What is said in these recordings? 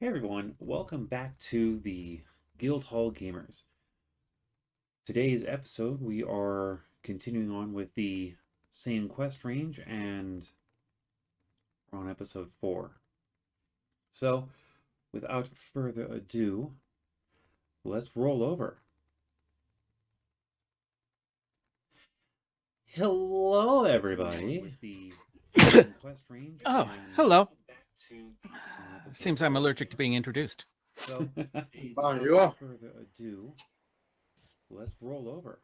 Hey everyone, welcome back to the Guildhall Gamers. Today's episode, we are continuing on with the same quest range, and we're on episode 4. So, without further ado, let's roll over. Hello everybody. Quest range. Oh, hello. Seems I'm allergic to being introduced. So, Bonjour. without further ado, let's roll over.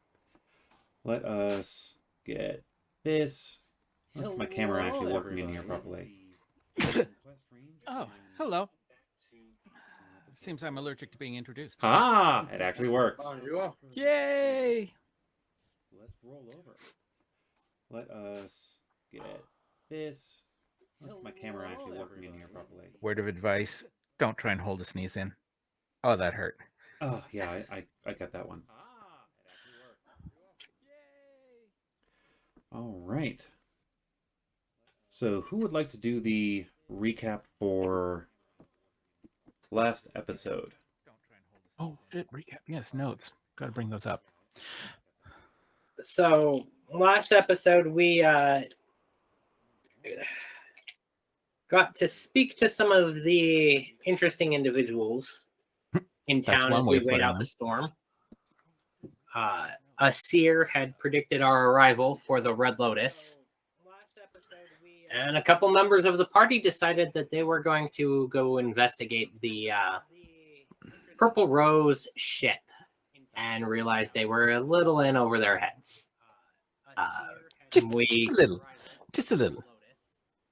Let us get this. Let's get my camera actually working in here properly. Oh, hello. Seems I'm allergic to being introduced. Ah, it actually works. Bonjour. Yay! Let's roll over. Let us get this. Let's get my camera actually working in here properly. Word of advice, don't try and hold a sneeze in. Oh, that hurt. Oh, yeah, I got that one. All right. So, who would like to do the recap for last episode? Oh, shit. Yes, notes. Gotta bring those up. So last episode we got to speak to some of the interesting individuals in That's town one as way we of wait putting out them. the storm. A seer had predicted our arrival for the Red Lotus. And a couple members of the party decided that they were going to go investigate the Purple Rose ship and realized they were a little in over their heads. Just a little. Just a little.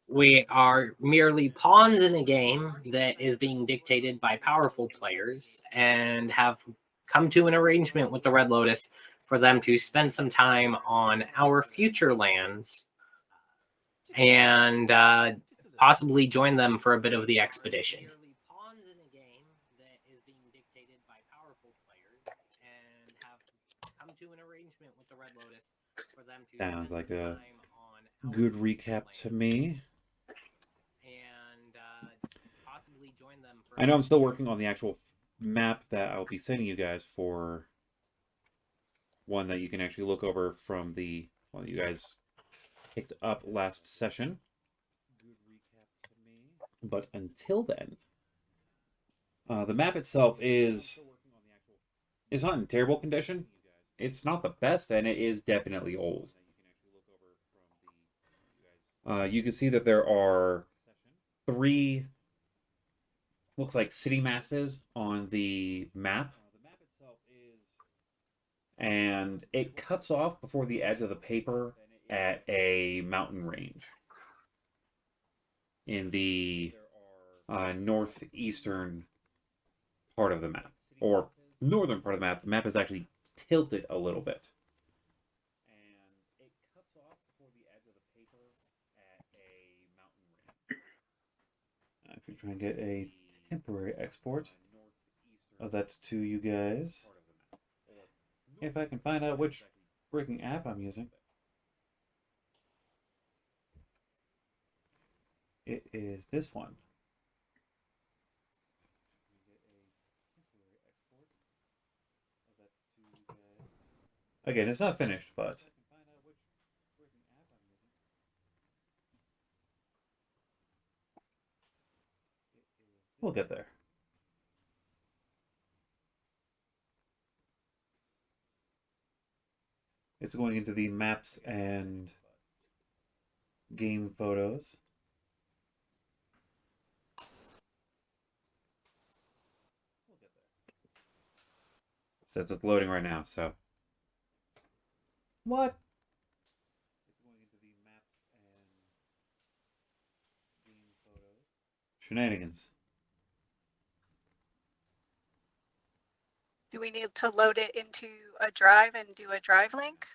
We are merely pawns in a game that is being dictated by powerful players and have come to an arrangement with the Red Lotus for them to spend some time on our future lands and possibly join them for a bit of the expedition. Sounds like a good recap to me. I know I'm still working on the actual map that I'll be sending you guys for one that you can actually look over from the one that you guys picked up last session. But until then, the map itself is not in terrible condition. It's not the best, and it is definitely old. You can see that there are 3, looks like city masses on the map. And it cuts off before the edge of the paper at a mountain range in the northeastern part of the map, or northern part of the map. The map is actually tilted a little bit. If you're trying to get a temporary export of that to you guys, if I can find out which freaking app I'm using. It is this one. Again, it's not finished, but we'll get there. It's going into the maps and game photos. Says it's loading right now, so. What? Shenanigans. Do we need to load it into a drive and do a drive link?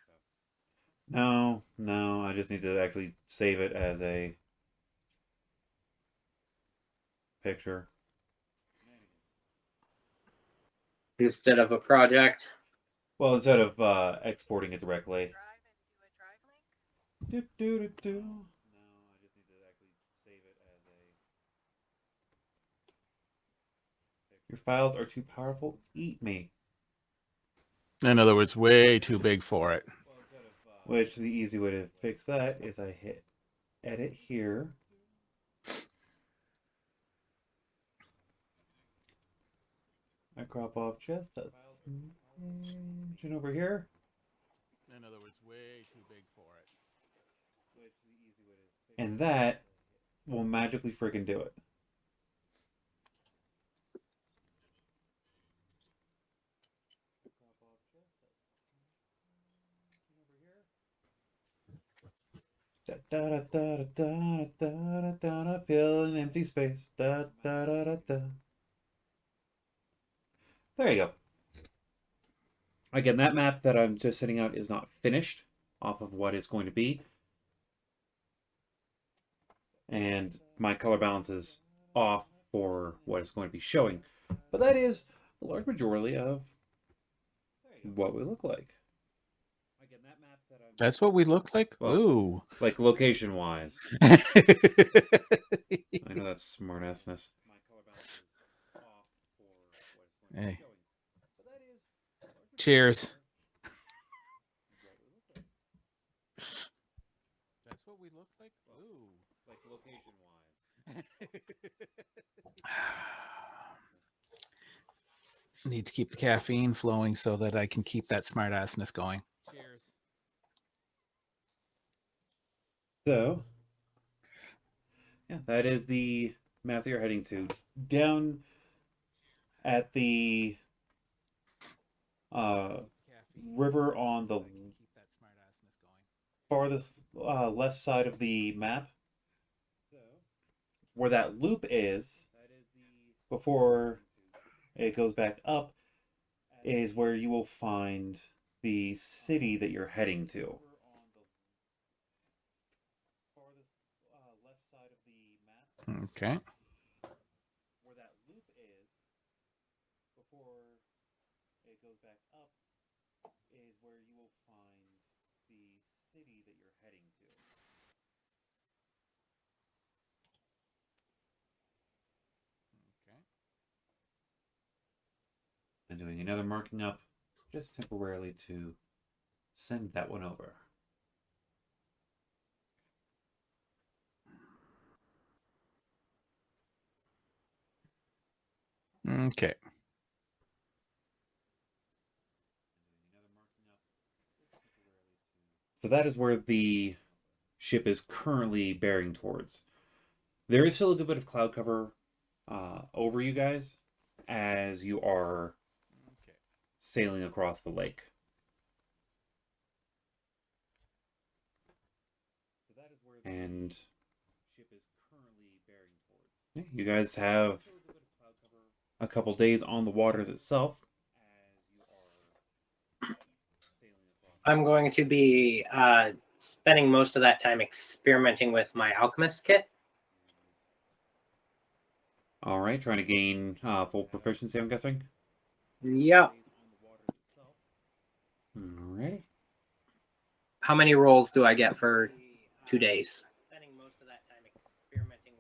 No, I just need to actually save it as a picture. Instead of a project. Well, instead of exporting it directly. Do, do, do, do. Your files are too powerful. Eat me. In other words, way too big for it. Which the easy way to fix that is I hit edit here. I crop off just a smidgen over here. In other words, way too big for it. And that will magically freaking do it. Da da da da da da da da da, fill an empty space. Da da da da da. There you go. Again, that map that I'm just setting out is not finished off of what it's going to be. And my color balance is off for what it's going to be showing. But that is a large majority of what we look like. That's what we look like? Well, Ooh. like location-wise. I know that's smart-assness. Hey. Cheers. That's what we look like? Ooh. Like location-wise. Need to keep the caffeine flowing so that I can keep that smart-assness going. Cheers. So, yeah, that is the map that you're heading to. Down at the river on the farthest left side of the map, where that loop is, before it goes back up, is where you will find the city that you're heading to. Okay. Where that loop is, before it goes back up, is where you will find the city that you're heading to. Okay. And doing another marking up just temporarily to send that one over. Okay. So that is where the ship is currently bearing towards. There is still a good bit of cloud cover over you guys as you are sailing across the lake. And yeah, you guys have a couple days on the waters itself. I'm going to be spending most of that time experimenting with my alchemist kit. All right, trying to gain full proficiency, I'm guessing. Yep. All right. How many rolls do I get for 2 days?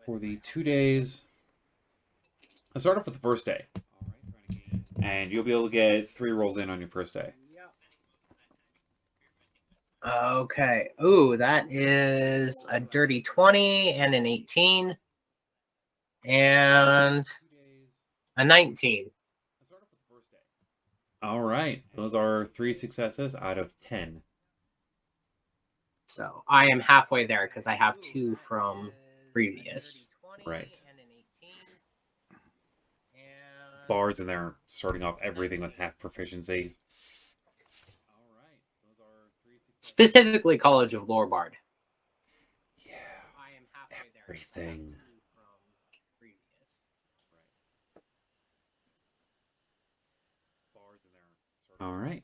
For the 2 days, let's start off with the first day. And you'll be able to get 3 rolls in on your first day. Okay. Ooh, that is a dirty 20 and an 18 and a 19. All right. Those are 3 successes out of 10. So I am halfway there because I have 2 from previous. Right. Bars in there starting off everything with half proficiency. Specifically College of Lore Bard. Yeah. Everything. All right.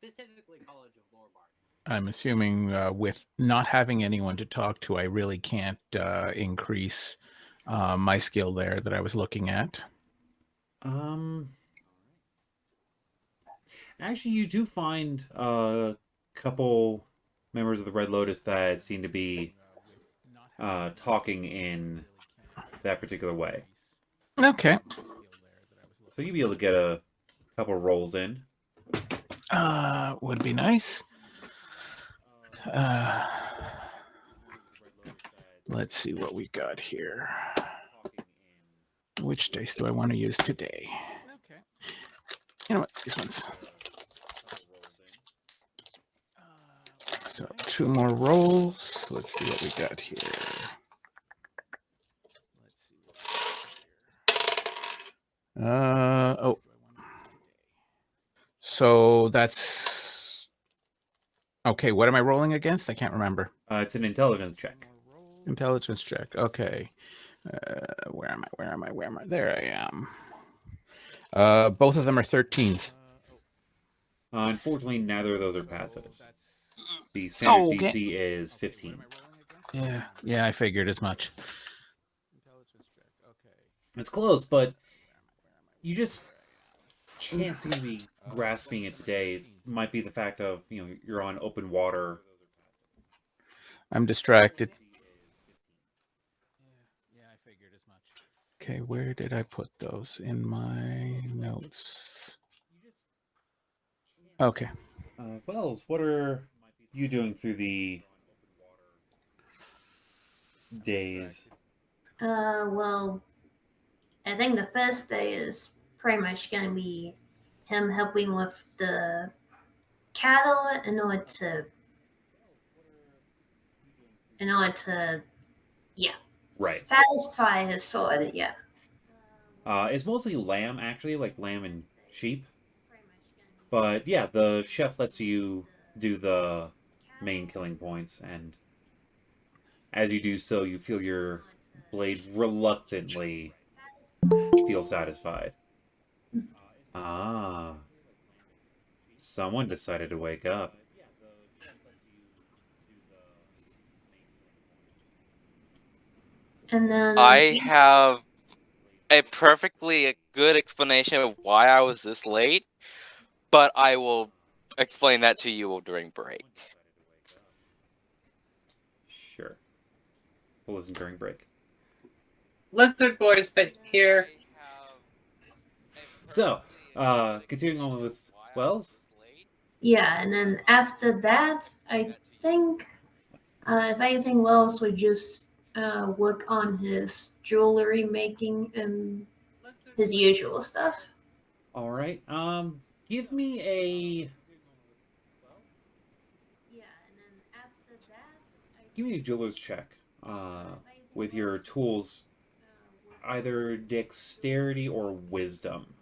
Specifically College of Lore Bard. I'm assuming with not having anyone to talk to, I really can't increase my skill there that I was looking at. Actually, you do find a couple members of the Red Lotus that seem to be talking in that particular way. Okay. So you'd be able to get a couple rolls in. Would be nice. Let's see what we got here. Which dice do I want to use today? Okay. You know what? These ones. So 2 more rolls. Let's see what we got here. Oh. So that's okay. What am I rolling against? I can't remember. It's an intelligence check. Intelligence check. Okay. Where am I? Where am I? Where am I? There I am. Both of them are 13s. Unfortunately, neither of those are passes. The standard DC is 15. Yeah, I figured as much. It's close, but you just can't seem to be grasping it today. It might be the fact of, you're on open water. I'm distracted. Okay, where did I put those in my notes? Okay. Wells, what are you doing through the days? Well, I think the first day is pretty much gonna be him helping with the cattle in order to, Right. satisfy his sword. Yeah. It's mostly lamb, actually, like lamb and sheep. But yeah, the chef lets you do the main killing points, and as you do so, you feel your blade reluctantly feel satisfied. Ah, someone decided to wake up. And then I have a perfectly good explanation of why I was this late, but I will explain that to you during break. Sure. We'll listen during break. Lizard Boy's been here. So, continuing on with Wells. yeah, and then after that, I think if anything, Wells would just work on his jewelry making and his usual stuff. All right. Give me a jeweler's check. With your tools, either dexterity or wisdom.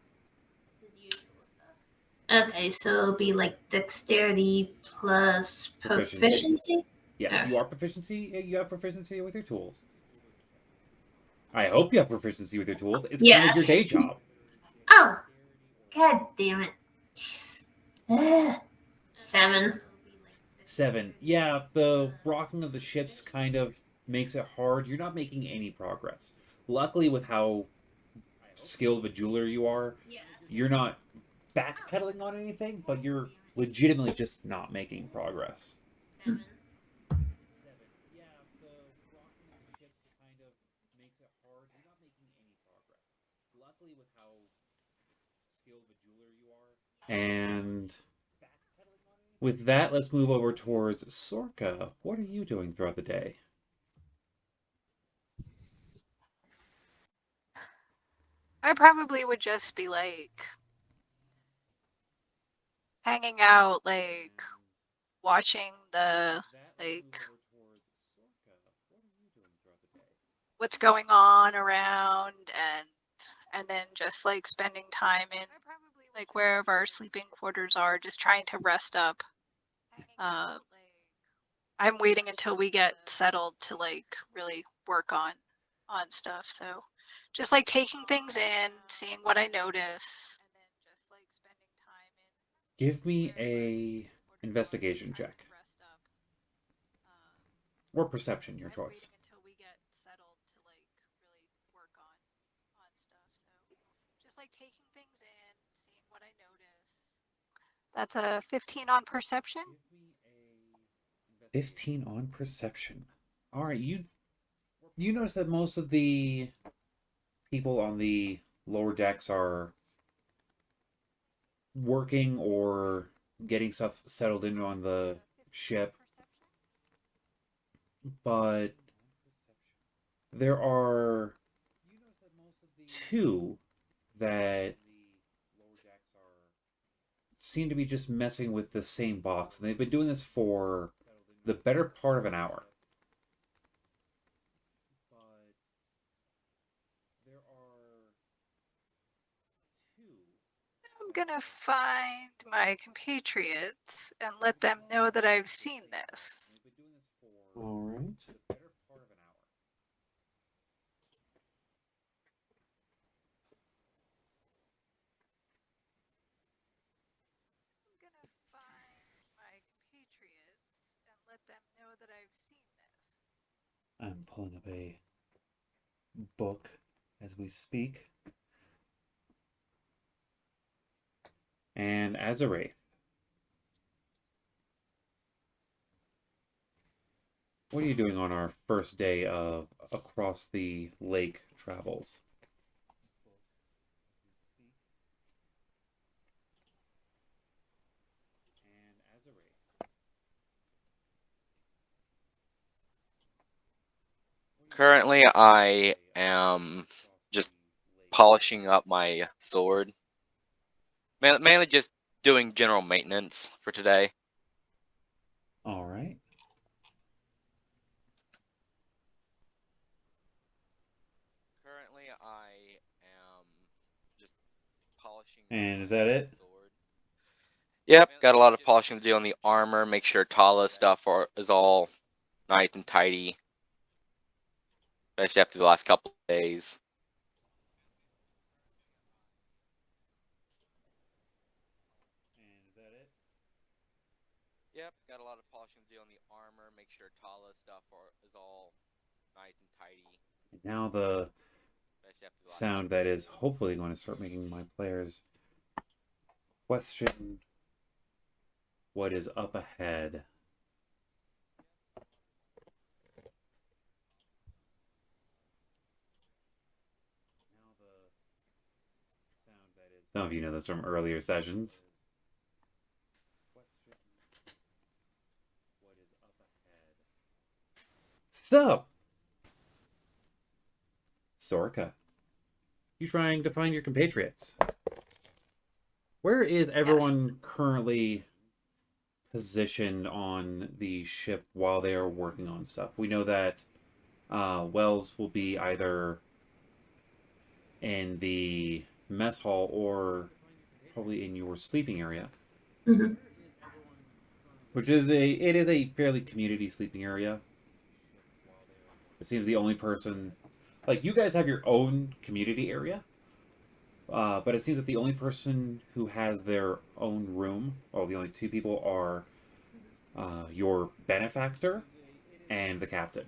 Okay, so it'll be like dexterity plus proficiency. Yes, you are proficiency. You have proficiency with your tools. I hope you have proficiency with your tools. It's kind of your day job. Oh, god damn it. 7. 7. Yeah, the rocking of the ships kind of makes it hard. You're not making any progress. Luckily, with how skilled of a jeweler you are, you're not backpedaling on anything, but you're legitimately just not making progress. 7. And with that, let's move over towards Sorka. What are you doing throughout the day? I probably would just be like hanging out, like watching the what's going on around, and then just like spending time in like wherever our sleeping quarters are, just trying to rest up. I'm waiting until we get settled to like really work on stuff. So just like taking things in, seeing what I notice, and then just like spending time in. Give me a investigation check. Or perception, your choice. Until we get settled to like really work on stuff. So just like taking things in, seeing what I notice. That's a 15 on perception. 15 on perception. All right, you you notice that most of the people on the lower decks are working or getting stuff settled in on the ship, but there are two that seem to be just messing with the same box, and they've been doing this for the better part of an hour. I'm gonna find my compatriots and let them know that I've seen this. All right. I'm gonna find my compatriots and let them know that I've seen this. I'm pulling up a book as we speak. And as a wraith, what are you doing on our first day of across the lake travels? Currently, I am just polishing up my sword. Mainly just doing general maintenance for today. All right. Currently, I am just polishing. And is that it? Sword. Yep, got a lot of polishing to do on the armor. Make sure Tala stuff is all nice and tidy. Especially after the last couple of days. And is that it? Yep, got a lot of polishing to do on the armor. Make sure Tala stuff is all nice and tidy. And now the Especially after the last sound that is hopefully going to start making my players question what is up ahead. Some of you know this from earlier sessions. So, Sorka, you trying to find your compatriots? Where is everyone currently positioned on the ship while they are working on stuff? We know that Wells will be either in the mess hall or probably in your sleeping area, Mm-hmm. which is a fairly community sleeping area. It seems the only person, like, you guys have your own community area, but it seems that the only person who has their own room, well, the only two people are your benefactor and the captain.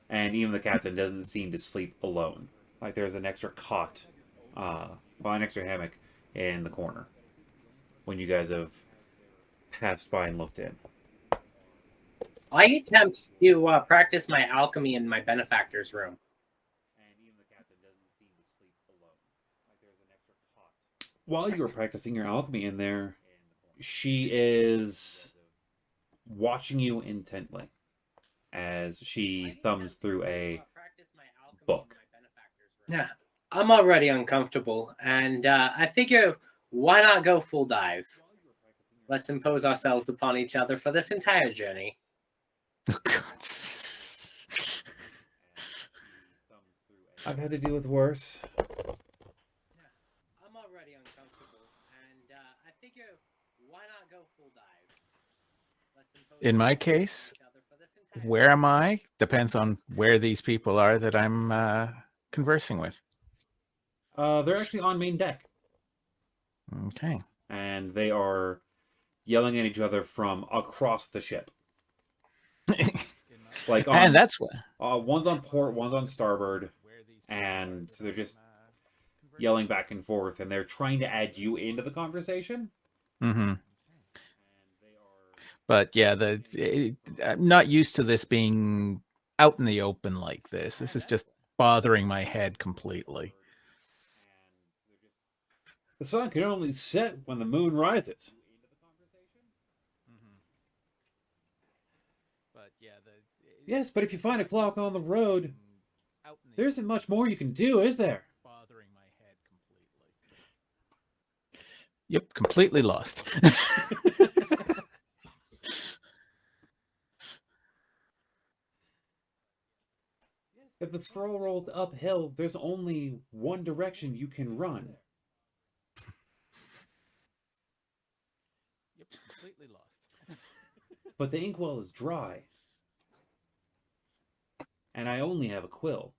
And even the captain doesn't seem to sleep alone. Like, there's an extra cot, an extra hammock in the corner when you guys have passed by and looked in. I attempt to practice my alchemy in my benefactor's room. While you were practicing your alchemy in there, she is watching you intently as she thumbs through a book. Yeah, I'm already uncomfortable, and I figure why not go full dive? Let's impose ourselves upon each other for this entire journey. Oh, God. I've had to deal with worse. I'm already uncomfortable, and I figure why not go full dive? Let's impose In my ourselves upon case, each other for this entire where am I? Depends on where these people are that I'm conversing with. They're actually on main deck, Okay. and they are yelling at each other from across the ship. Like, And that's what. one's on port, one's on starboard, and so they're just yelling back and forth, and they're trying to add you into the conversation. Mm-hmm. But yeah, I'm not used to this being out in the open like this. This is just bothering my head completely. The sun can only set when the moon rises. But yeah, Yes, but if you find a clock on the road, there isn't much more you can do, is there? bothering my head completely. Yep, completely lost. If the scroll rolls uphill, there's only one direction you can run. Yep, completely lost. But the inkwell is dry. And I only have a quill.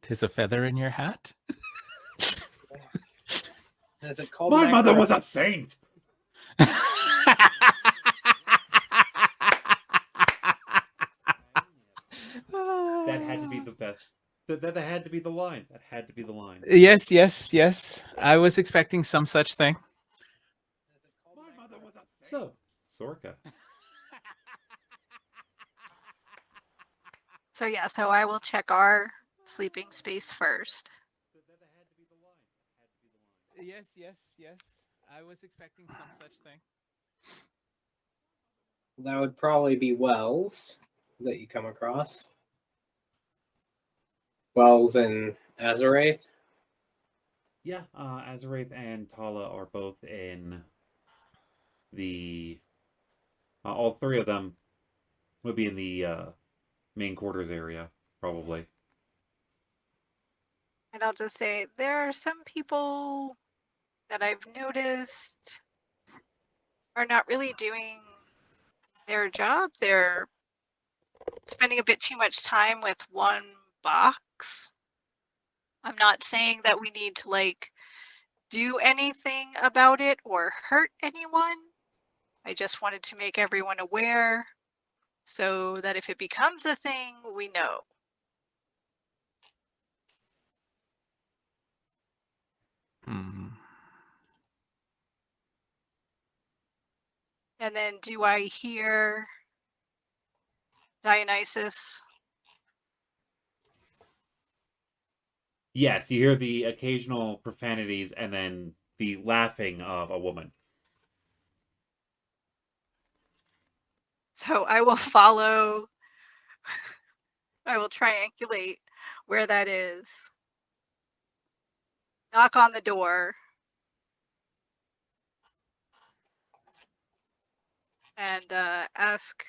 Tis a feather in your hat? Is it called My mother macro- was a saint! That had to be the best. That had to be the line. That had to be the line. Yes, yes, yes. I was expecting some such thing. My mother was a saint. So, Sorka. So yeah, so I will check our sleeping space first. Yes, yes, yes. I was expecting some such thing. That would probably be Wells that you come across. Wells and Azarath. Yeah, Azarath and Tala are both in the. All three of them would be in the main quarters area, probably. And I'll just say there are some people that I've noticed are not really doing their job. They're spending a bit too much time with one box. I'm not saying that we need to like do anything about it or hurt anyone. I just wanted to make everyone aware so that if it becomes a thing, we know. And then do I hear Dionysus? Yes, you hear the occasional profanities and then the laughing of a woman. So I will follow, I will triangulate where that is. Knock on the door. And ask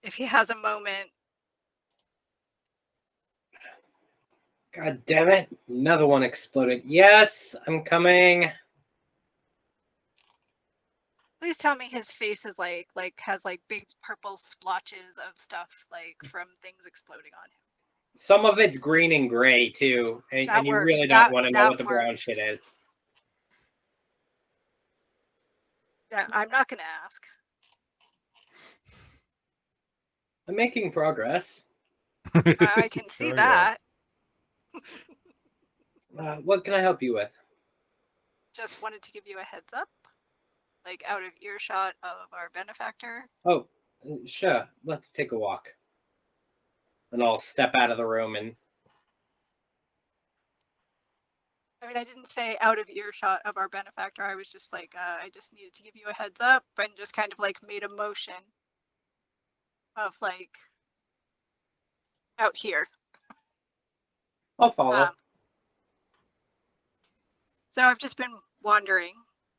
if he has a moment. God damn it. Another one exploded. Yes, I'm coming. Please tell me his face is like has like big purple splotches of stuff like from things exploding on him. Some of it's green and gray too. And you works. really don't want to know That what the brown works. shit is. Yeah, I'm not gonna ask. I'm making progress. I can see Very that. What can I help you with? Just wanted to give you a heads up, like out of earshot of our benefactor. Oh, sure. Let's take a walk. And I'll step out of the room and. I mean, I didn't say out of earshot of our benefactor. I was just like, I just needed to give you a heads up and just kind of like made a motion of like out here. I'll follow. So I've just been wandering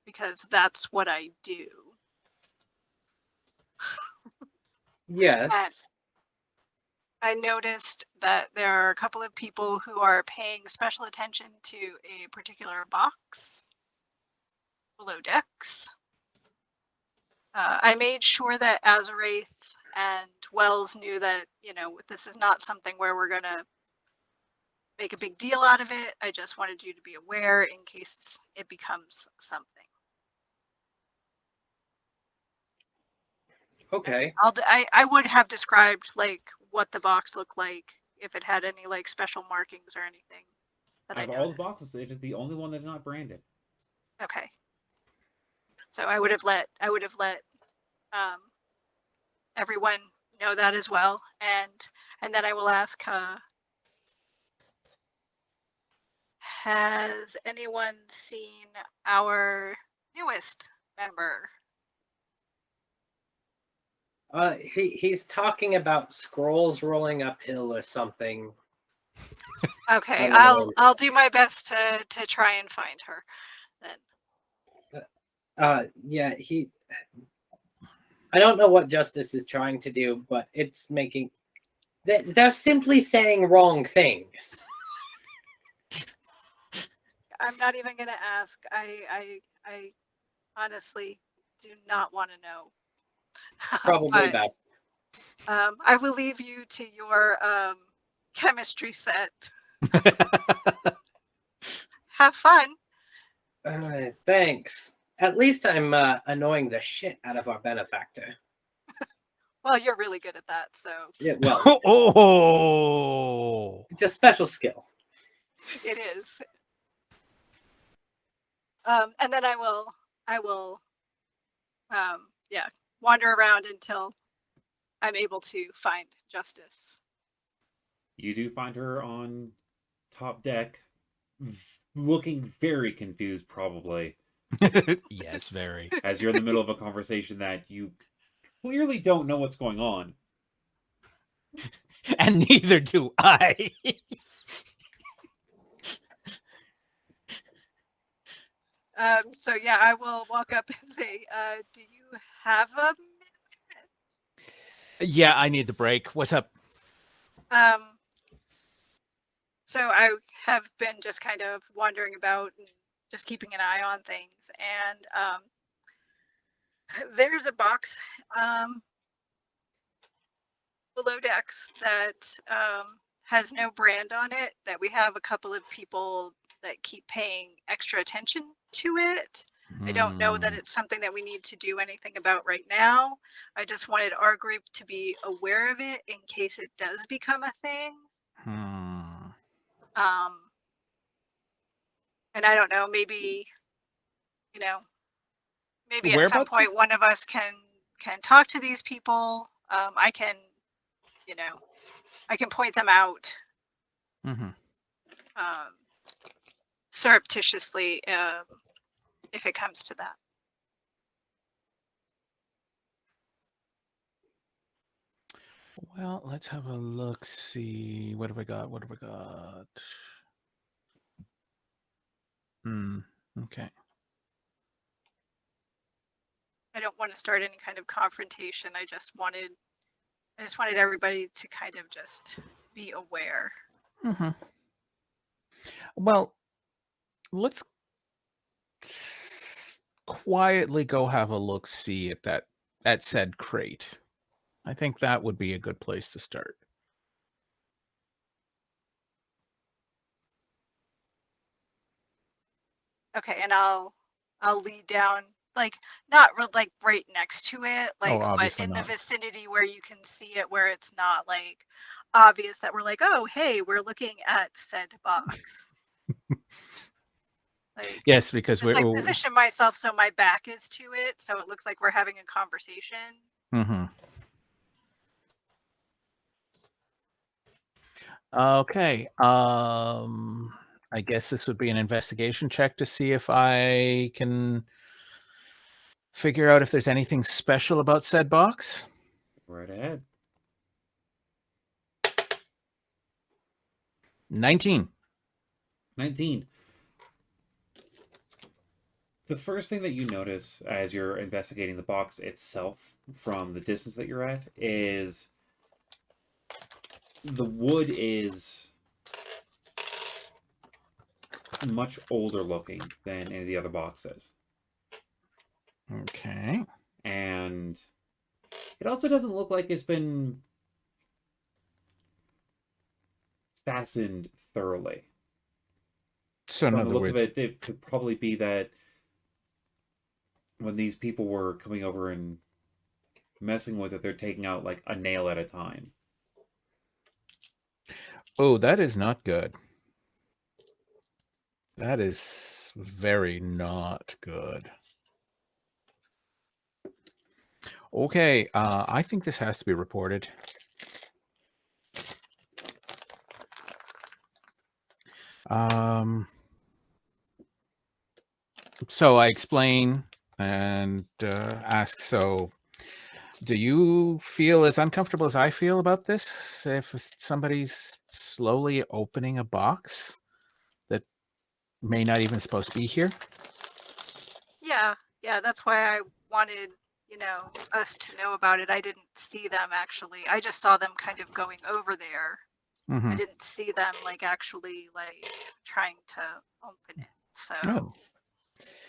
because that's what I do. Yes. And I noticed that there are a couple of people who are paying special attention to a particular box below decks. I made sure that Azarath and Wells knew that, you know, this is not something where we're going to make a big deal out of it. I just wanted you to be aware in case it becomes something. Okay. I would have described like what the box looked like if it had any like special markings or anything that Out of all the boxes, it is the only one that's not branded. Okay. So I would have let everyone know that as well, and then I will ask, has anyone seen our newest member? He's talking about scrolls rolling uphill or something. Okay, I don't know. I'll do my best to try and find her then. Yeah, I don't know what Justice is trying to do, but it's making. They're simply saying wrong things. I'm not even gonna ask. I honestly do not want to know. Probably But, best. I will leave you to your chemistry set. Have fun. Thanks. At least I'm annoying the shit out of our benefactor. Well, you're really good at that, so Yeah, well, Oh, it's a special skill. it is. And then I will yeah, wander around until I'm able to find Justice. You do find her on top deck, looking very confused, probably, yes, very. as you're in the middle of a conversation that you clearly don't know what's going on. And neither do I. So yeah, I will walk up and say, do you have a minute? Yeah, I need the break. What's up? So I have been just kind of wandering about and just keeping an eye on things, and there's a box below decks that has no brand on it, that we have a couple of people that keep paying extra attention to it. I don't know that it's something that we need to do anything about right now. I just wanted our group to be aware of it in case it does become a thing. And I don't know, maybe, you know, maybe at some Whereabouts point is- one of us can talk to these people. I can, you know, I can point them out surreptitiously if it comes to that. Well, let's have a look. See, what have I got? What have I got? Okay. I don't want to start any kind of confrontation. I just wanted everybody to kind of just be aware. Well, let's quietly go have a look. See at that said crate. I think that would be a good place to start. Okay, and I'll lead down, like not like right next to it, like, but obviously in the not. vicinity where you can see it, where it's not like obvious that we're like, oh hey, we're looking at said box. Like, Yes, because just we're like position myself so my back is to it, so it looks like we're having a conversation. Okay. I guess this would be an investigation check to see if I can figure out if there's anything special about said box. Right ahead. 19. 19. The first thing that you notice as you're investigating the box itself from the distance that you're at is the wood is much older looking than any of the other boxes. Okay. And it also doesn't look like it's been fastened thoroughly. So in From other the looks words, of it, it could probably be that when these people were coming over and messing with it, they're taking out like a nail at a time. oh, that is not good. That is very not good. Okay, I think this has to be reported. So I explain and ask, so do you feel as uncomfortable as I feel about this? If somebody's slowly opening a box that may not even supposed to be here? Yeah, that's why I wanted, us to know about it. I didn't see them actually. I just saw them kind of going over there. I Mhm. didn't see them actually trying to open it. So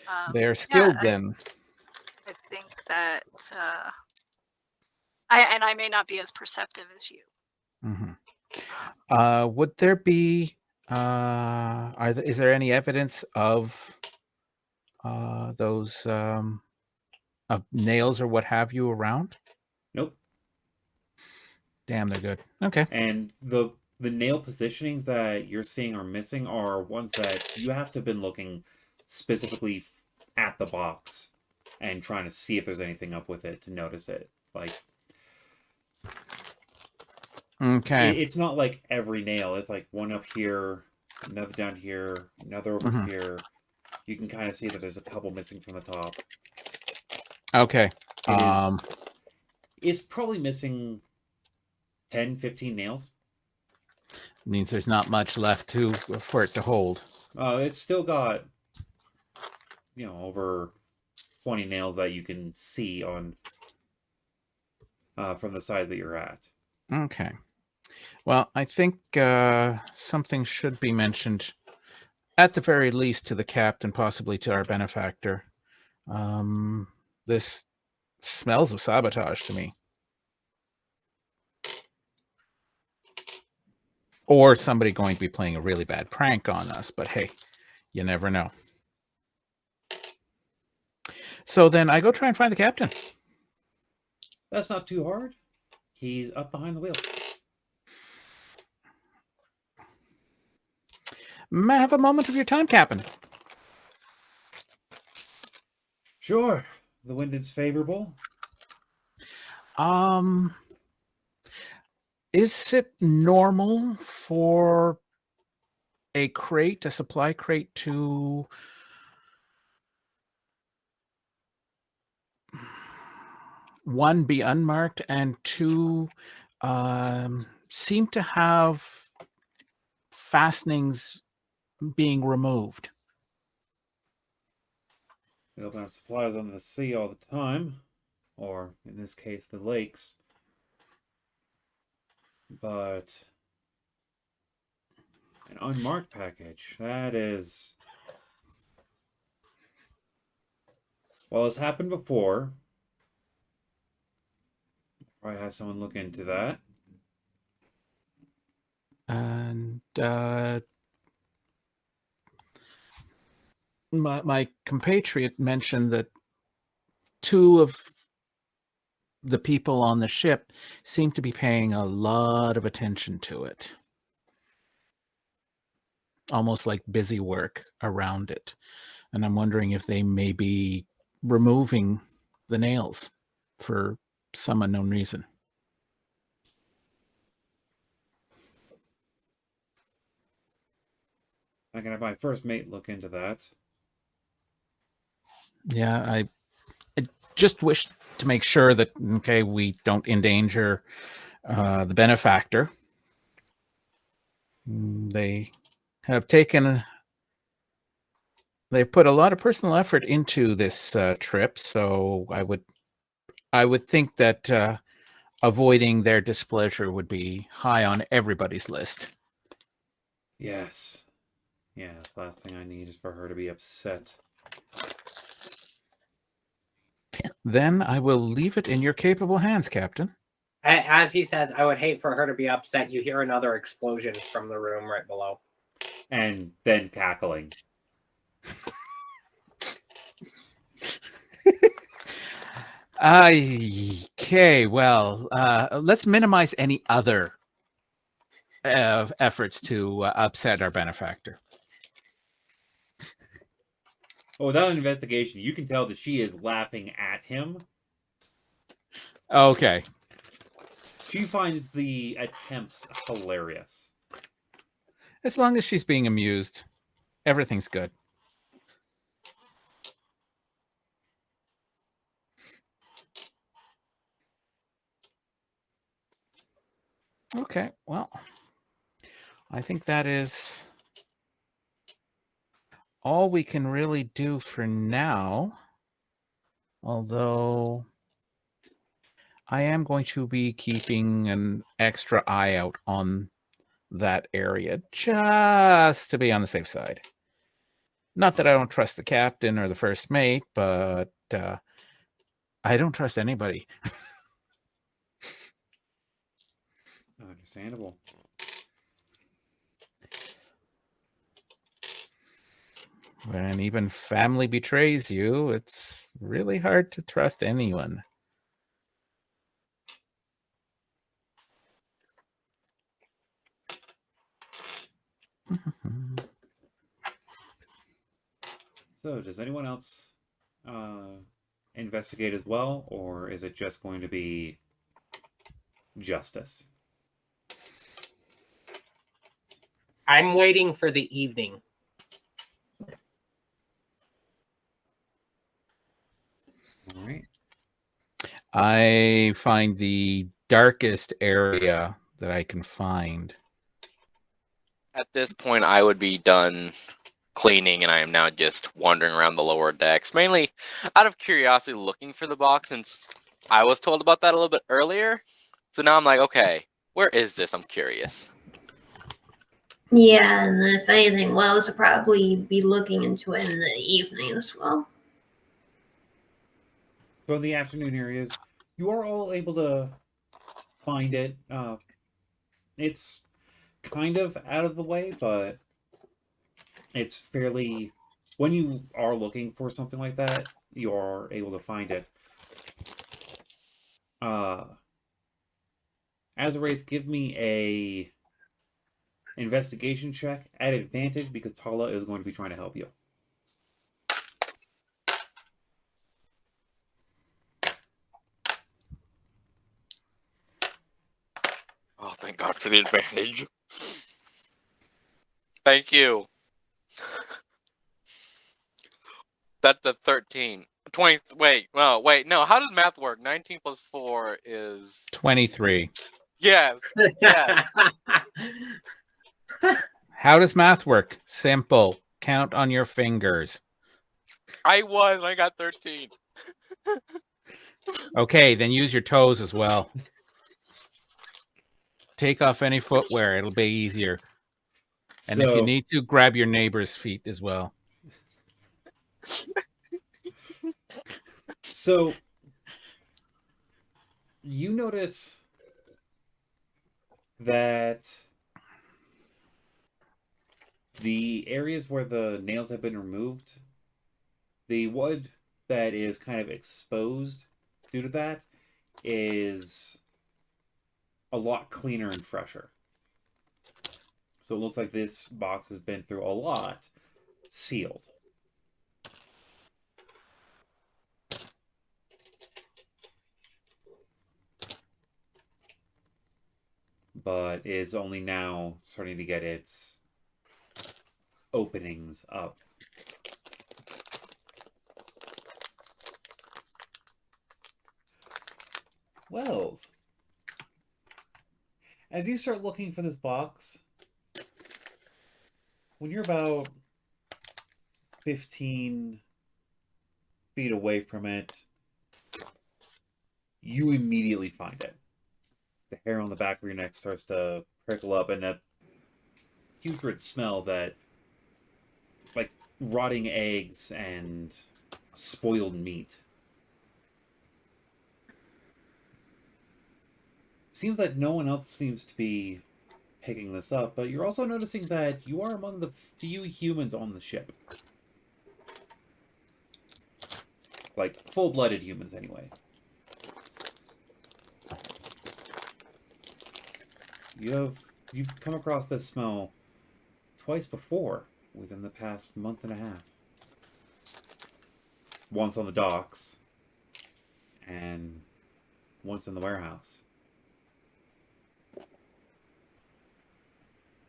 Oh, they're yeah, skilled then. I think that I may not be as perceptive as you. Mhm. Would there be is there any evidence of those of nails or what have you around? Nope. Damn, they're good. Okay. And the nail positionings that you're seeing are missing are ones that you have to have been looking specifically at the box and trying to see if there's anything up with it to notice it. Like Okay. it's not like every nail. It's like one up here, another down here, another over Mhm. here. You can kind of see that there's a couple missing from the top. Okay. It's probably missing 10, 15 nails. Means there's not much left for it to hold. It's still got, over 20 nails that you can see on from the side that you're at. Okay. Well, I think something should be mentioned, at the very least, to the captain, possibly to our benefactor. This smells of sabotage to me. Or somebody going to be playing a really bad prank on us, but hey, you never know. So then I go try and find the captain. That's not too hard. He's up behind the wheel. May I have a moment of your time, Captain? Sure. The wind is favorable. Is it normal for a supply crate to one, be unmarked, and two, seem to have fastenings being removed? We open up supplies on the sea all the time, or in this case, the lakes. But an unmarked package, that is. Well, it's happened before. Probably have someone look into that. And my compatriot mentioned that two of the people on the ship seem to be paying a lot of attention to it. Almost like busy work around it. And I'm wondering if they may be removing the nails for some unknown reason. I can have my first mate look into that. Yeah, I just wish to make sure that, okay, we don't endanger the benefactor. They have they've put a lot of personal effort into this trip, so I would think that avoiding their displeasure would be high on everybody's list. Yes. Yes, last thing I need is for her to be upset. Then I will leave it in your capable hands, Captain. As he says, I would hate for her to be upset. You hear another explosion from the room right below. And then cackling. Okay, well, let's minimize any other efforts to upset our benefactor. Well, without an investigation, you can tell that she is laughing at him. Okay. She finds the attempts hilarious. As long as she's being amused, everything's good. Okay, well, I think that is all we can really do for now. Although I am going to be keeping an extra eye out on that area just to be on the safe side. Not that I don't trust the captain or the first mate, but I don't trust anybody. Understandable. When even family betrays you, it's really hard to trust anyone. So, does anyone else investigate as well, or is it just going to be justice? I'm waiting for the evening. All right. I find the darkest area that I can find. At this point, I would be done cleaning, and I am now just wandering around the lower decks, mainly out of curiosity, looking for the box, since I was told about that a little bit earlier. So now I'm like, okay, where is this? I'm curious. Yeah, and if anything, Wells will probably be looking into it in the evening as well. So in the afternoon areas, you are all able to find it. It's kind of out of the way, but it's fairly. When you are looking for something like that, you are able to find it. Azaraith, give me a investigation check at advantage because Tala is going to be trying to help you. Oh, thank God for the advantage. Thank you. That's a 13. 20. Wait, no. How does math work? 19 plus 4 is 23. Yes. Yes. How does math work? Simple. Count on your fingers. I got 13. Okay, then use your toes as well. Take off any footwear. It'll be easier. And if you need to, grab your neighbor's feet as well. So you notice that the areas where the nails have been removed, the wood that is kind of exposed due to that is a lot cleaner and fresher. So it looks like this box has been through a lot sealed. But is only now starting to get its openings up. Wells, as you start looking for this box, when you're about 15 feet away from it, you immediately find it. The hair on the back of your neck starts to prickle up, and a putrid smell that, like rotting eggs and spoiled meat. Seems like no one else seems to be picking this up, but you're also noticing that you are among the few humans on the ship. Like, full-blooded humans, anyway. You've come across this smell twice before within the past month and a half. Once on the docks, and once in the warehouse.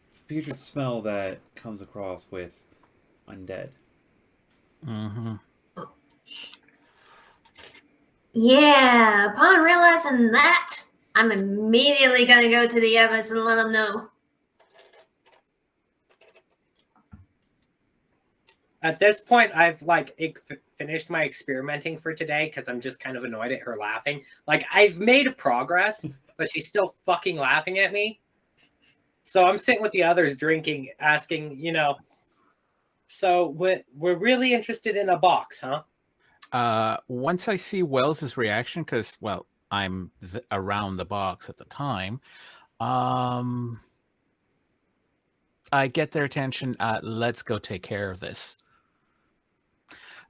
It's the putrid smell that comes across with undead. Mm-hmm. Yeah, upon realizing that, I'm immediately gonna go to the others and let them know. At this point, I've finished my experimenting for today because I'm just kind of annoyed at her laughing. Like, I've made progress, but she's still fucking laughing at me. So I'm sitting with the others drinking, asking, so we're really interested in a box, huh? Once I see Wells's reaction, because, well, I'm around the box at the time, I get their attention. Let's go take care of this.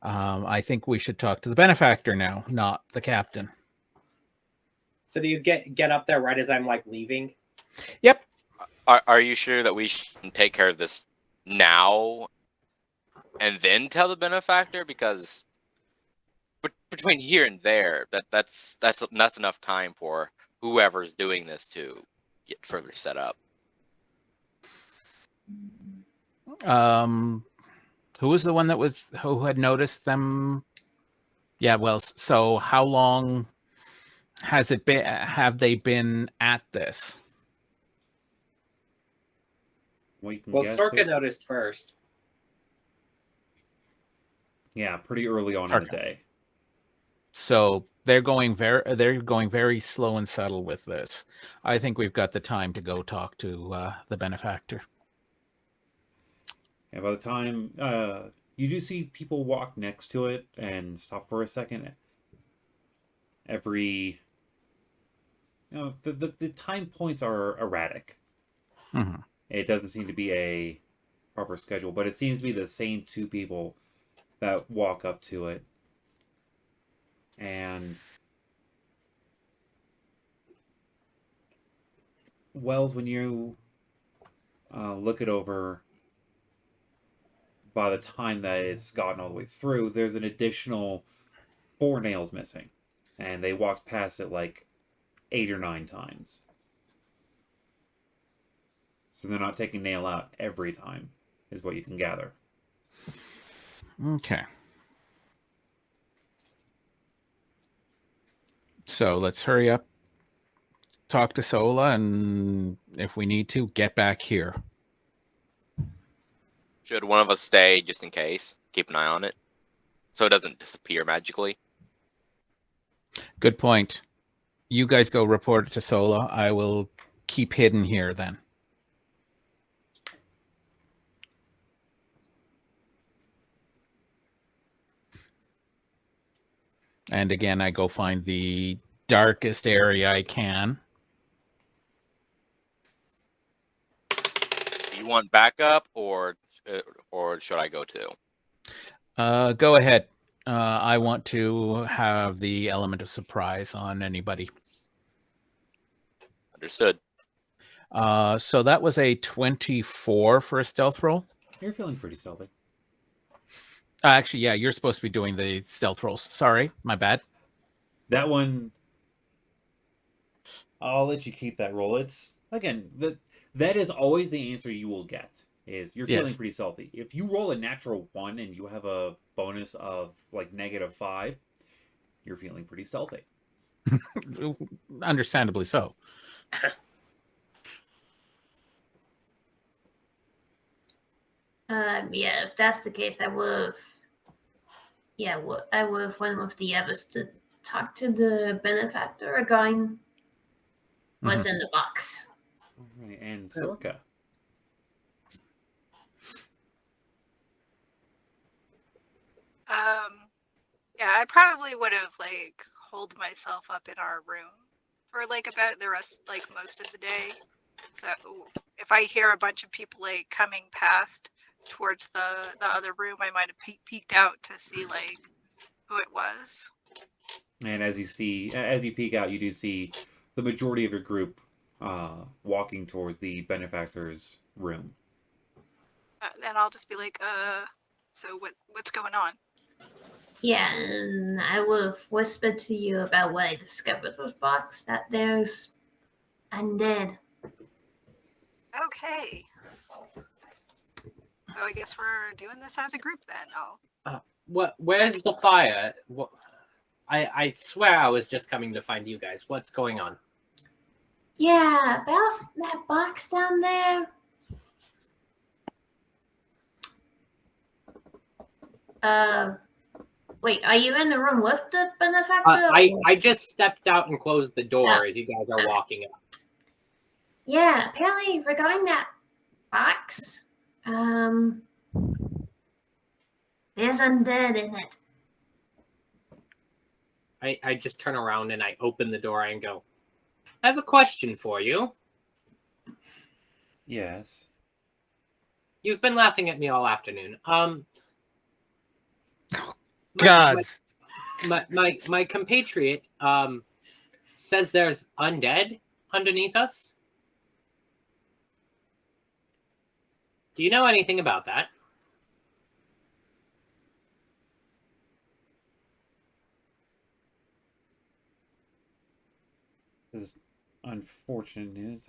I think we should talk to the benefactor now, not the captain. So do you get up there right as I'm leaving? Yep. Are you sure that we should take care of this now and then tell the benefactor? Because between here and there, that's enough time for whoever's doing this to get further set up. Who was the one who had noticed them? Yeah, well, so how long have they been at this? Well, you can Well, guess. Sorka noticed first. Yeah, pretty early on in the day. So they're going very slow and subtle with this. I think we've got the time to go talk to the benefactor. And by the time you do see people walk next to it and stop for a second, every the time points are erratic. Mm-hmm. It doesn't seem to be a proper schedule, but it seems to be the same two people that walk up to it. And Wells, when you look it over, by the time that it's gotten all the way through, there's an additional 4 nails missing. And they walked past it 8 or 9 times. So they're not taking nail out every time, is what you can gather. Okay. So let's hurry up, talk to Sola, and if we need to, get back here. Should one of us stay just in case? Keep an eye on it so it doesn't disappear magically. Good point. You guys go report it to Sola. I will keep hidden here then. And again, I go find the darkest area I can. Do you want backup or should I go too? Go ahead. I want to have the element of surprise on anybody. Understood. So that was a 24 for a stealth roll. You're feeling pretty stealthy. Actually, yeah, you're supposed to be doing the stealth rolls. Sorry, my bad. That one, I'll let you keep that roll. It's, again, that is always the answer you will get, is you're feeling pretty stealthy. If you roll a natural 1 and you have a bonus of -5, you're feeling pretty stealthy. Understandably so. Yeah, if that's the case, I would have went with the others to talk to the benefactor regarding what's in the box. All right, and Sorka. Yeah, I probably would have holed myself up in our room for about the rest, most of the day. So if I hear a bunch of people coming past towards the other room, I might have peeked out to see who it was. And as you peek out, you do see the majority of your group walking towards the benefactor's room. Then I'll just be so what's going on? Yeah, and I will whisper to you about what I discovered with box, that there's undead. Okay. So I guess we're doing this as a group then. Oh, Where's the fire? I swear I was just coming to find you guys. What's going on? Yeah, about that box down there. Wait, are you in the room with the benefactor? I just stepped out and closed the door as you guys are walking up. Yeah, apparently regarding that box, there's undead in it. I just turn around and I open the door and go, I have a question for you. Yes. You've been laughing at me all afternoon. Gods. My compatriot says there's undead underneath us. Do you know anything about that? This is unfortunate news.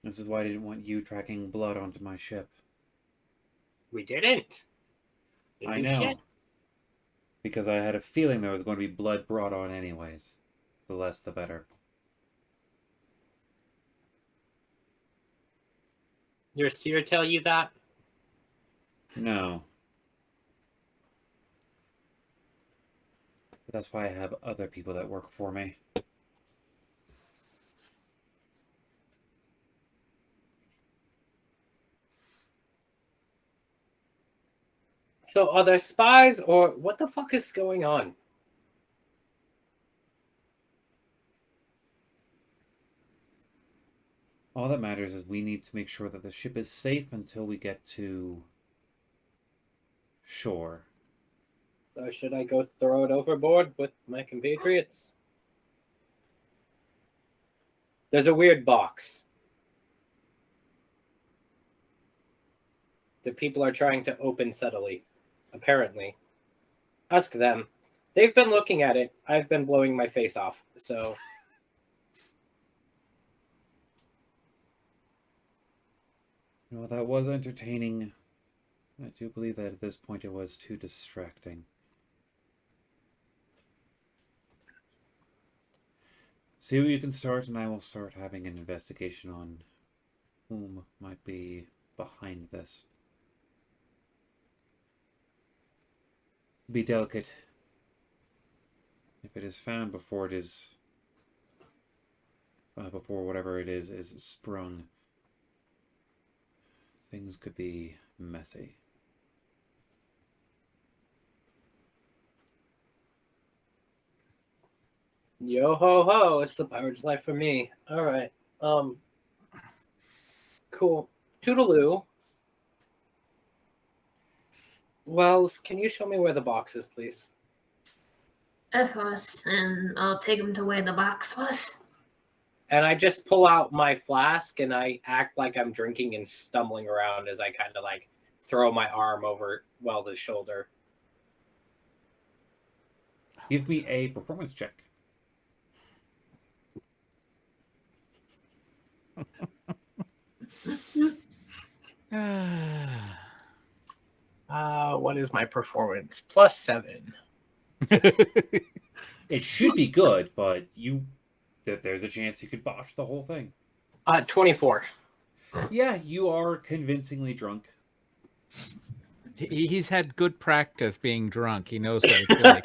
This is why I didn't want you tracking blood onto my ship. We didn't. I do know. shit. Because I had a feeling there was going to be blood brought on anyways. The less the better. Your seer tell you that? No. But that's why I have other people that work for me. So are there spies or what the fuck is going on? All that matters is we need to make sure that the ship is safe until we get to shore. So should I go throw it overboard with my compatriots? There's a weird box that people are trying to open subtly, apparently. Ask them. They've been looking at it. I've been blowing my face off, so... Well, that was entertaining. I do believe that at this point it was too distracting. See what you can start, and I will start having an investigation on whom might be behind this. Be delicate. If it is found before it is... before whatever it is sprung, things could be messy. Yo ho ho, it's the pirate's life for me. All right. Cool. Toodaloo. Wells, can you show me where the box is, please? Of course, and I'll take him to where the box was. And I just pull out my flask and I act like I'm drinking and stumbling around as I kind of like throw my arm over Wells' shoulder. Give me a performance check. What is my performance? +7. It should be good, but there's a chance you could botch the whole thing. 24. Yeah, you are convincingly drunk. He's had good practice being drunk. He knows what it's like.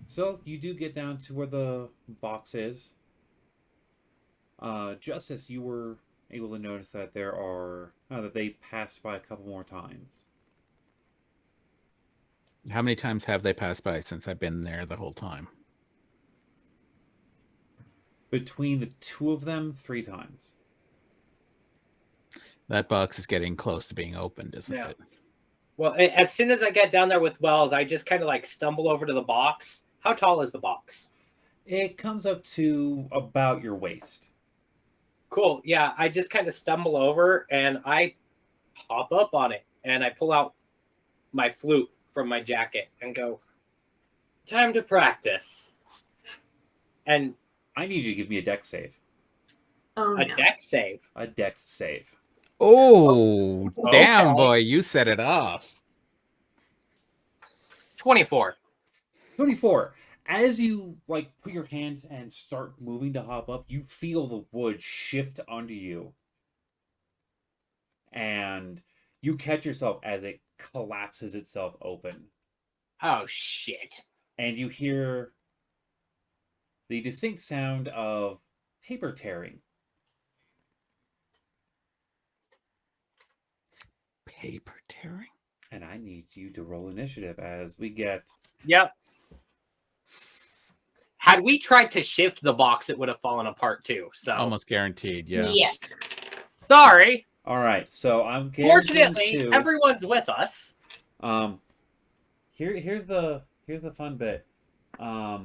So you do get down to where the box is. Justice, you were able to notice that there are that they passed by a couple more times. How many times have they passed by since I've been there the whole time? Between the two of them, 3 times. That box is getting close to being opened, isn't it? Well, as soon as I get down there with Wells, I just kind of like stumble over to the box. How tall is the box? It comes up to about your waist. Cool. Yeah, I just kind of stumble over and I hop up on it and I pull out my flute from my jacket and go, time to practice. And I need you to give me a dex save. Oh a no. deck save. A dex save. Oh, damn, Okay. boy, you set it off. 24. 24. As you like put your hands and start moving to hop up, you feel the wood shift under you. And you catch yourself as it collapses itself open. Oh, shit. And you hear the distinct sound of paper tearing. Paper tearing? And I need you to roll initiative as we get... Yep. Had we tried to shift the box, it would have fallen apart too. So Almost guaranteed, yeah. Yeah. sorry. All right, so I'm getting Fortunately, to... everyone's with us. Here's the fun bit. I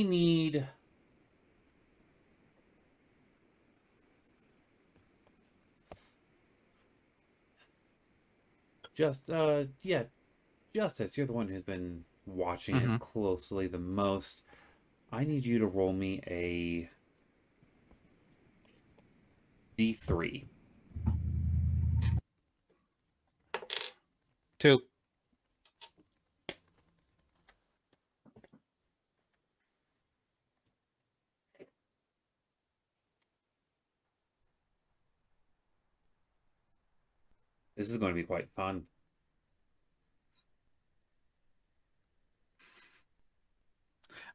need Justice, you're the one who's been watching it closely the most. I need you to roll me a D3. 2. This is going to be quite fun.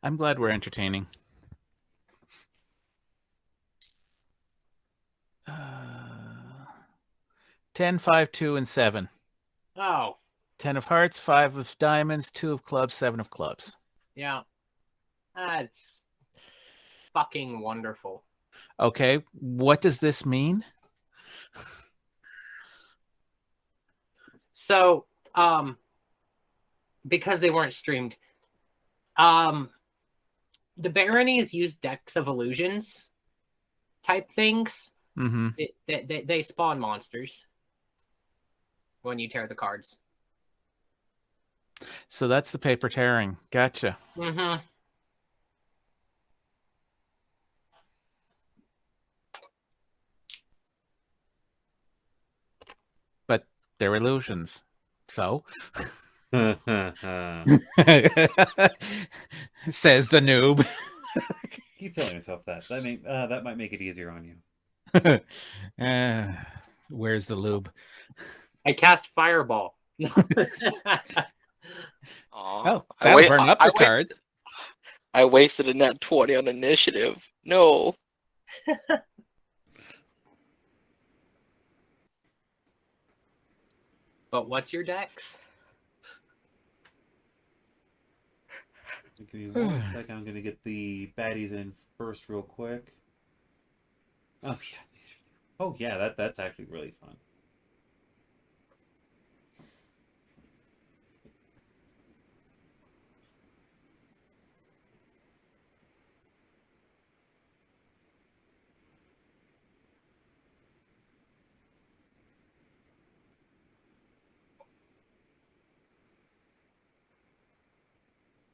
I'm glad we're entertaining. 10, 5, 2, and 7. Oh, 10 of hearts, 5 of diamonds, 2 of clubs, 7 of clubs. yeah. That's fucking wonderful. Okay, what does this mean? So, because they weren't streamed, the baronies use decks of illusions type things. Mm-hmm. They spawn monsters when you tear the cards. So that's the paper tearing. Gotcha. Mm-hmm. But they're illusions. So? Says the noob. Keep telling yourself that. That might make it easier on you. Where's the lube? I cast Fireball. Oh, that'll burn up the card. I wasted a net 20 on initiative. No. But what's your dex? Give me 1 second. I'm going to get the baddies in first real quick. Oh, yeah. Oh, yeah, that's actually really fun.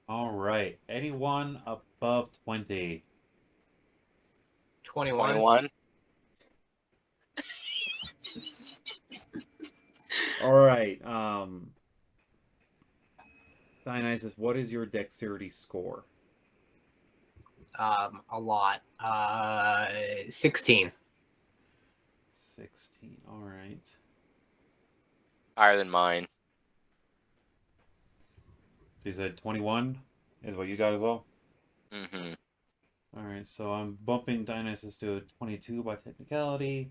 All right. Anyone above 20? 21. 21. All right. Dionysus, what is your dexterity score? A lot. 16. 16. All right. Higher than mine. So you said 21 is what you got as well? Mm-hmm. All right. So I'm bumping Dionysus to a 22 by technicality.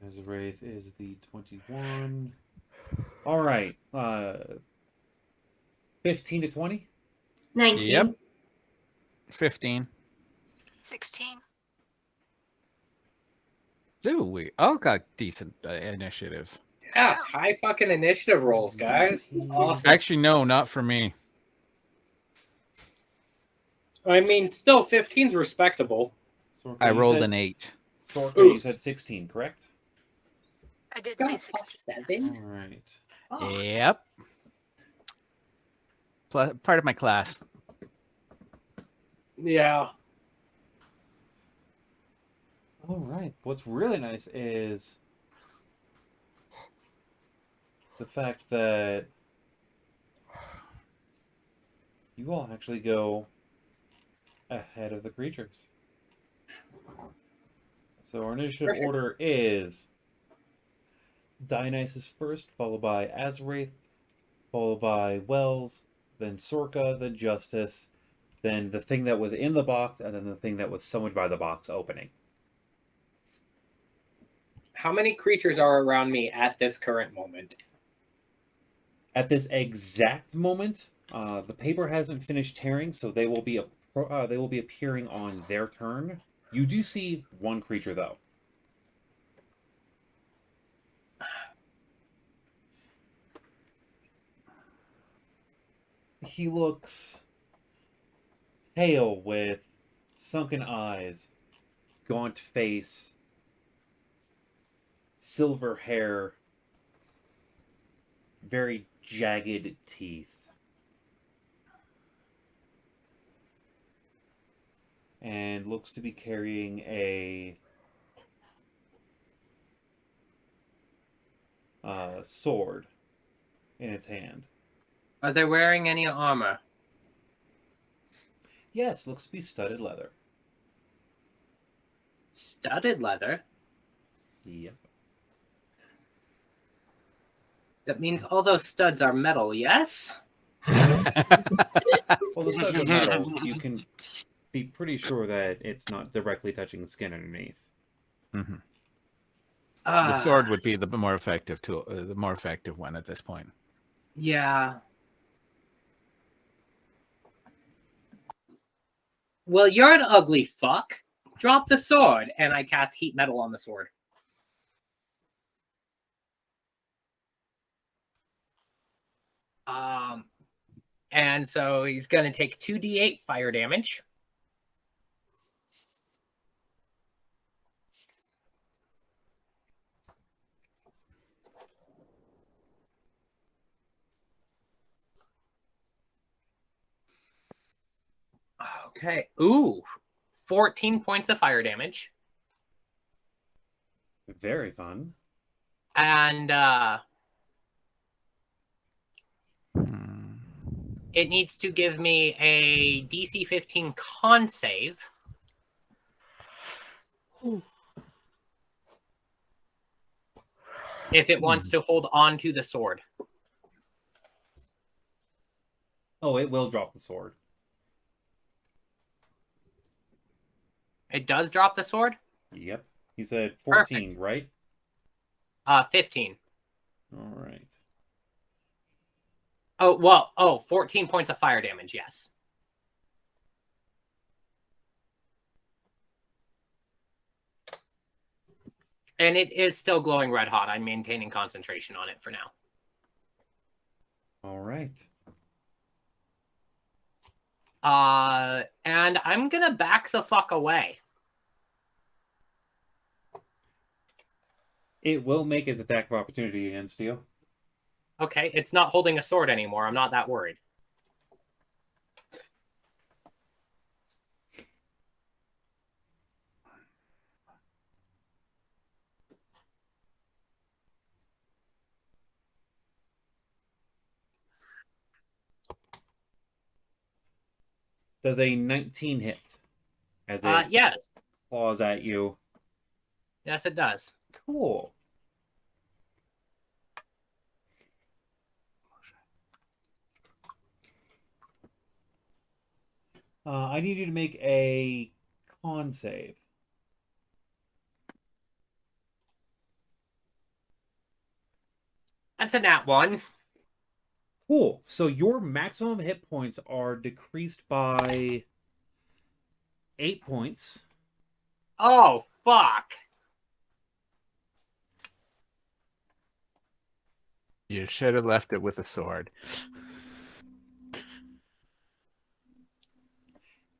As Wraith is the 21. All right. 15 to 20? 19. Yep. 15. 16. Ooh, we all got decent initiatives. Yeah, high fucking initiative rolls, guys. Awesome. Actually, no, not for me. I mean, still 15's respectable. Sorka, I you rolled said- an 8. Sorka, Ooh. you said 16, correct? I did Got say a 16. +7? Yes. All right. Oh, Yep. Part of my class. yeah. All right. What's really nice is the fact that you all actually go ahead of the creatures. So our initiative Perfect. order is Dionysus first, followed by Azraith, followed by Wells, then Sorka, then Justice, then the thing that was in the box, and then the thing that was summoned by the box opening. How many creatures are around me at this current moment? At this exact moment, the paper hasn't finished tearing, so they will be appearing on their turn. You do see one creature though. He looks pale with sunken eyes, gaunt face, silver hair, very jagged teeth. And looks to be carrying a sword in its hand. Are they wearing any armor? Yes, looks to be studded leather. Studded leather? Yep. That means all those studs are metal, yes? Well, the studs are metal. You can be pretty sure that it's not directly touching the skin underneath. Mm-hmm. The Ah, sword would be the more effective tool, the more effective one at this point. Yeah. Well, you're an ugly fuck. Drop the sword, and I cast heat metal on the sword. And so he's gonna take 2d8 fire damage. Okay. Ooh. 14 points of fire damage. Very fun. And Hmm. it needs to give me a DC 15 con save. If it wants to hold on to the sword. Oh, it will drop the sword. It does drop the sword? Yep. He said 14, right? 15. All right. Oh, well, 14 points of fire damage, yes. And it is still glowing red hot. I'm maintaining concentration on it for now. All right. And I'm gonna back the fuck away. It will make its attack of opportunity against you. Okay, it's not holding a sword anymore. I'm not that worried. Does a 19 hit as it Yes. claws at you? Yes, it does. Cool. I need you to make a con save. That's a nat 1. Cool. So your maximum hit points are decreased by 8 points. Oh, fuck. You should have left it with a sword.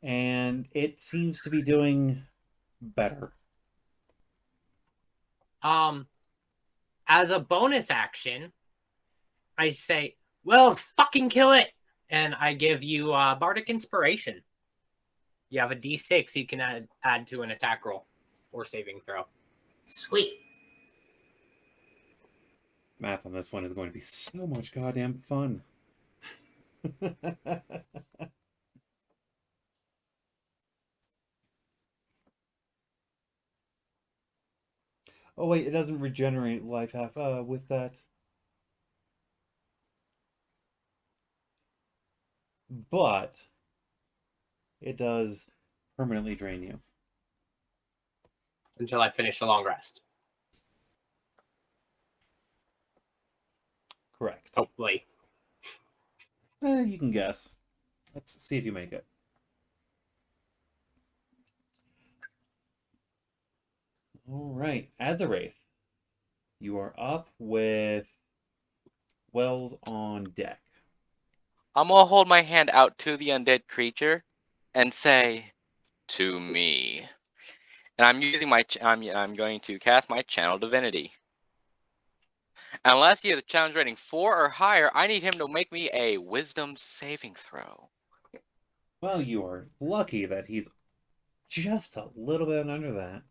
And it seems to be doing better. As a bonus action, I say, well, fucking kill it. And I give you Bardic Inspiration. You have a D6 you can add to an attack roll or saving throw. Sweet. Math on this one is going to be so much goddamn fun. Oh wait, it doesn't regenerate life half with that. But it does permanently drain you. Until I finish the long rest. Correct. Hopefully. You can guess. Let's see if you make it. All right, Azarath, you are up with Wells on deck. I'm gonna hold my hand out to the undead creature and say, "To me." And I'm using my I'm going to cast my Channel Divinity. Unless he has a challenge rating 4 or higher, I need him to make me a Wisdom saving throw. Well, you are lucky that he's just a little bit under that.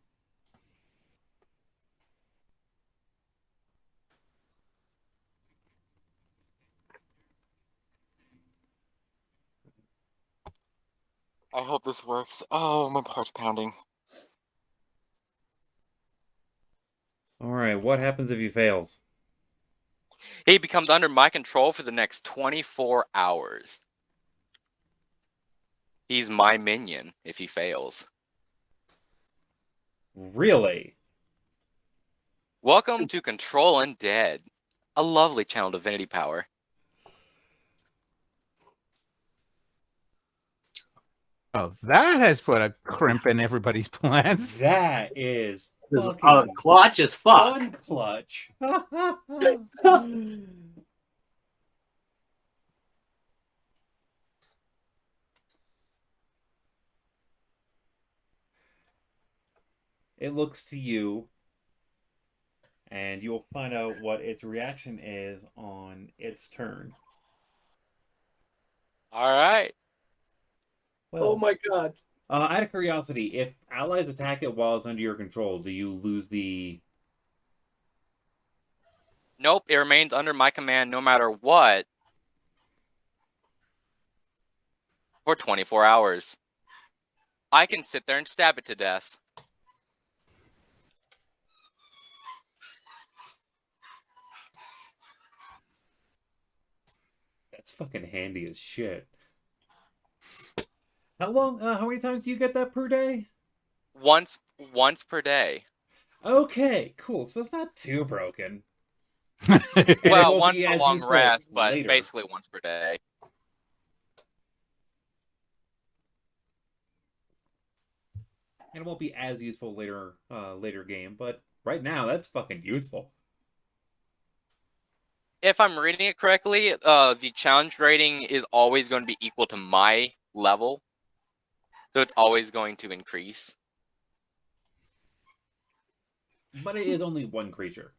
I hope this works. Oh, my heart's pounding. All right, what happens if he fails? He becomes under my control for the next 24 hours. He's my minion if he fails. Really? Welcome to Control Undead. A lovely Channel Divinity power. Oh, that has put a crimp in everybody's plans. That is This is fucking clutch as fuck. unclutch. It looks to you, and you'll find out what its reaction is on its turn. All right. Well, Oh my god. out of curiosity, if allies attack it while it's under your control, do you lose the... Nope, it remains under my command no matter what for 24 hours. I can sit there and stab it to death. That's fucking handy as shit. How many times do you get that per day? Once per day. Okay, cool. So it's not too broken. Well, won't once be for as long useful rest, but later. basically once per day. And it won't be as useful later game, but right now that's fucking useful. If I'm reading it correctly, the challenge rating is always going to be equal to my level. So it's always going to increase. But it is only one creature.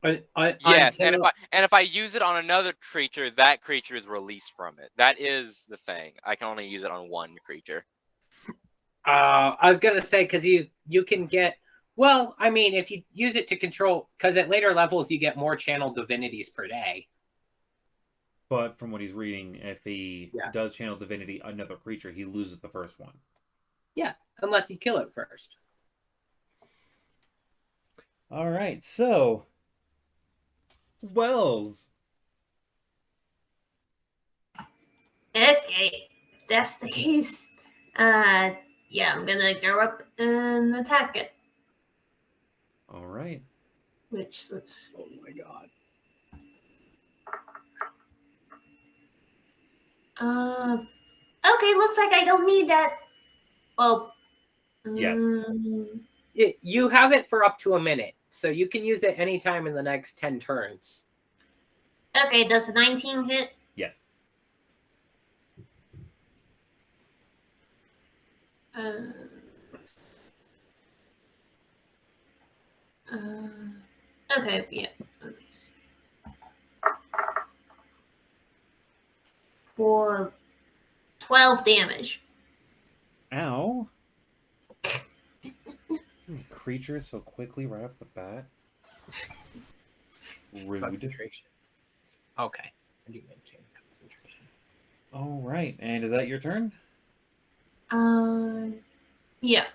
Yes, and if I use it on another creature, that creature is released from it. That is the thing. I can only use it on one creature. I was gonna say because you can get. Well, I mean, if you use it to control, because at later levels you get more channel divinities per day. But from what he's reading, if he does channel divinity another creature, he loses the first one. Yeah, unless you kill it first. All right, so Wells. Okay, if that's the case. Yeah, I'm gonna go up and attack it. All right. Which, let's see. Oh my god. Okay, looks like I don't need that. Well, Yes. You have it for up to a minute, so you can use it anytime in the next 10 turns. Okay, does a 19 hit? Yes. Okay, yeah. Let me see. For 12 damage. Ow. Creatures so quickly right off the bat. Rude. Concentration. Okay. I do maintain concentration. All right. And is that your turn? Yeah.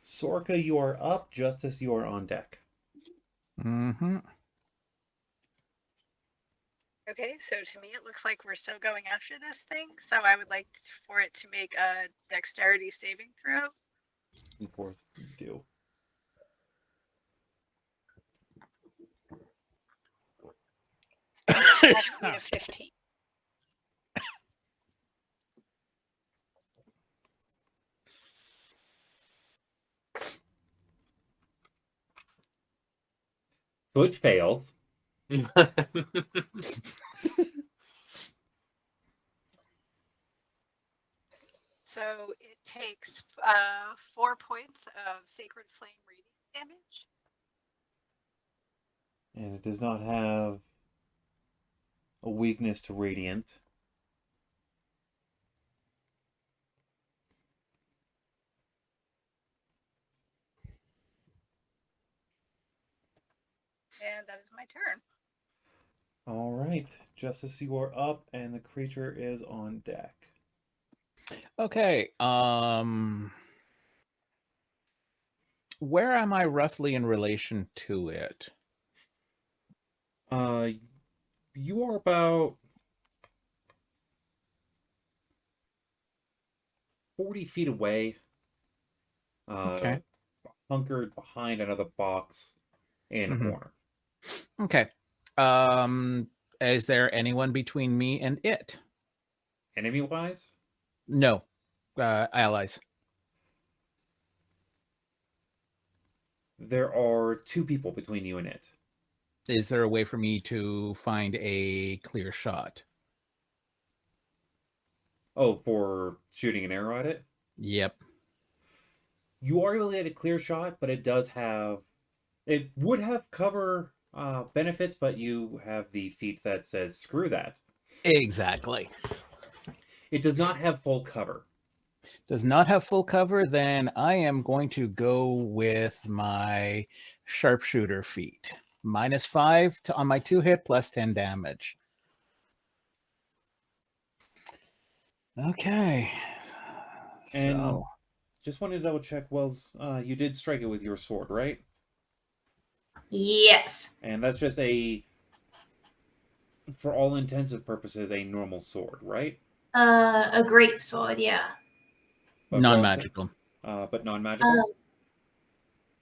Sorka, you are up. Justice, you are on deck. Mm-hmm. Okay, so to me, it looks like we're still going after this thing. So I would like for it to make a dexterity saving throw. Of course, you do. Has to be a 15. So it fails. So it takes 4 points of Sacred Flame Radiant damage. And it does not have a weakness to radiant. And that is my turn. All right. Justice, you are up, and the creature is on deck. Okay. Where am I roughly in relation to it? You are about 40 feet away. Okay. Hunkered behind another box in a corner. Okay. Is there anyone between me and it? Enemy-wise? No. Allies. There are 2 people between you and it. Is there a way for me to find a clear shot? Oh, for shooting an arrow at it? Yep. You are able to get a clear shot, but it does have... It would have cover benefits, but you have the feat that says screw that. Exactly. It does not have full cover. Does not have full cover, then I am going to go with my sharpshooter feat. -5 on my 2 hit, plus 10 damage. Okay. And So just wanted to double check, Wells, you did strike it with your sword, right? Yes. And that's just for all intents purposes, a normal sword, right? A great sword, yeah. But non-magical. But non-magical?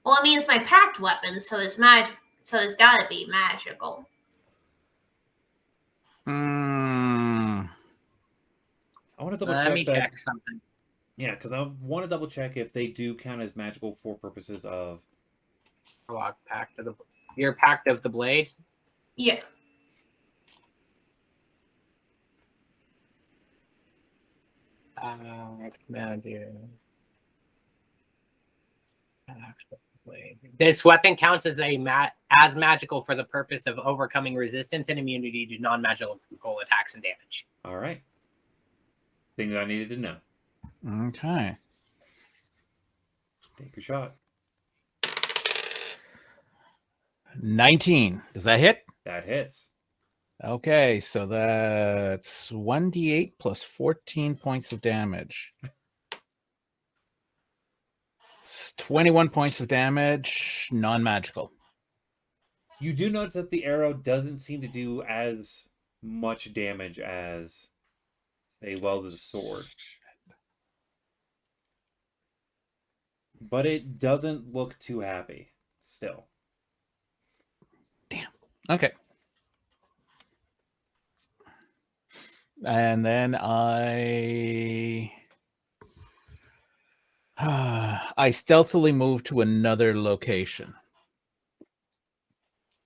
Well, I mean, it's my packed weapon, so it's magic. So it's gotta be magical. Mm, I want to double Let check me that. check something. Yeah, because I want to double check if they do count as magical for purposes of... Pact of the your Pact of the Blade. Yeah. Magic. This weapon counts as as magical for the purpose of overcoming resistance and immunity to non-magical attacks and damage. All right. Things I needed to know. okay. Take your shot. 19. Does that hit? That hits. Okay, so that's 1d8 plus 14 points of damage. It's 21 points of damage, non-magical. You do notice that the arrow doesn't seem to do as much damage as, say, Wells' sword. But it doesn't look too happy still. Damn. Okay. And then I I stealthily move to another location.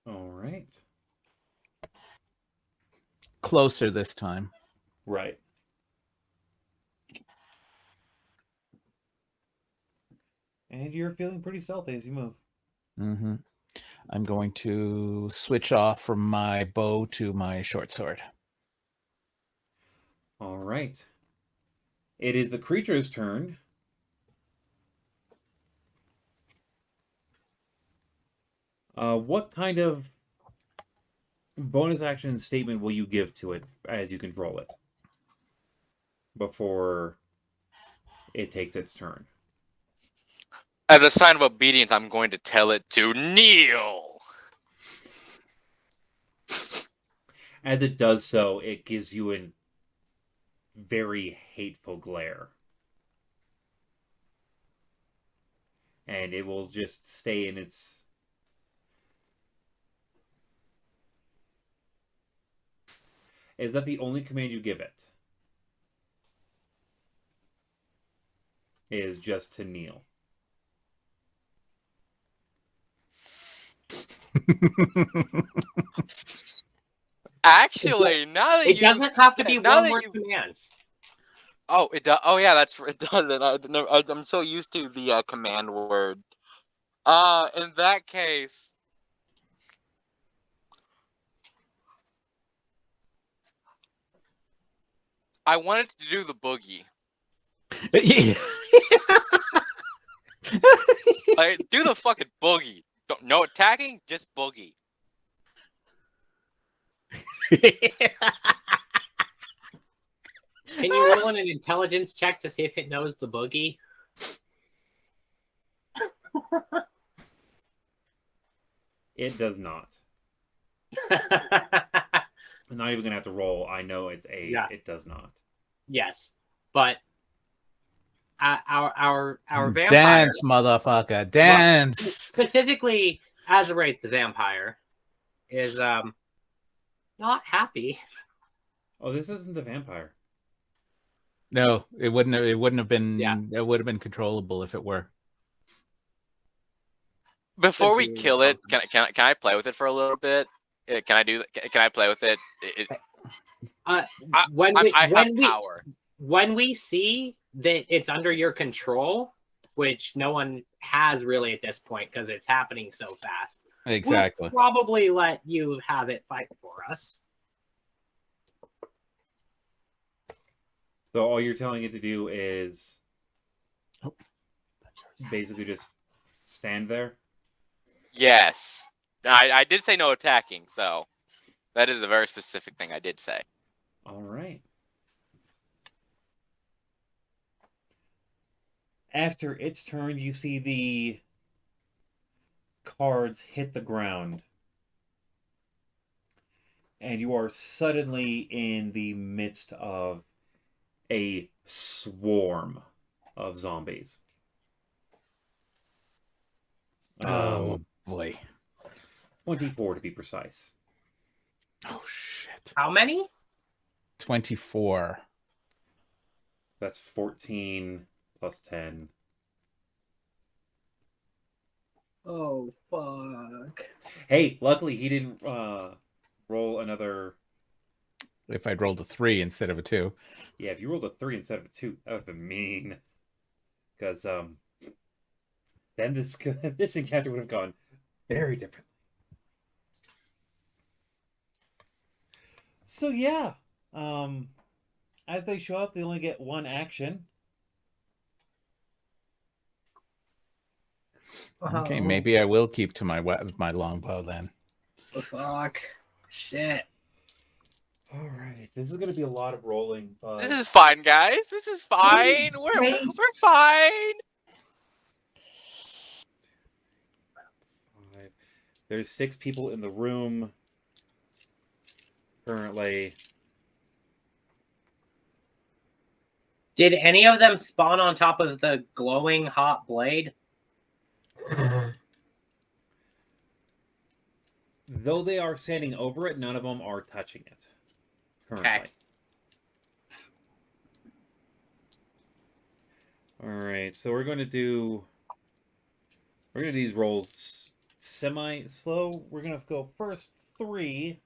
All right. Closer this time. Right. And you're feeling pretty stealthy as you move. Mm-hmm. I'm going to switch off from my bow to my short sword. All right. It is the creature's turn. What kind of bonus action statement will you give to it as you control it before it takes its turn? As a sign of obedience, I'm going to tell it to kneel. As it does so, it gives you a very hateful glare. And it will just stay in its... Is that the only command you give it? Is just to kneel. Actually, now that It doesn't have to be now one that word you- commands. Oh, it does. Oh, yeah, it does. I'm so used to the command word. In that case, I wanted to do the boogie. Like, do the fucking boogie. No attacking, just boogie. Can you roll an intelligence check to see if it knows the boogie? It does not. I'm not even going to have to roll. I know it's a... Yeah. It does not. Yes, but our vampire, Dance, motherfucker, dance. specifically Azerate's vampire, is not happy. Oh, this isn't the vampire. No, it wouldn't have been. Yeah. It would have been controllable if it were. Before we Could be kill it, something. can I play with it for a little bit? Can I do? Can I play with it? When I have when we power. when we see that it's under your control, which no one has really at this point because it's happening so fast, Exactly. we'll probably let you have it fight for us. So all you're telling it to do is basically just stand there? Yes, I did say no attacking, so that is a very specific thing I did say. All right. After its turn, you see the cards hit the ground. And you are suddenly in the midst of a swarm of zombies. Oh boy. 24 to be precise. Oh shit. How many? 24. That's 14 plus 10. Oh fuck! Hey, luckily he didn't roll another... If I'd rolled a 3 instead of a 2. Yeah, if you rolled a 3 instead of a 2, that would have been mean. Because then this encounter would have gone very differently. So yeah, as they show up, they only get one action. Okay, maybe I will keep to my my longbow then. Oh, fuck! Shit! All right, this is going to be a lot of rolling, but This is fine, guys. This is fine. We're fine. there's 6 people in the room currently. Did any of them spawn on top of the glowing hot blade? Though they are standing over it, none of them are touching it currently. Okay. All right, so we're going to do these rolls semi-slow. We're going to go first 3.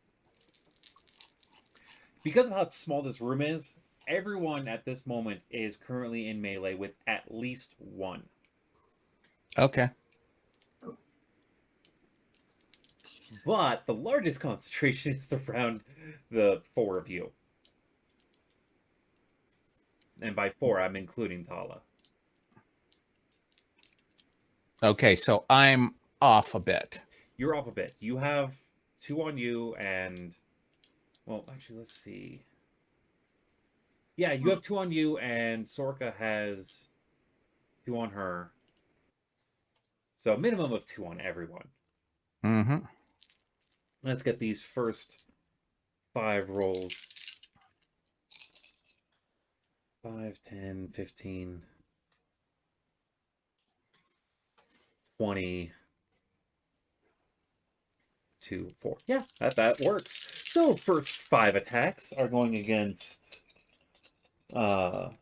Because of how small this room is, everyone at this moment is currently in melee with at least 1. Okay. But the largest concentration is around the 4 of you. And by 4, I'm including Tala. Okay, so I'm off a bit. You're off a bit. You have 2 on you and... Well, actually, let's see. Yeah, you have 2 on you and Sorka has 2 on her. So a minimum of 2 on everyone. Mm-hmm. Let's get these first 5 rolls. 5, 10, 15, 20, 2, 4. Yeah, that works. So first 5 attacks are going against we'll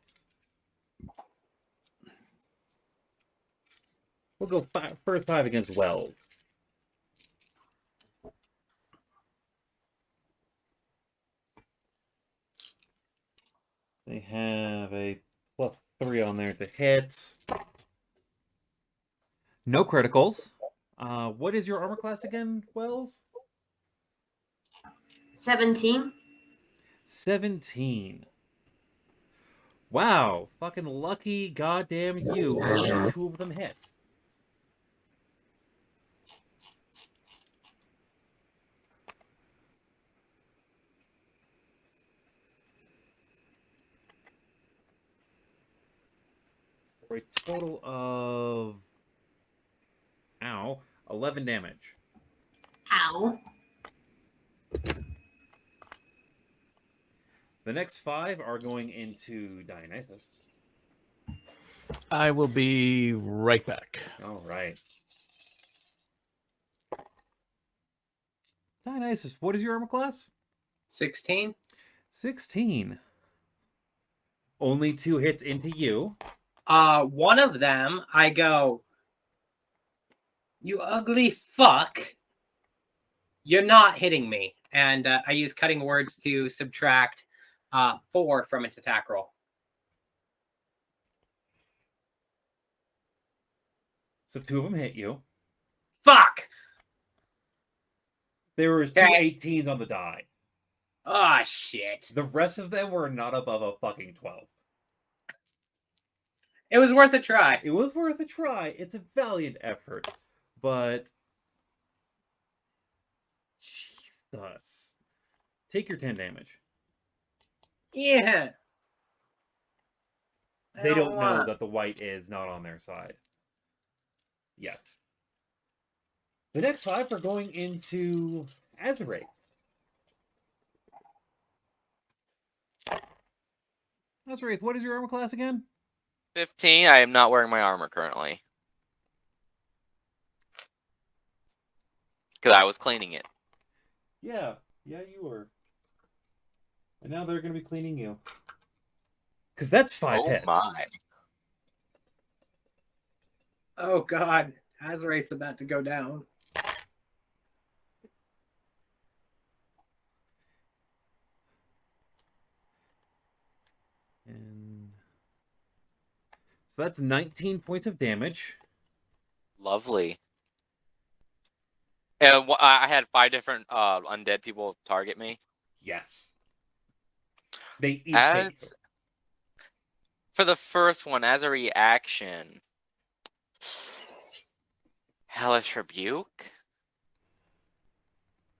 go first 5 against Wells. They have a +3 on there to hit. No criticals. What is your armor class again, Wells? 17. 17. Wow, fucking lucky goddamn you. Only 2 of them hit. For a total of 11 damage. Ow. The next 5 are going into Dionysus. I will be right back. All right. Dionysus, what is your armor class? 16. 16. Only 2 hits into you. One of them, I go, "You ugly fuck. You're not hitting me." And I use cutting words to subtract 4 from its attack roll. So 2 of them hit you. Fuck! There was 2 Okay. 18s on the die. Oh, shit. The rest of them were not above a fucking 12. It was worth a try. It was worth a try. It's a valiant effort. But... Jesus. Take your 10 damage. Yeah. They don't know that the white is not on their side. Yet. The next 5 are going into Azure. Azure, what is your armor class again? 15. I am not wearing my armor currently. Because I was cleaning it. Yeah, you were. And now they're going to be cleaning you. Because that's 5 hits. My. Oh, God. Azraith's about to go down. And so that's 19 points of damage. Lovely. And I had 5 different undead people target me. Yes. They each hit you. For the first one, as a reaction, Hellish Rebuke.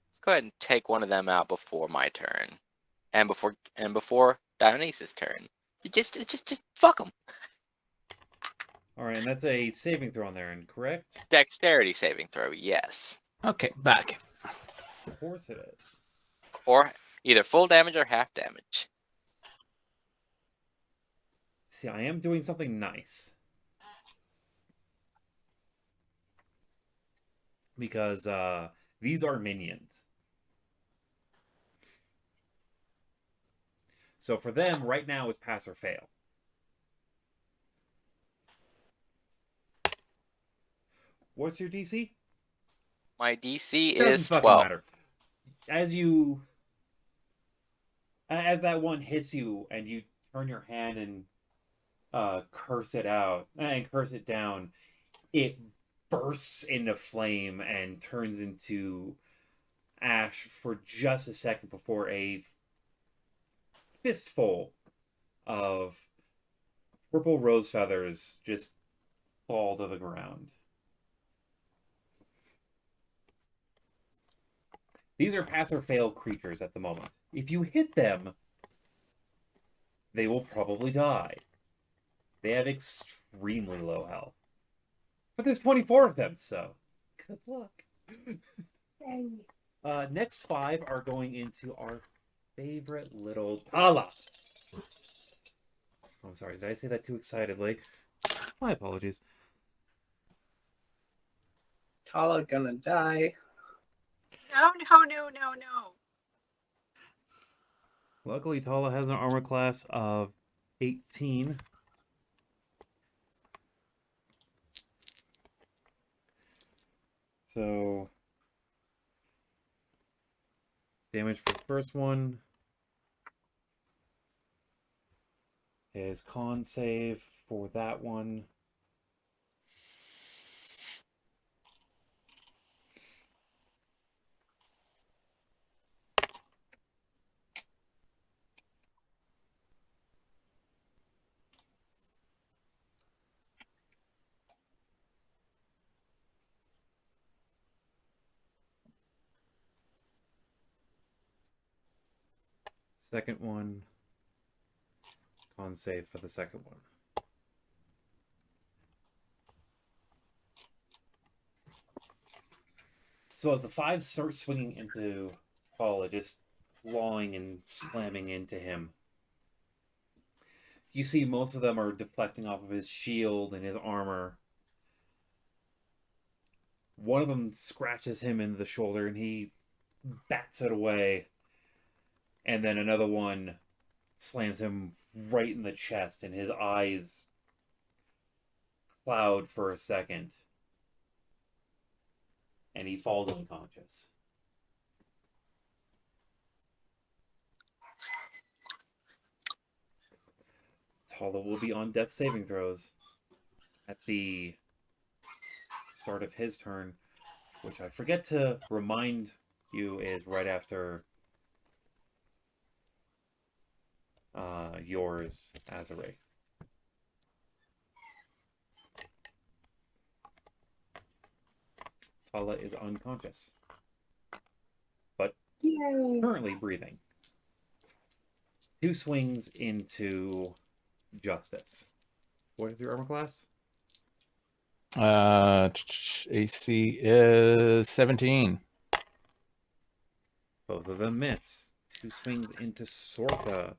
Let's go ahead and take one of them out before my turn, and before Dionysus' turn. Just fuck them. All right, and that's a saving throw on there, and correct? Dexterity saving throw, yes. Okay, back. Of course it is. Or either full damage or half damage. See, I am doing something nice. Because these are minions. So for them, right now, it's pass or fail. What's your DC? My DC Doesn't is fucking 12. matter. As that one hits you and you turn your hand and curse it out and curse it down, it bursts into flame and turns into ash for just a second before a fistful of purple rose feathers just fall to the ground. These are pass or fail creatures at the moment. If you hit them, they will probably die. They have extremely low health. But there's 24 of them, so good luck. Next 5 are going into our favorite little Tala. I'm sorry, did I say that too excitedly? My apologies. Tala gonna die. No, no, no, no, no. Luckily, Tala has an armor class of 18. So, damage for the first one is con save for that one. Second one, con save for the second one. So as the 5 start swinging into Paula, just clawing and slamming into him, you see most of them are deflecting off of his shield and his armor. One of them scratches him in the shoulder and he bats it away. And then another one slams him right in the chest and his eyes cloud for a second. And he falls unconscious. Tala will be on death saving throws at the start of his turn, which I forget to remind you is right after yours as a wraith. Tala is unconscious, but currently breathing. 2 swings into Justice. What is your armor class? AC is 17. Both of them miss. 2 swings into Sorka.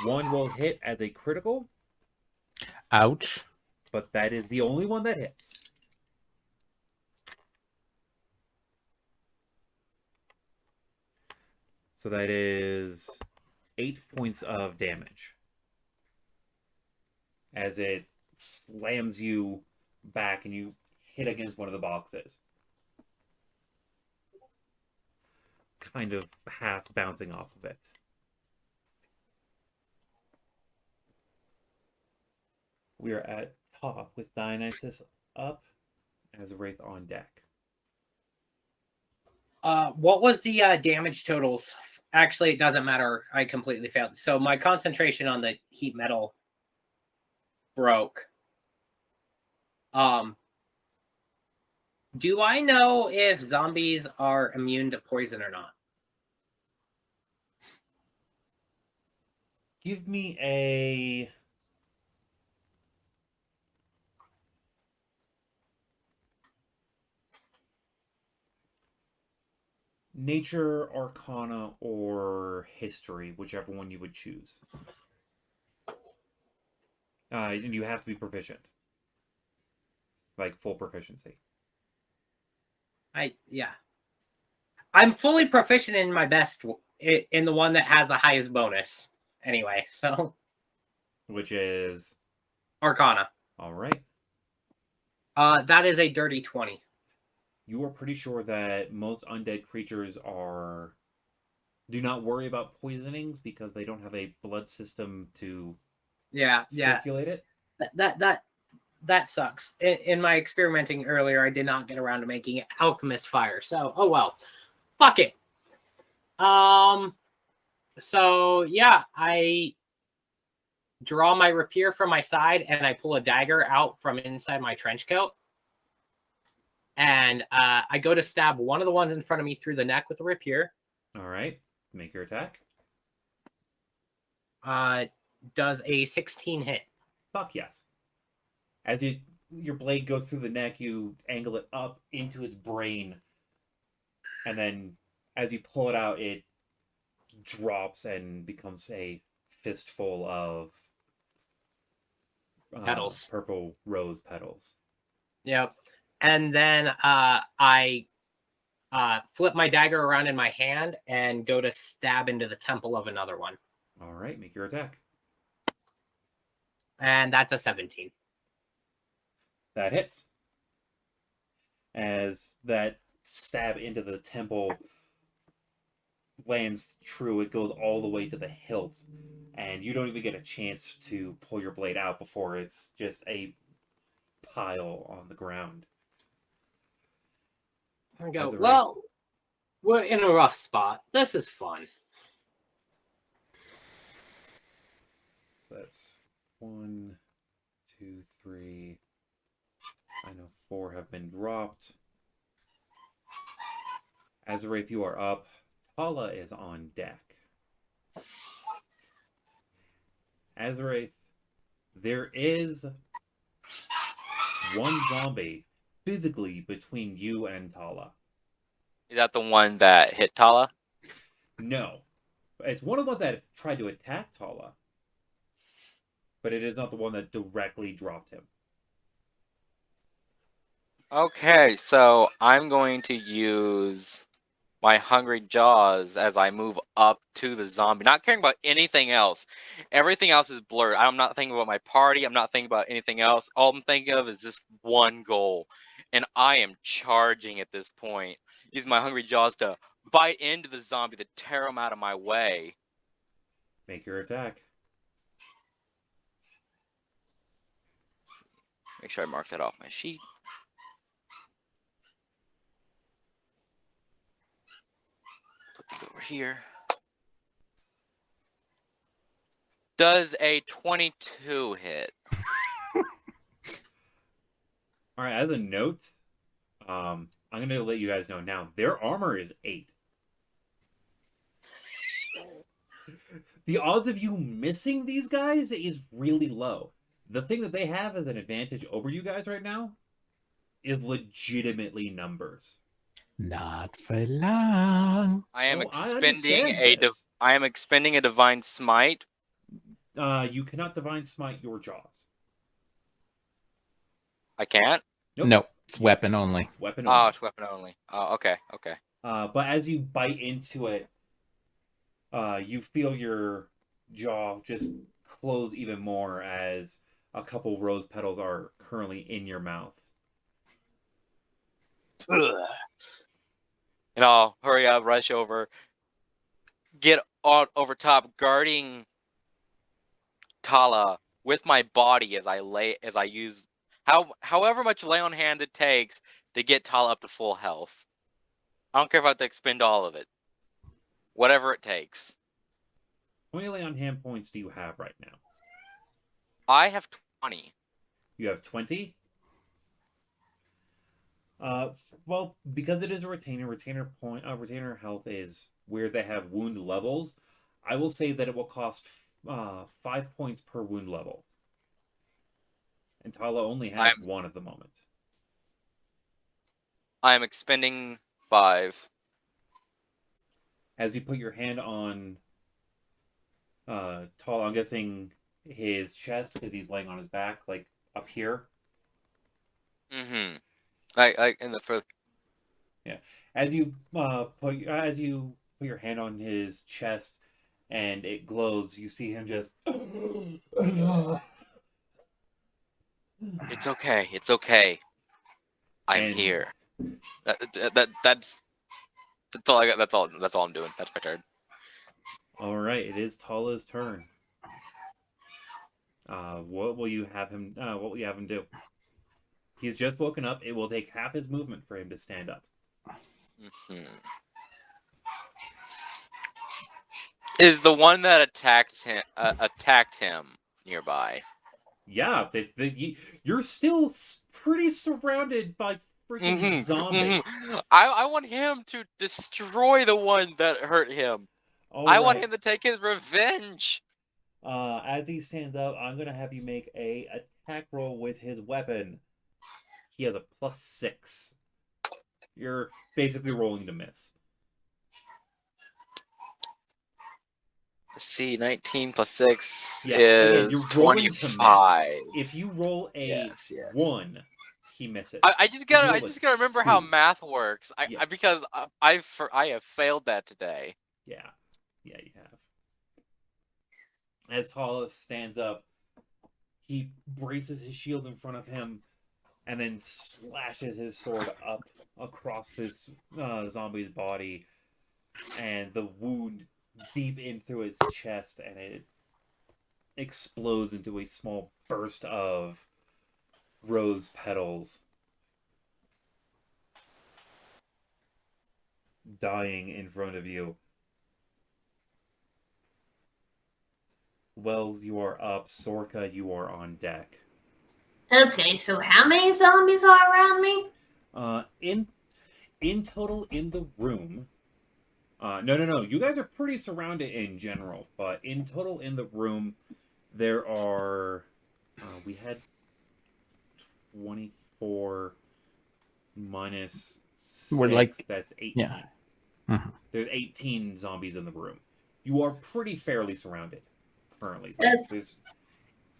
1 will hit as a critical, Ouch. but that is the only one that hits. So that is 8 points of damage as it slams you back and you hit against one of the boxes. Kind of half bouncing off of it. We are at top with Dionysus up as a Wraith on deck. What was the damage totals? Actually, it doesn't matter. I completely failed. So my concentration on the heat metal broke. Do I know if zombies are immune to poison or not? Give me a Nature, Arcana, or History, whichever one you would choose. And you have to be proficient. Like full proficiency. Yeah. I'm fully proficient in my best, in the one that has the highest bonus. Anyway, so. Which is? Arcana. All right. That is a dirty 20. You are pretty sure that most undead creatures do not worry about poisonings because they don't have a blood system to Yeah. circulate it. That sucks. In my experimenting earlier, I did not get around to making alchemist fire. So, oh well. Fuck it. So yeah, I draw my rapier from my side and I pull a dagger out from inside my trench coat. And I go to stab one of the ones in front of me through the neck with the rapier. All right, make your attack. Does a 16 hit? Fuck yes. As your blade goes through the neck, you angle it up into his brain, and then as you pull it out, it drops and becomes a fistful of Petals. purple rose petals. Yep. And then I flip my dagger around in my hand and go to stab into the temple of another one. All right, make your attack. And that's a 17. That hits. As that stab into the temple lands true, it goes all the way to the hilt, and you don't even get a chance to pull your blade out before it's just a pile on the ground. I go, well, we're in a rough spot. This is fun. That's 1, 2, 3. I know 4 have been dropped. Azarath, you are up. Tala is on deck. Azarath, there is one zombie physically between you and Tala. Is that the one that hit Tala? No. It's one of the ones that tried to attack Tala. But it is not the one that directly dropped him. Okay, so I'm going to use my hungry jaws as I move up to the zombie, not caring about anything else. Everything else is blurred. I'm not thinking about my party. I'm not thinking about anything else. All I'm thinking of is this one goal. And I am charging at this point, using my hungry jaws to bite into the zombie to tear him out of my way. Make your attack. Make sure I mark that off my sheet. Put this over here. Does a 22 hit? All right, as a note, I'm going to let you guys know now, their armor is 8. The odds of you missing these guys is really low. The thing that they have as an advantage over you guys right now is legitimately numbers. Not for long. I am I expending understand this. I am expending a divine smite. You cannot divine smite your jaws. I can't. Nope, it's weapon only. Weapon Oh, only. it's weapon only. Oh, okay. But as you bite into it, you feel your jaw just close even more as a couple rose petals are currently in your mouth. Ugh. And I'll hurry up, rush over, get over top, guarding Tala with my body as I use however much lay on hand it takes to get Tala up to full health. I don't care if I have to expend all of it. Whatever it takes. How many lay on hand points do you have right now? I have 20. You have 20? Well, because it is a retainer health is where they have wound levels. I will say that it will cost 5 points per wound level. And Tala only has 1 at the moment. I am expending 5. As you put your hand on Tala, I'm guessing his chest because he's laying on his back, like up here. Mm-hmm. Like in the first. Yeah. As you put your hand on his chest and it glows, you see him just. It's okay. It's okay. I'm And- here. That's all I got. That's all I'm doing. That's my turn. All right, it is Tala's turn. What will you have him? What will you have him do? He's just woken up. It will take half his movement for him to stand up. Mhm. Is the one that attacked him nearby? Yeah, you're still pretty surrounded by freaking zombies. I want him to destroy the one that hurt him. All I want right. him to take his revenge. As he stands up, I'm gonna have you make a attack roll with his weapon. He has a +6. You're basically rolling to miss. Let's see, 19 plus 6 Yeah, again, is you're rolling to 25. miss. If you roll a Yes. 1, he misses. I If you just roll a gotta remember how 2, math works. Yeah. Because I have failed that today. Yeah, you have. As Hollis stands up, he braces his shield in front of him and then slashes his sword up across this zombie's body, and the wound deep in through his chest, and it explodes into a small burst of rose petals, dying in front of you. Wells, you are up. Sorka, you are on deck. Okay, so how many zombies are around me? In total in the room. No. You guys are pretty surrounded in general, but in total in the room, there are. We had 24 minus 6. We're like- That's 18. yeah. Mhm. There's 18 zombies in the room. You are pretty fairly surrounded currently. There's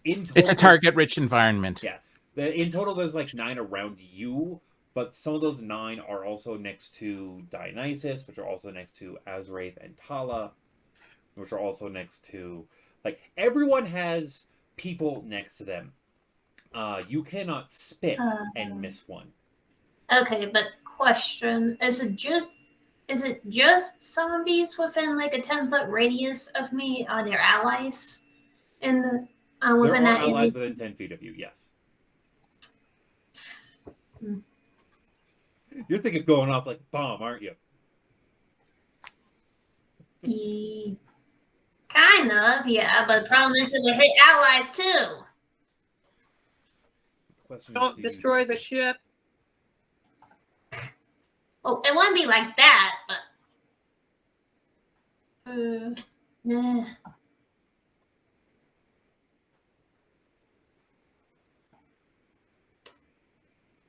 in total, It's a target-rich environment. Yeah. In total, there's like 9 around you, but some of those 9 are also next to Dionysus, which are also next to Azraith and Tala, which are also next to... Like, everyone has people next to them. You cannot spit and miss one. Okay, but question: Is it just zombies within like a 10-foot radius of me? Are there allies in the There within are that allies area? within 10 feet of you, yes. Hmm. You're thinking of going off like a bomb, aren't you? Kind of, yeah. But the problem is it would hit allies too. The question is, Don't do you destroy the ship. Oh, it wouldn't be like that, but nah.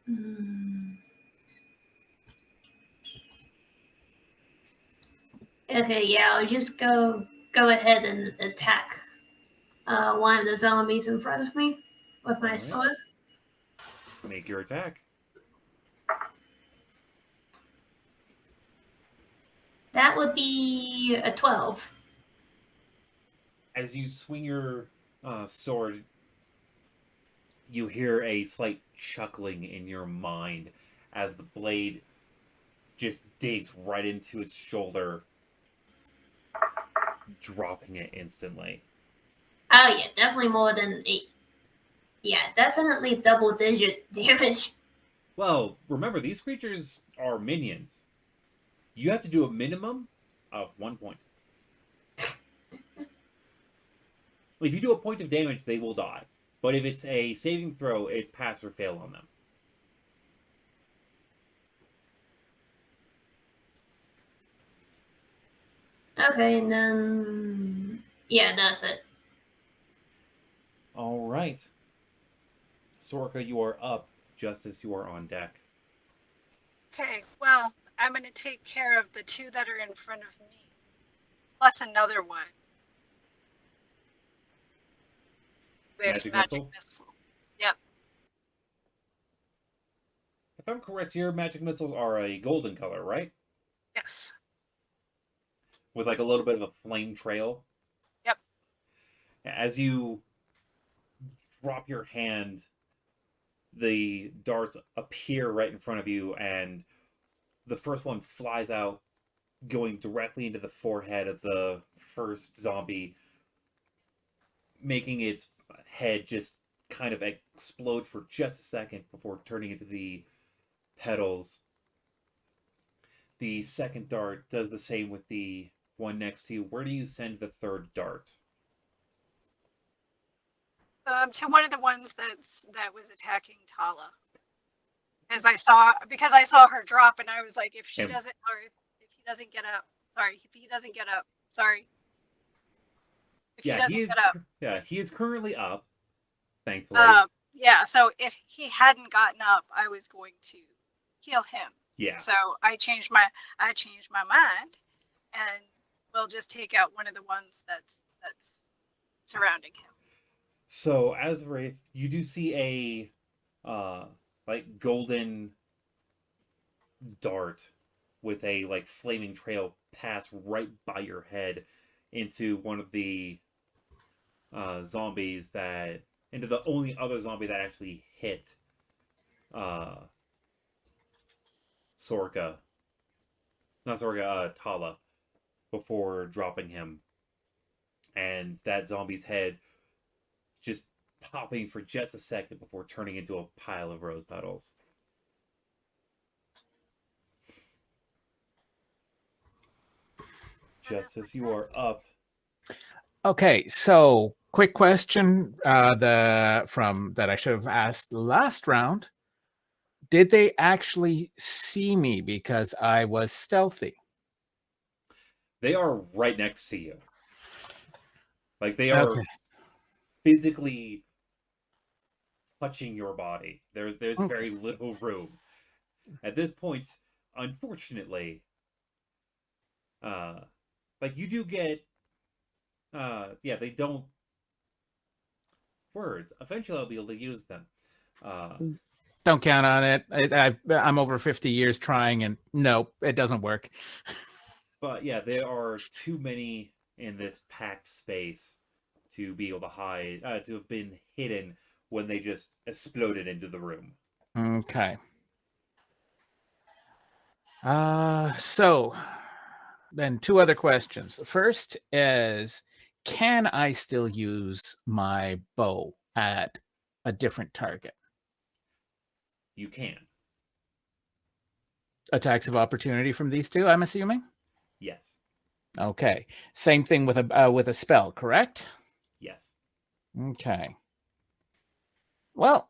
Hmm. Okay, yeah, I'll just go ahead and attack one of the zombies in front of me with my Alright. sword. Make your attack. That would be a 12. As you swing your sword, you hear a slight chuckling in your mind as the blade just digs right into its shoulder, dropping it instantly. Oh yeah, definitely more than 8. Yeah, definitely double-digit damage. Well, remember, these creatures are minions. You have to do a minimum of 1 point. If you do a point of damage, they will die. But if it's a saving throw, it's pass or fail on them. Okay, and then yeah, that's it. All right. Sorka, you are up just as you are on deck. Okay, well, I'm going to take care of the 2 that are in front of me, plus another one. With magic missile. Yep. If I'm correct, your magic missiles are a golden color, right? Yes. With like a little bit of a flame trail. Yep. As you drop your hand, the darts appear right in front of you, and the first one flies out, going directly into the forehead of the first zombie, making its head just kind of explode for just a second before turning into the petals. The second dart does the same with the one next to you. Where do you send the third dart? To one of the ones that was attacking Tala. Because I saw her drop, and I was like, if she doesn't, or if he doesn't get up, sorry, if he doesn't get up, sorry. If he doesn't get up. Yeah, he is currently up, thankfully. Yeah, so if he hadn't gotten up, I was going to heal him. Yeah. So I changed my mind, and we'll just take out one of the ones that's surrounding him. So as Wraith, you do see a like golden dart with a like flaming trail pass right by your head into one of the zombies that into the only other zombie that actually hit Sorka. Not Sorka, Tala, before dropping him. And that zombie's head just popping for just a second before turning into a pile of rose petals. Justice, you are up. Okay, so quick question that I should have asked last round. Did they actually see me because I was stealthy? They are right next to you. Like they are physically touching your body. There's very little room. At this point, unfortunately, like you do get they don't words. Eventually I'll be able to use them. Don't count on it. I'm over 50 years trying, and nope, it doesn't work. But yeah, there are too many in this packed space to be able to hide, to have been hidden when they just exploded into the room. Okay. So then two other questions. The first is, can I still use my bow at a different target? You can. Attacks of opportunity from these two, I'm assuming? Yes. Okay. Same thing with a spell, correct? Yes. Okay. Well,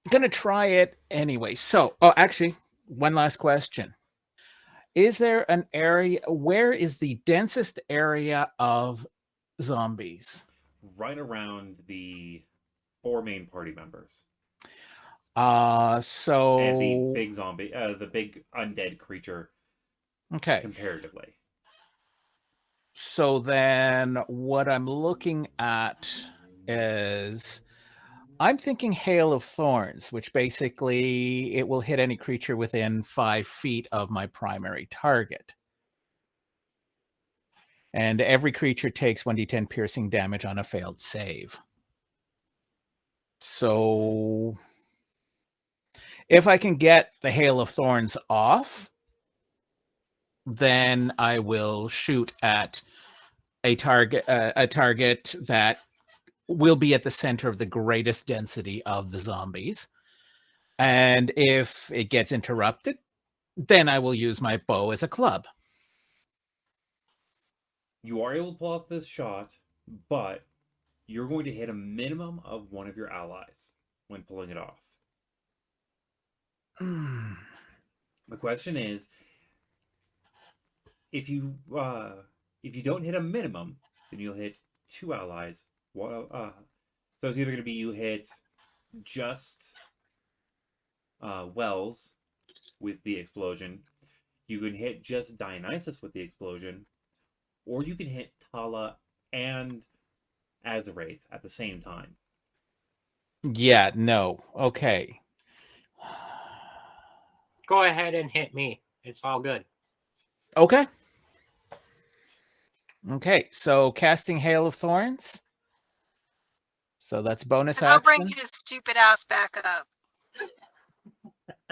I'm going to try it anyway. So, actually, one last question. Is there an area, where is the densest area of zombies? Right around the 4 main party members. So and the big zombie, the big undead creature. Okay. Comparatively. So then what I'm looking at is I'm thinking Hail of Thorns, which basically it will hit any creature within 5 feet of my primary target. And every creature takes 1d10 piercing damage on a failed save. So if I can get the Hail of Thorns off, then I will shoot at a target that will be at the center of the greatest density of the zombies. And if it gets interrupted, then I will use my bow as a club. You are able to pull off this shot, but you're going to hit a minimum of one of your allies when pulling it off. The question is, if you don't hit a minimum, then you'll hit 2 allies. So it's either going to be you hit just Wells with the explosion, you can hit just Dionysus with the explosion, or you can hit Tala and Azarath at the same time. Yeah, no. Okay. Go ahead and hit me. It's all good. Okay. Okay, so casting Hail of Thorns. So that's bonus 'Cause I'll bring action. his stupid ass back up.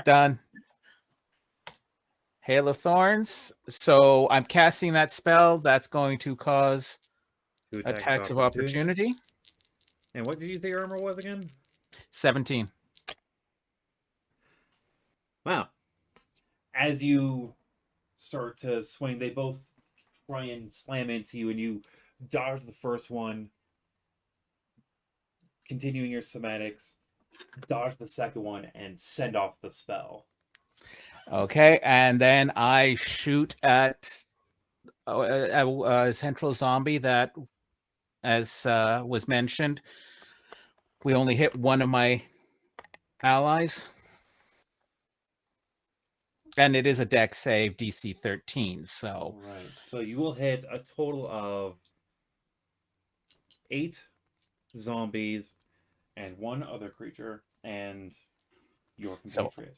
Done. Hail of Thorns. So I'm casting that spell. That's going to cause Two attacks of opportunity. And what did you say your armor was again? 17. Wow. As you start to swing, they both try and slam into you, and you dodge the first one, continuing your somatics, dodge the second one, and send off the spell. Okay, and then I shoot at a central zombie that, as was mentioned, we only hit one of my allies. And it is a dex save, DC 13, so... All right, so you will hit a total of 8 zombies and 1 other creature, and your compatriot.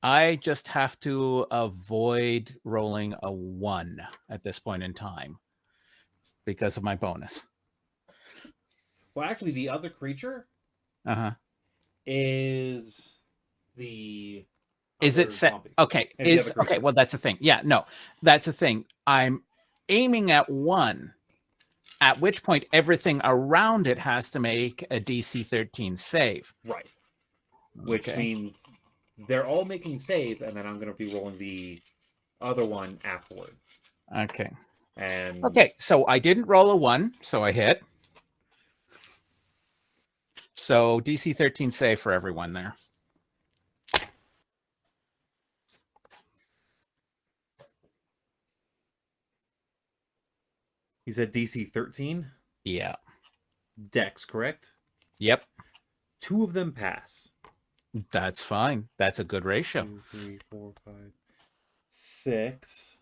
I just have to avoid rolling a 1 at this point in time because of my bonus. Well, actually, the other creature is the Is other it set? zombie. Okay. And the other Okay. creature. Well, that's the thing. Yeah. No, that's the thing. I'm aiming at 1, at which point everything around it has to make a DC 13 save. Right. Which Okay. means they're all making save, and then I'm going to be rolling the other one afterwards. Okay. And Okay. So I didn't roll a 1, so I hit. So DC 13 save for everyone there. you said DC 13? Yeah. Dex, correct? Yep. 2 of them pass. That's fine. That's a good ratio. 2, 3, 4, 5, 6.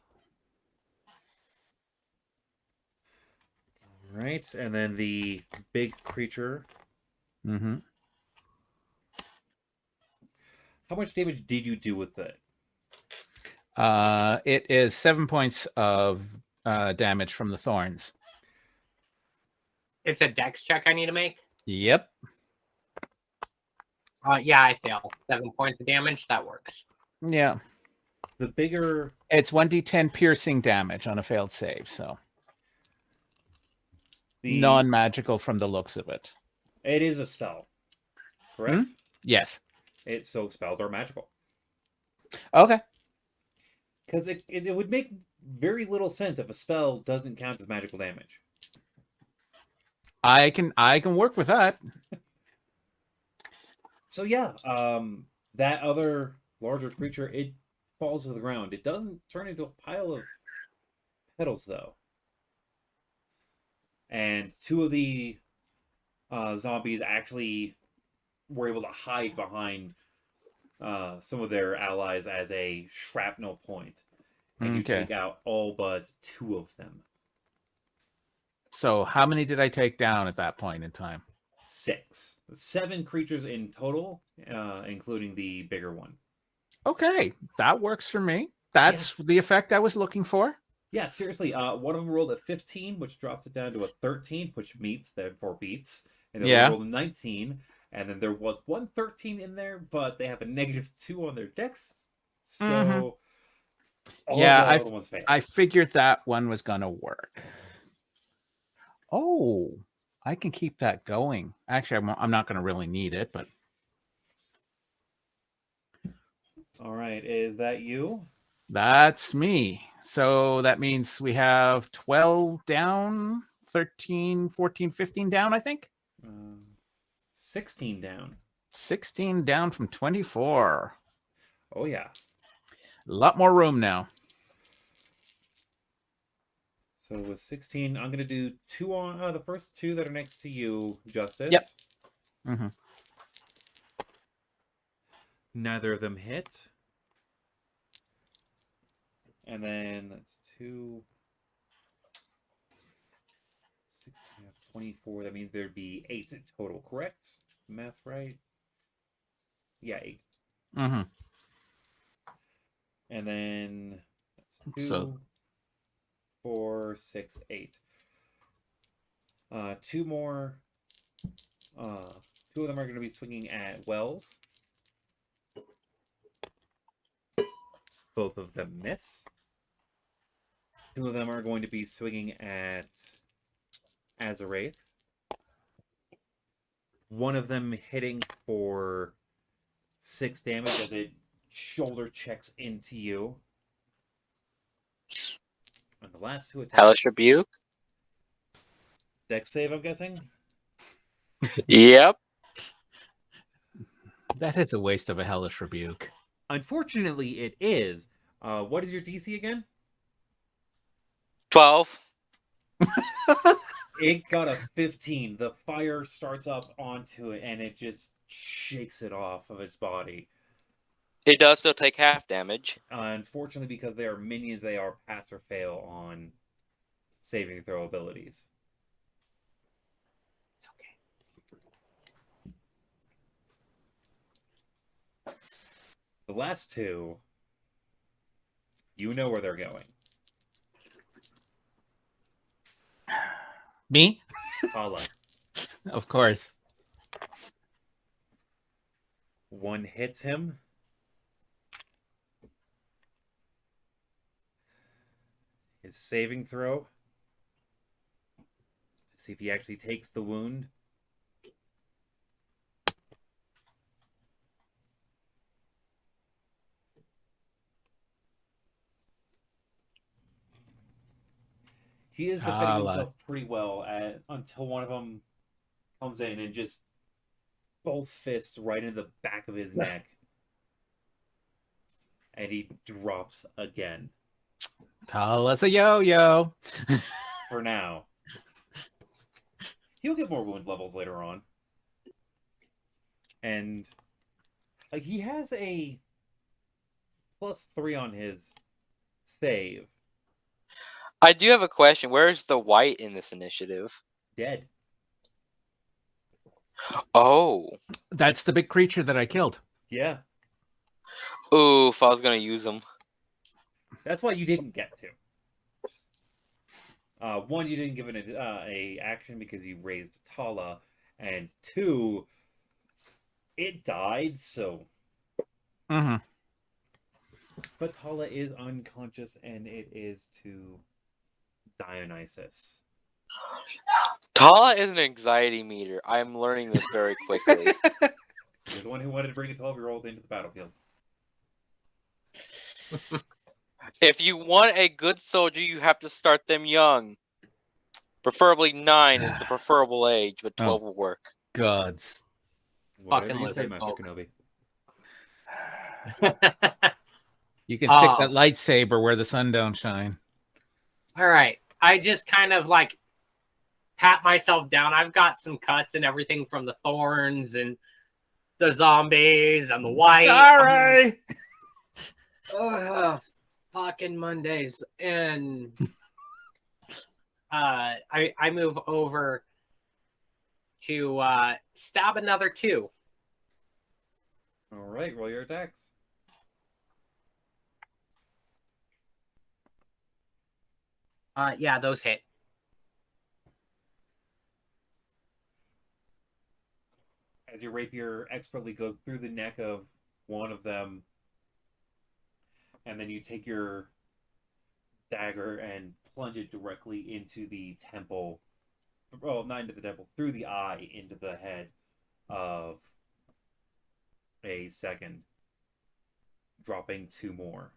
All right, and then the big creature. Mm-hmm. How much damage did you do with it? It is 7 points of damage from the thorns. It's a dex check I need to make. Yep. Yeah, I fail. 7 points of damage. That works. Yeah. The bigger... It's 1d10 piercing damage on a failed save, so... Non-magical from the looks of it. It is a spell, correct? Yes. So spells are magical. Okay. Because it would make very little sense if a spell doesn't count as magical damage. I can work with that. So yeah, that other larger creature, it falls to the ground. It doesn't turn into a pile of petals, though. And 2 of the zombies actually were able to hide behind some of their allies as a shrapnel point. And you take out all but 2 of them. So how many did I take down at that point in time? 6. 7 creatures in total, including the bigger one. Okay, that works for me. That's the effect I was looking for. Yeah, seriously. One of them rolled a 15, which drops it down to a 13, which meets the 4 beats. And the other rolled a 19, and then there was one 13 in there, but they have a -2 on their dex. So all the other ones failed. I figured that one was gonna work. Oh, I can keep that going. Actually, I'm not gonna really need it, but all right, is that you? That's me. So that means we have 12 down, 13, 14, 15 down, I think. 16 down. 16 down from 24. Oh, yeah. A lot more room now. So with 16, I'm going to do 2 on the first 2 that are next to you, Justice. Yep. Mm-hmm. Neither of them hit. And then that's 2, 16, 24. That means there'd be 8 total, correct? Math right? Yeah, 8. Mm-hmm. And then that's 2, So 4, 6, 8. 2 more Two of them are going to be swinging at Wells. Both of them miss. Two of them are going to be swinging at Azarath. One of them hitting for 6 damage as it shoulder checks into you. And the last 2 attacks. Hellish Rebuke? Dex save, I'm guessing? Yep. That is a waste of a hellish rebuke. Unfortunately, it is. What is your DC again? 12. It got a 15. The fire starts up onto it, and it just shakes it off of its body. It does still take half damage. Unfortunately, because they are minions, they are pass or fail on saving throw abilities. It's okay. The last 2, you know where they're going. Me? Tala. Of course. One hits him. His saving throw. See if he actually takes the wound. He is defending himself pretty well until one of them comes in and just both fists right in the back of his neck. And he drops again. Tala's a yo-yo. For now. He'll get more wound levels later on. And like he has a +3 on his save. I do have a question. Where's the white in this initiative? Dead. Oh. That's the big creature that I killed. Yeah. Oof, I was going to use them. That's why you didn't get to. One, you didn't give it a action because you raised Tala, and 2, it died, so. Mm-hmm. But Tala is unconscious, and it is to Dionysus. Tala is an anxiety meter. I'm learning this very quickly. You're the one who wanted to bring a 12-year-old into the battlefield. If you want a good soldier, you have to start them young. Preferably 9 is the preferable age, but 12 will work. Gods. Whatever Fucking you say, lizard Master folk. Kenobi. You can stick Oh. that lightsaber where the sun don't shine. All right. I just kind of like pat myself down. I've got some cuts and everything from the thorns and the zombies and the white. Sorry. Ugh, fucking Mondays. And I move over to stab another 2. All right, roll your attacks. Yeah, those hit. As your rapier expertly goes through the neck of one of them, and then you take your dagger and plunge it directly into the temple. Well, not into the temple, through the eye, into the head of a second, dropping 2 more.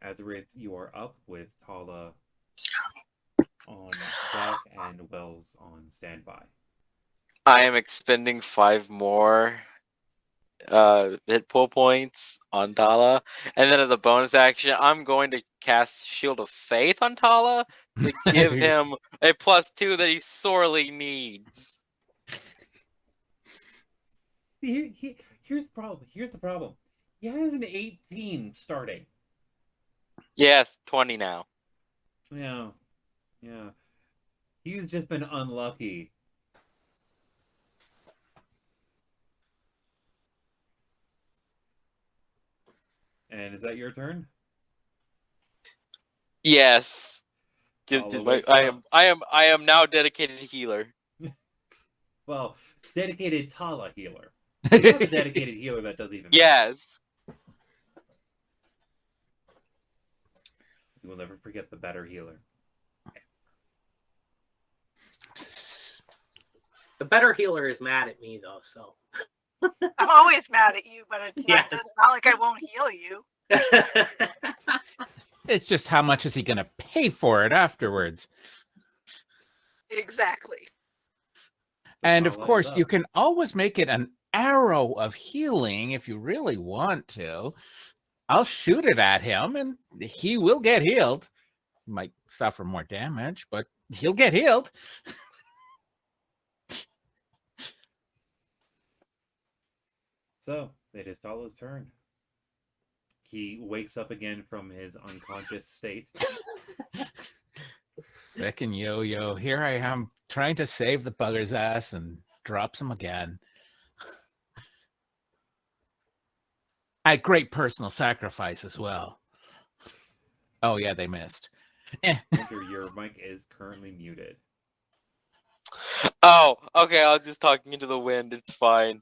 Azarath, you are up with Tala on deck and Wells on standby. I am expending 5 more hit pull points on Tala. And then as a bonus action, I'm going to cast Shield of Faith on Tala to give him a +2 that he sorely needs. Here's the problem. Here's the problem. He has an 18 starting. Yes, 20 now. Yeah. He's just been unlucky. And is that your turn? Yes. Tala wakes I up. am now dedicated healer. Well, dedicated Tala healer. You have a dedicated healer that does even better. Yes. You will never forget the better healer. The better healer is mad at me though, so. I'm always mad at you, but it's Yes. not like I won't heal you. It's just how much is he going to pay for it afterwards? Exactly. So And of Tala is course, up. you can always make it an arrow of healing if you really want to. I'll shoot it at him and he will get healed. He might suffer more damage, but he'll get healed. So it is Tala's turn. He wakes up again from his unconscious state. Frickin' yo-yo. Here I am trying to save the bugger's ass and drops him again. At great personal sacrifice as well. Oh yeah, they missed. Winter, your mic is currently muted. Oh, okay. I was just talking into the wind. It's fine.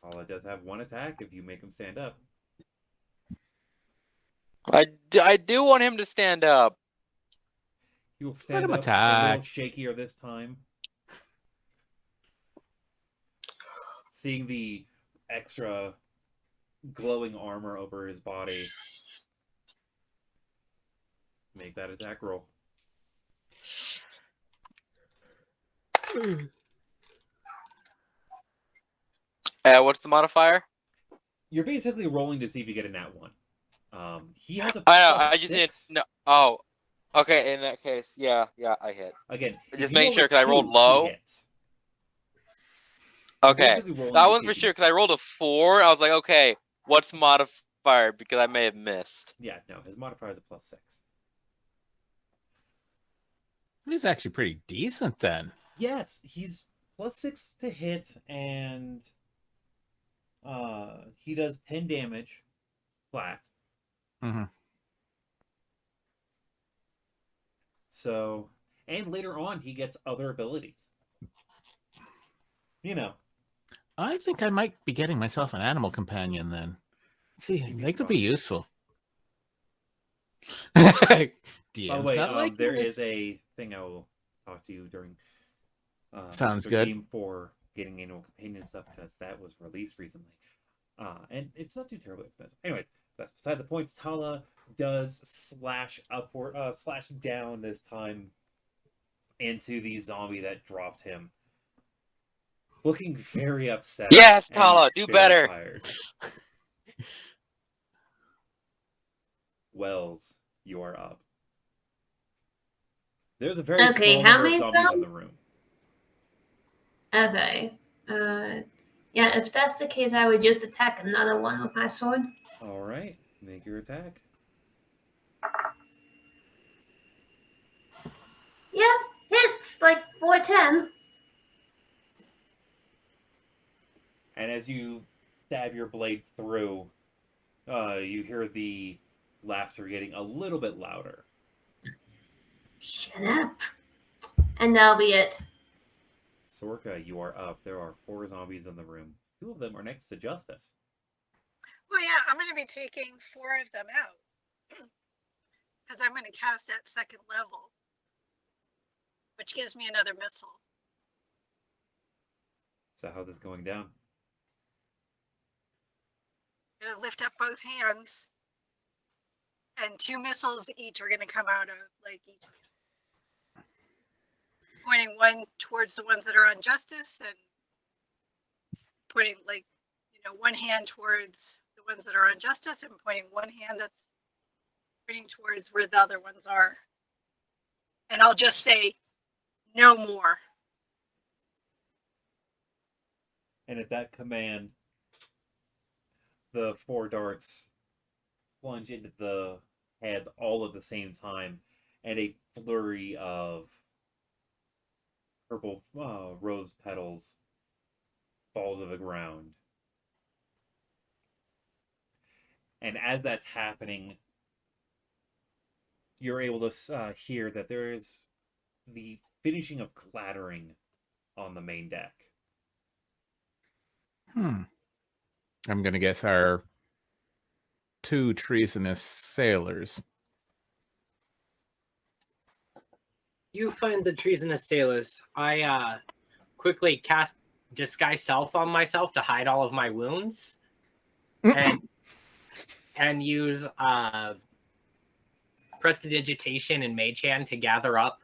Tala does have one attack if you make him stand up. I do want him to stand up. He will stand him up a attack. little shakier this time. Seeing the extra glowing armor over his body. Make that attack roll. What's the modifier? You're basically rolling to see if you get a nat 1. He has a I know. plus I just need 6. no. Oh, okay. In that case, yeah. I hit. Again, if Just you making roll a sure because I rolled 2, low. he hits. You're Okay, basically rolling that to one's see for if he sure hits. because I rolled a 4. I was like, okay, what's modifier? Because I may have missed. Yeah, no, his modifier is a plus 6. He's actually pretty decent then. Yes, he's plus 6 to hit, and he does 10 damage flat. Mm-hmm. So, and later on, he gets other abilities. You know. I think I might be getting myself an animal companion then. See, You'd be they could be surprised. useful. By DM's the way, not like there this. is a thing I will talk to you during Sounds the good. game for getting animal companion stuff because that was released recently. And it's not too terribly expensive. Anyways, that's beside the point. Tala does slash down this time into the zombie that dropped him. Looking very upset. Yes, and Tala, do very better. tired. Wells, you are up. There's a very Okay, small how number of many zombies in zombies? the room. Okay. Yeah, if that's the case, I would just attack another one with my sword. All right, make your attack. Yeah, hits like 410. And as you stab your blade through, you hear the laughter getting a little bit louder. Shut up. And that'll be it. Sorka, you are up. There are 4 zombies in the room. 2 of them are next to Justice. Well, yeah, I'm going to be taking 4 of them out because I'm going to cast at 2nd level, which gives me another missile. So how's this going down? I'm going to lift up both hands, and 2 missiles each are going to come out of like each hand, pointing one towards the ones that are on Justice, and pointing one hand towards the ones that are on Justice, and pointing one hand that's pointing towards where the other ones are. And I'll just say, no more. And at that command, the 4 darts plunge into the heads all at the same time, and a flurry of purple rose petals fall to the ground. And as that's happening, you're able to hear that there is the finishing of clattering on the main deck. I'm going to guess our 2 treasonous sailors. You find the treasonous sailors. I quickly cast disguise self on myself to hide all of my wounds, and use prestidigitation and mage hand to gather up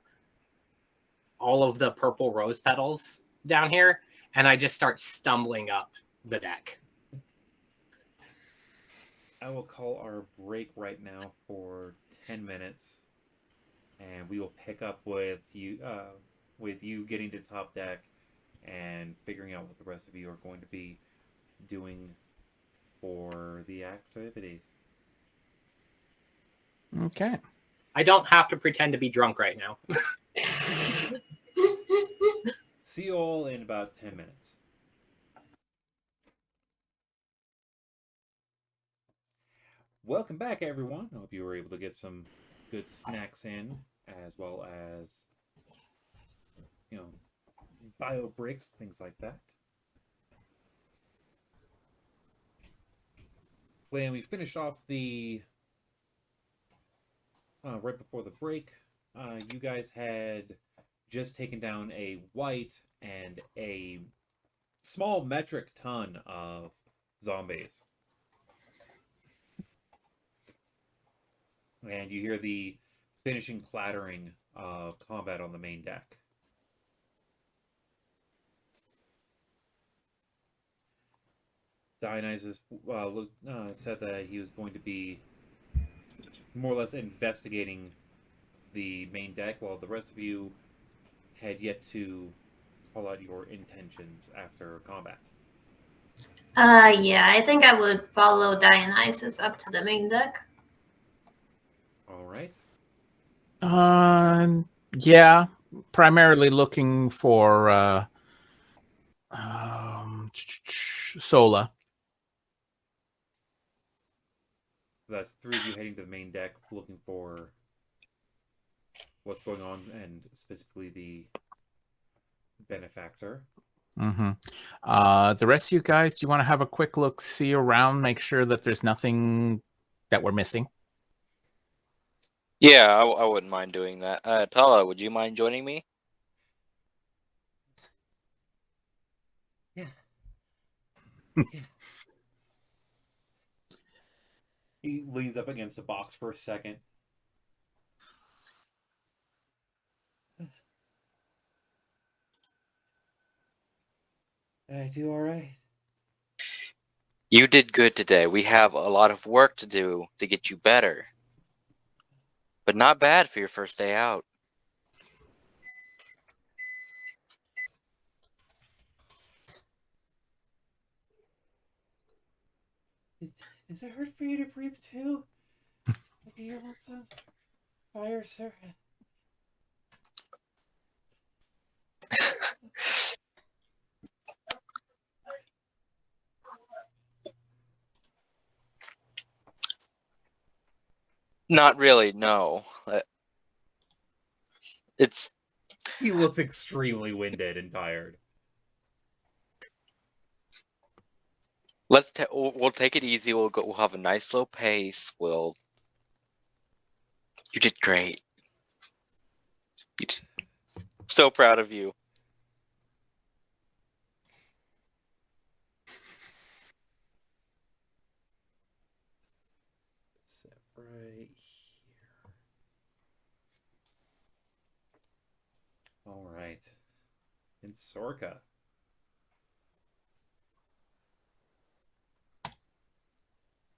all of the purple rose petals down here, and I just start stumbling up the deck. I will call our break right now for 10 minutes, and we will pick up with you getting to top deck and figuring out what the rest of you are going to be doing for the activities. Okay. I don't have to pretend to be drunk right now. See you all in about 10 minutes. Welcome back, everyone. I hope you were able to get some good snacks in, as well as, bio bricks, things like that. When we finished off the right before the break, you guys had just taken down a white and a small metric ton of zombies. And you hear the finishing clattering of combat on the main deck. Dionysus said that he was going to be more or less investigating the main deck, while the rest of you had yet to call out your intentions after combat. Yeah, I think I would follow Dionysus up to the main deck. All right. Yeah, primarily looking for Sola. That's 3 of you heading to the main deck, looking for what's going on, and specifically the benefactor. Mm-hmm. The rest of you guys, do you want to have a quick look, see around, make sure that there's nothing that we're missing? Yeah, I wouldn't mind doing that. Tala, would you mind joining me? Yeah. He leans up against a box for a second. I do all right. You did good today. We have a lot of work to do to get you better. But not bad for your first day out. Does it hurt for you to breathe too? Look at your lungs on fire, sir. Not really, no. It's He looks extremely winded and tired. we'll take it easy. We'll have a nice slow pace. You did great. So proud of you. Sit right here. All right. In Sorka.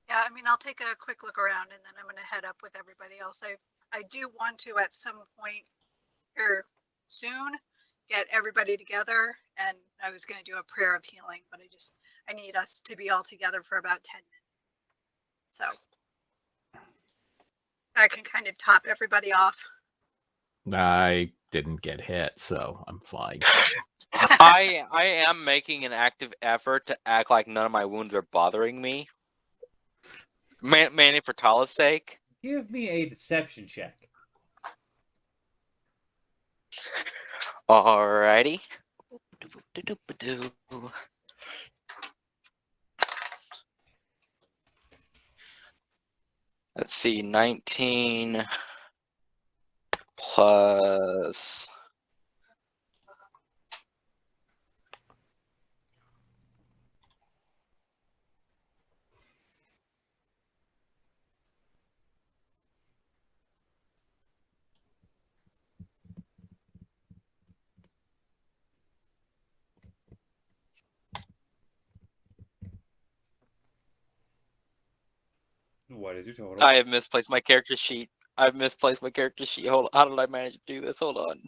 Yeah, I mean, I'll take a quick look around and then I'm going to head up with everybody else. I do want to, at some point here soon, get everybody together. And I was going to do a prayer of healing, but I need us to be all together for about 10 minutes. So I can kind of top everybody off. I didn't get hit, so I'm fine. I am making an active effort to act like none of my wounds are bothering me. Manny for Tala's sake. Give me a deception check. Alrighty. Let's see, 19 plus. What is your total? I have misplaced my character sheet. Hold on. How did I manage to do this? Hold on.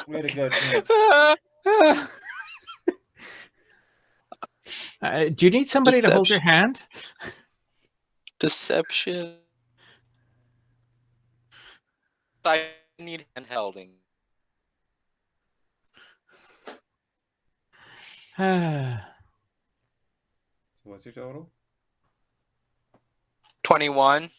Way to go, champ. Do you need somebody to hold your hand? Deception. I need handholding. So what's your total? 21.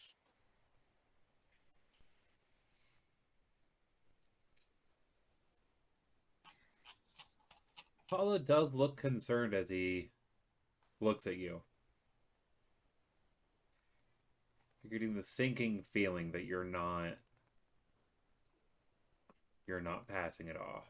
Paula does look concerned as he looks at you. You're getting the sinking feeling that you're not passing it off.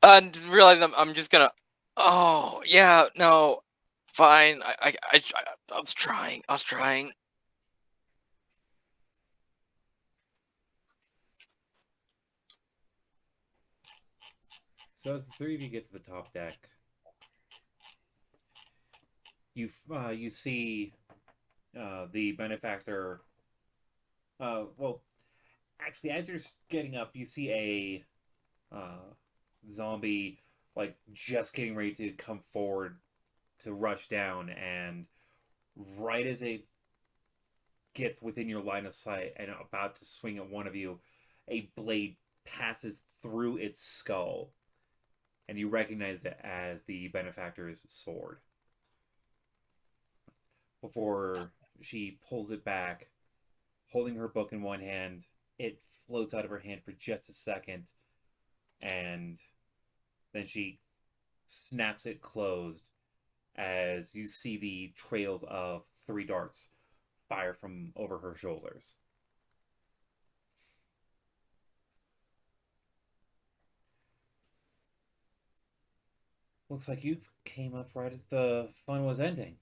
And realize I'm just gonna. Oh yeah, no, fine. I was trying. So as the three of you get to the top deck, you see the benefactor. Well, actually, as you're getting up, you see a zombie like just getting ready to come forward to rush down, and right as it gets within your line of sight and about to swing at one of you, a blade passes through its skull, and you recognize it as the benefactor's sword. Before she pulls it back, holding her book in one hand, it floats out of her hand for just a second, and then she snaps it closed as you see the trails of 3 darts fire from over her shoulders. Looks like you came up right as the fun was ending.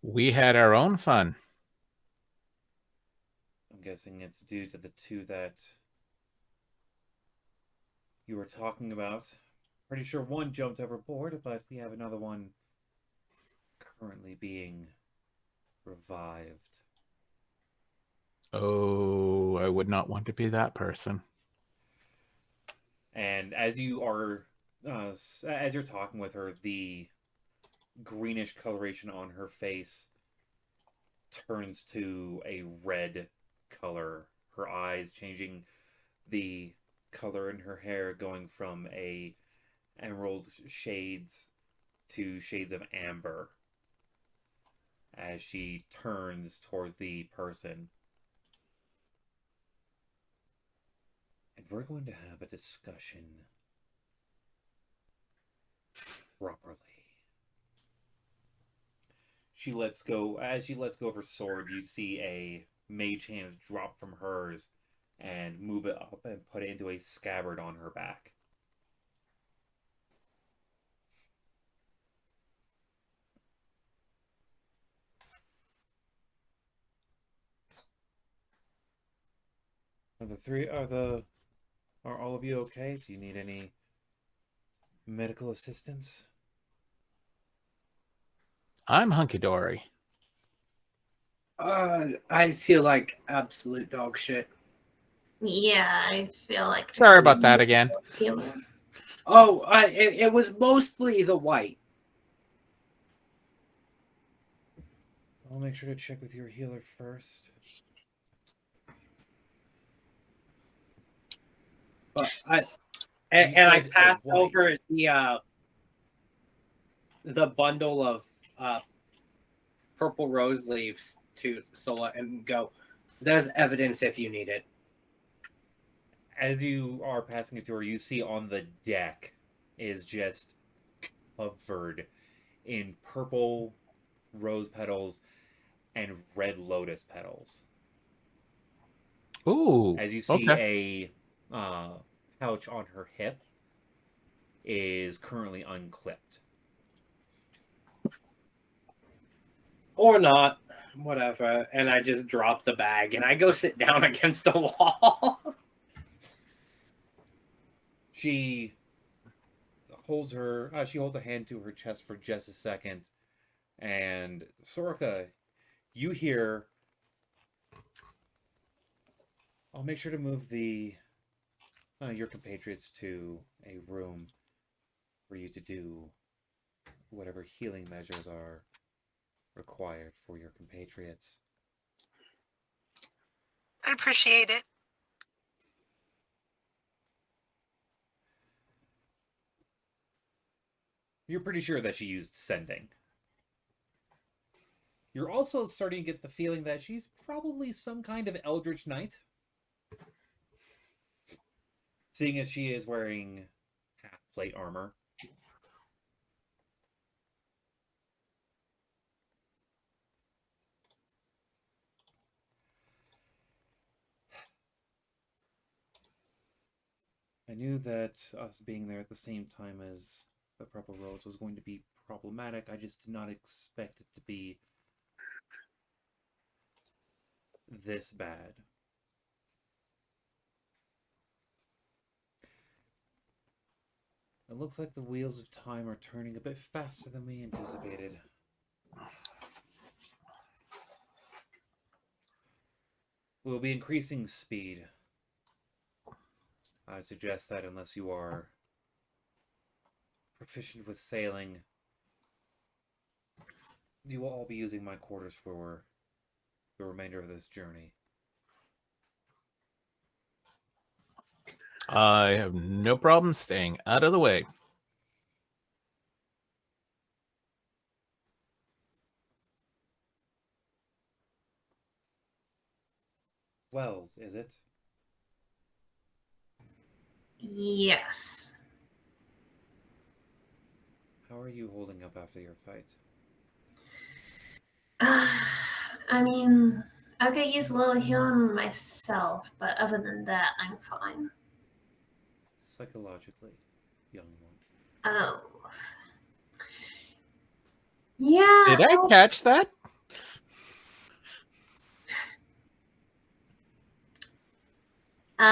We had our own fun. I'm guessing it's due to the 2 that you were talking about. Pretty sure one jumped overboard, but we have another one currently being revived. Oh, I would not want to be that person. And as you are, as you're talking with her, the greenish coloration on her face turns to a red color. Her eyes changing, the color in her hair going from a emerald shades to shades of amber as she turns towards the person. And we're going to have a discussion properly. She lets go. As she lets go of her sword, you see a mage hand drop from hers and move it up and put it into a scabbard on her back. Are all of you okay? Do you need any medical assistance? I'm hunky-dory. I feel like absolute dog shit. Yeah, I feel like. Sorry about that again. Healer. Oh, it was mostly the white. I'll make sure to check with your healer first. But I You and I said a passed white. over the bundle of purple rose leaves to Sola and go, there's evidence if you need it. As you are passing it to her, you see on the deck is just covered in purple rose petals and red lotus petals. Ooh. As you see, Okay. a pouch on her hip is currently unclipped. Or not. Whatever. And I just drop the bag and I go sit down against the wall. She holds a hand to her chest for just a second, and Sorka, you hear, I'll make sure to move your compatriots to a room for you to do whatever healing measures are required for your compatriots. I appreciate it. You're pretty sure that she used sending. You're also starting to get the feeling that she's probably some kind of eldritch knight, seeing as she is wearing half plate armor. I knew that us being there at the same time as the Purple Rose was going to be problematic. I just did not expect it to be this bad. It looks like the wheels of time are turning a bit faster than we anticipated. We'll be increasing speed. I suggest that unless you are proficient with sailing, you will all be using my quarters for the remainder of this journey. I have no problem staying out of the way. Wells, is it? Yes. How are you holding up after your fight? I mean, I could use a little healing myself, but other than that, I'm fine. Psychologically, young one. Oh. Yeah. Did I catch that?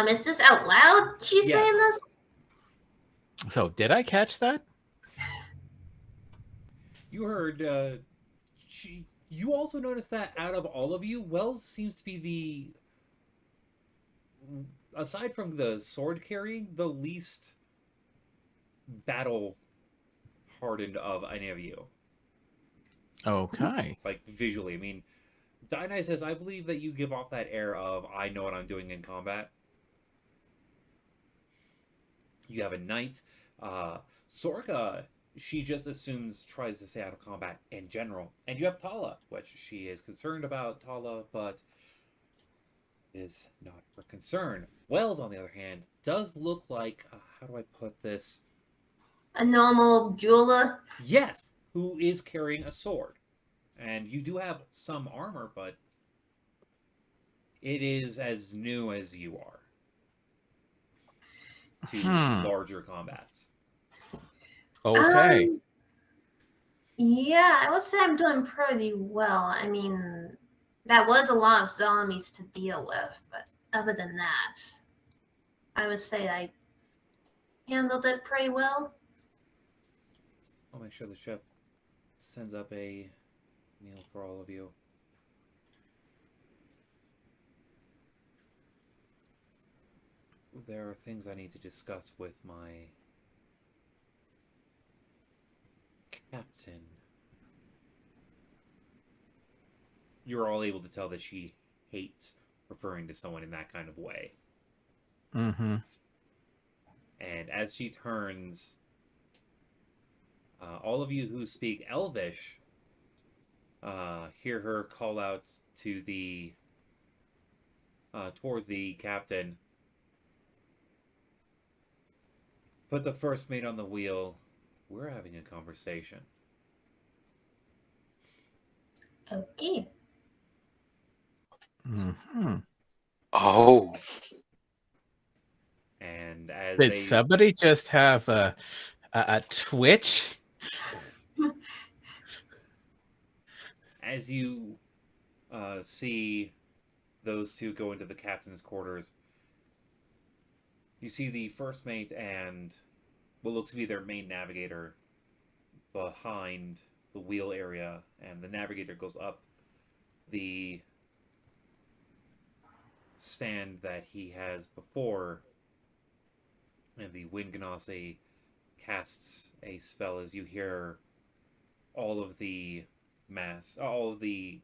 Is this out loud? She's Yes. saying this? So, did I catch that? You heard, you also noticed that out of all of you, Wells seems to be aside from the sword carrying, the least battle hardened of any of you. Okay. Like, visually. I mean, Dynai says, I believe that you give off that air of, I know what I'm doing in combat. You have a knight. Sorka, she just tries to stay out of combat in general. And you have Tala, which she is concerned about Tala, but is not her concern. Wells, on the other hand, does look like, how do I put this? A normal jeweler? Yes, who is carrying a sword. And you do have some armor, but it is as new as you are to larger combats. Okay. Yeah, I would say I'm doing pretty well. I mean, that was a lot of zombies to deal with, but other than that, I would say I handled it pretty well. I'll make sure the chef sends up a meal for all of you. There are things I need to discuss with my captain. You're all able to tell that she hates referring to someone in that kind of way. Mm-hmm. And as she turns, all of you who speak Elvish hear her call out to the towards the captain. Put the first mate on the wheel. We're having a conversation. Okay. Mhm. Oh, And as Did they somebody just have a twitch? as you see those two go into the captain's quarters, you see the first mate and what looks to be their main navigator behind the wheel area, and the navigator goes up the stand that he has before, and the wind ganassi casts a spell as you hear all of the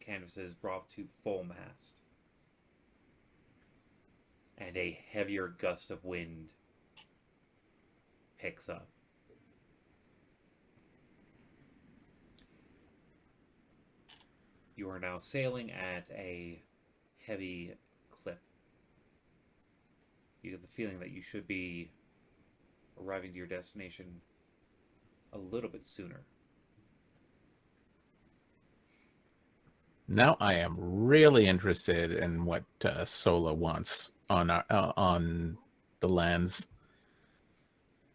canvases drop to full mast, and a heavier gust of wind picks up. You are now sailing at a heavy clip. You get the feeling that you should be arriving to your destination a little bit sooner. Now I am really interested in what Sola wants on the lands,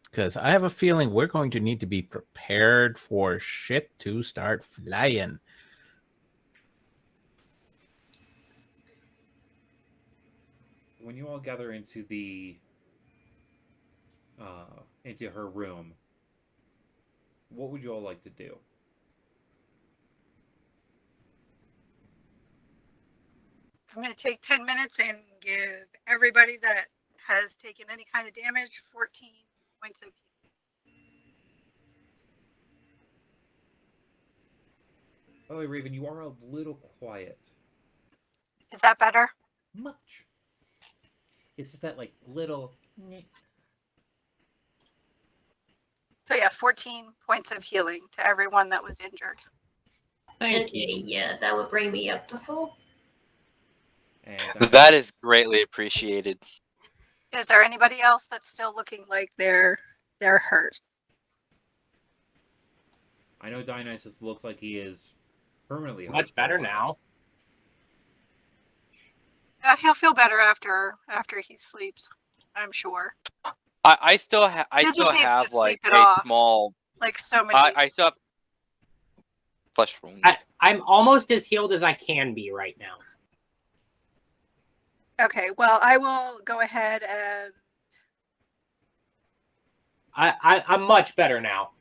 because I have a feeling we're going to need to be prepared for shit to start flying. When you all gather into into her room, what would you all like to do? I'm going to take 10 minutes and give everybody that has taken any kind of damage 14 points of healing. By the way, Raven, you are a little quiet. Is that better? Much. It's just that, like, little... So yeah, 14 points of healing to everyone that was injured. Thank Okay, you. yeah, that would bring me up to full. And that is greatly appreciated. Is there anybody else that's still looking like they're hurt? I know Dionysus looks like he is permanently hurt. Much better now. He'll feel better after he sleeps, I'm sure. I still He just needs have to like sleep it a off. small. Like so many. I still have flesh wound. I'm almost as healed as I can be right now. Okay, well, I will go ahead and I'm much better now.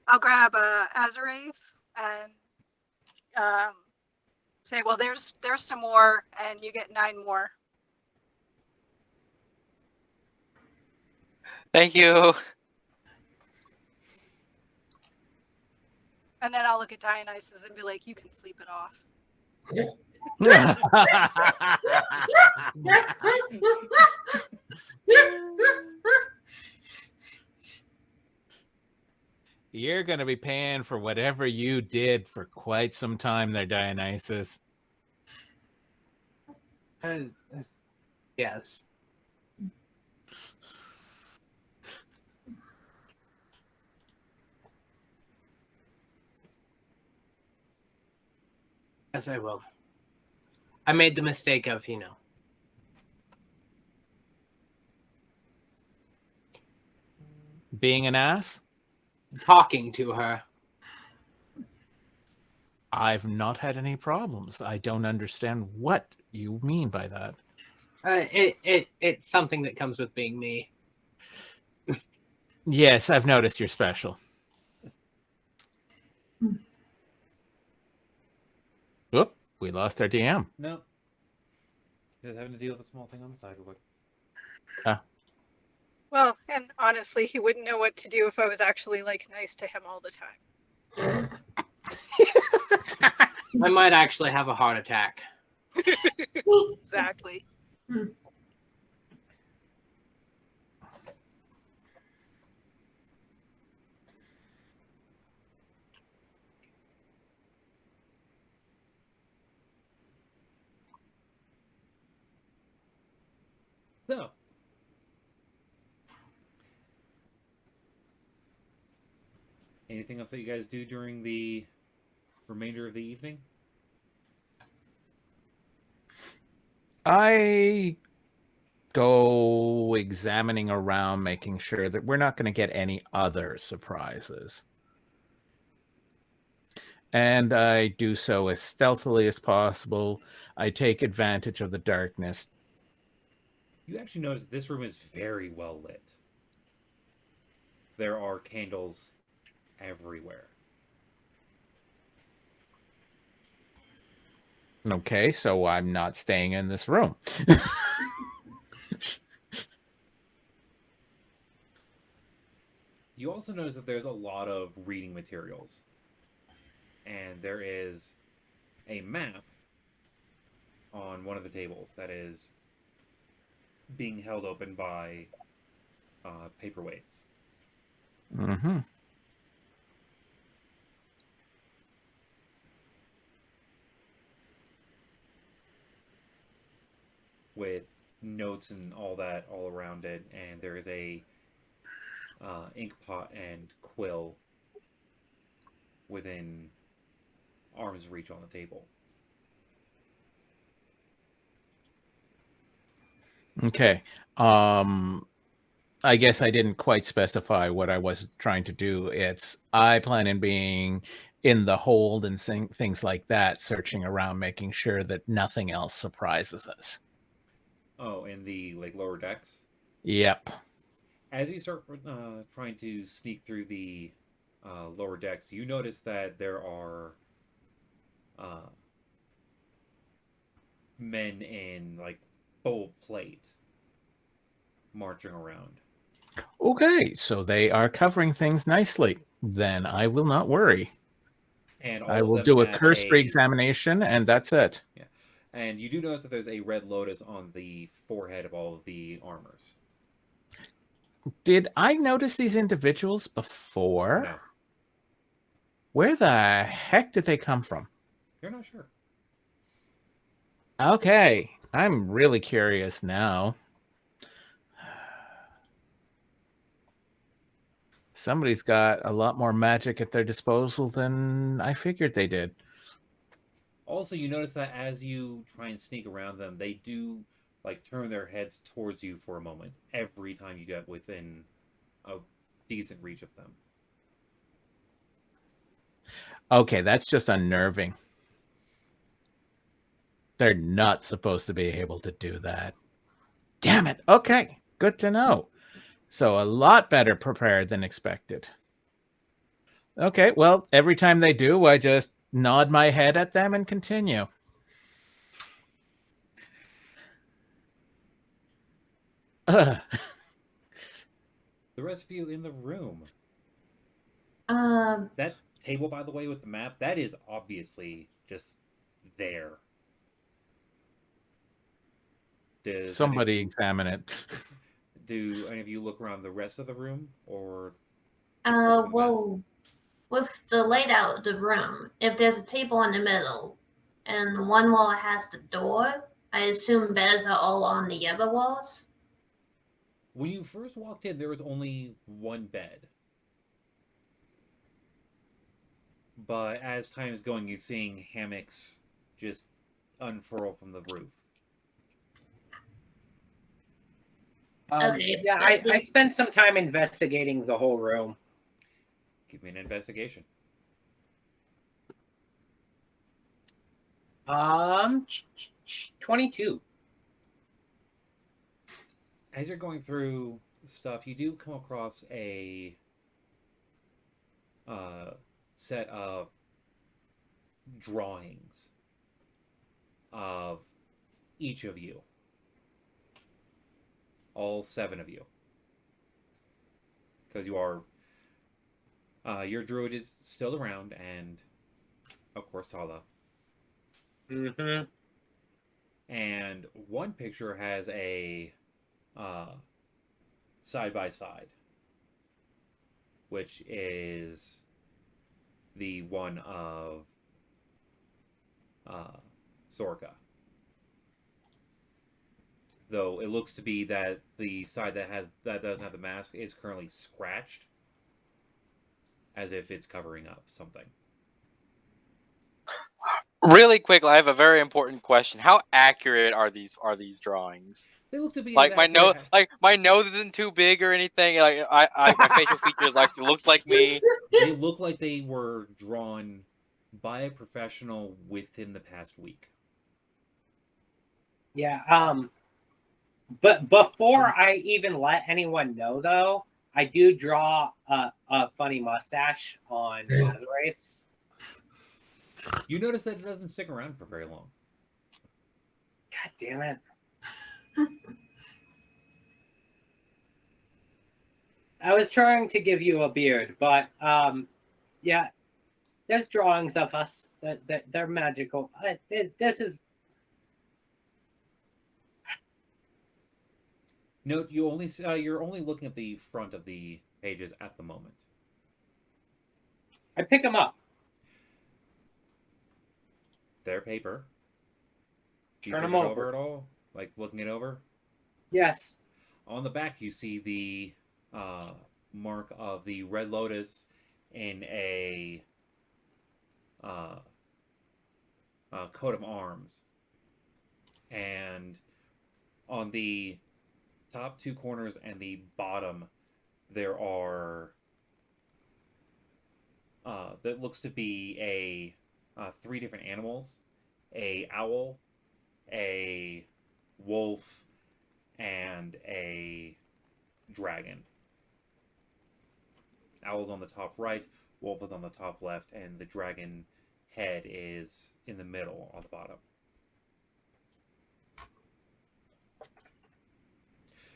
I'll grab Azarath and say, well, there's some more, and you get 9 more. Thank you. And then I'll look at Dionysus and be like, you can sleep it off. You're going to be paying for whatever you did for quite some time there, Dionysus. Yes. Yes, I will. I made the mistake of, Being an ass? talking to her. I've not had any problems. I don't understand what you mean by that. It's something that comes with being me. Yes, I've noticed you're special. Whoop, we lost our DM. No. Just having to deal with a small thing on the side real quick. Well, and honestly, he wouldn't know what to do if I was actually like nice to him all the time. I might actually have a heart attack. Exactly. So, anything else that you guys do during the remainder of the evening? I go examining around, making sure that we're not going to get any other surprises. And I do so as stealthily as possible. I take advantage of the darkness. You actually notice this room is very well lit. There are candles everywhere. Okay, so I'm not staying in this room. You also notice that there's a lot of reading materials. And there is a map on one of the tables that is being held open by paperweights. Mm-hmm. With notes and all that all around it, and there is a ink pot and quill within arm's reach on the table. Okay. I guess I didn't quite specify what I was trying to do. It's I plan on being in the hold and things like that, searching around, making sure that nothing else surprises us. Oh, in the lower decks. Yep. As you start trying to sneak through the lower decks, you notice that there are men in full plate marching around. Okay, so they are covering things nicely. Then I will not worry. And all I of will them do a have cursory examination, and that's it. Yeah. And you do notice that there's a red lotus on the forehead of all of the armors. Did I notice these individuals before? No. Where the heck did they come from? You're not sure. Okay, I'm really curious now. Somebody's got a lot more magic at their disposal than I figured they did. Also, you notice that as you try and sneak around them, they do turn their heads towards you for a moment every time you get within a decent reach of them. Okay, that's just unnerving. They're not supposed to be able to do that. Damn it. Okay, good to know. So a lot better prepared than expected. Okay, well, every time they do, I just nod my head at them and continue. Ugh. The rest of you in the room. Um, That table, by the way, with the map, that is obviously just there. Does Somebody examine it. Do any of you look around the rest of the room, or just look at the map? well, with the layout of the room, if there's a table in the middle and one wall has the door, I assume beds are all on the other walls. When you first walked in, there was only one bed. But as time is going, you're seeing hammocks just unfurl from the roof. Okay, Yeah, I spent some time investigating the whole room. Give me an investigation. 22. As you're going through stuff, you do come across a set of drawings of each of you. All 7 of you. Because you are... your druid is still around, and of course Tala. Mm-hmm. And one picture has a side-by-side, which is the one of Sorka. though it looks to be that the side that doesn't have the mask is currently scratched, as if it's covering up something. Really quick, I have a very important question. How accurate are these drawings? They look to be Like as my nose, accurate. like my nose isn't too big or anything. Like my facial features like look like me. They look like they were drawn by a professional within the past week. Yeah. But before I even let anyone know, though, I do draw a funny mustache on Azrace. You notice that it doesn't stick around for very long. God damn it. I was trying to give you a beard, but yeah, there's drawings of us that they're magical. This is Note you're only looking at the front of the pages at the moment. I pick them up. They're paper. Do you Turn turn them it over. at all? Like looking it over? Yes. On the back, you see the mark of the Red Lotus in a coat of arms. And on the top two corners and the bottom, there are that looks to be a three different animals: a owl, a wolf, and a dragon. Owl's on the top right, wolf is on the top left, and the dragon head is in the middle on the bottom.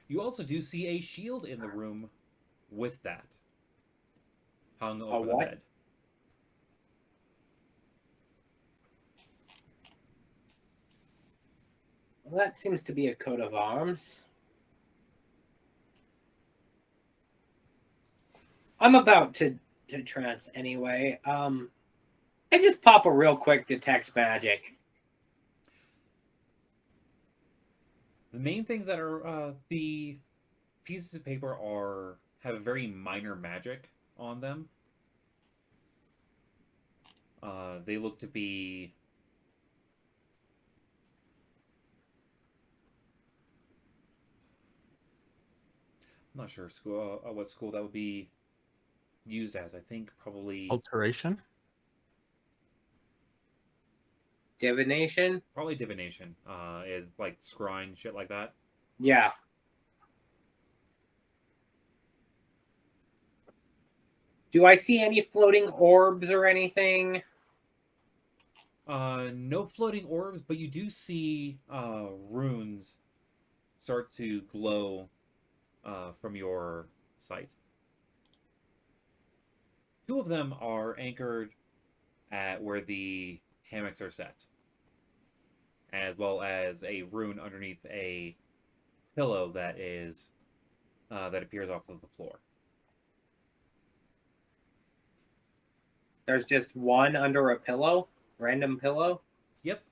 You also do see a shield in the room with that hung over the bed. Well, that seems to be a coat of arms. I'm about to trance anyway. I just pop a real quick detect magic. The main things that are the pieces of paper have a very minor magic on them. They look to be I'm not sure what school that would be used as. I think probably Alteration. Divination? Probably divination. Is like scrying, shit like that. Yeah. Do I see any floating orbs or anything? No floating orbs, but you do see runes start to glow from your sight. Two of them are anchored at where the hammocks are set, as well as a rune underneath a pillow that is that appears off of the floor. There's just one under a pillow? Random pillow? Yep.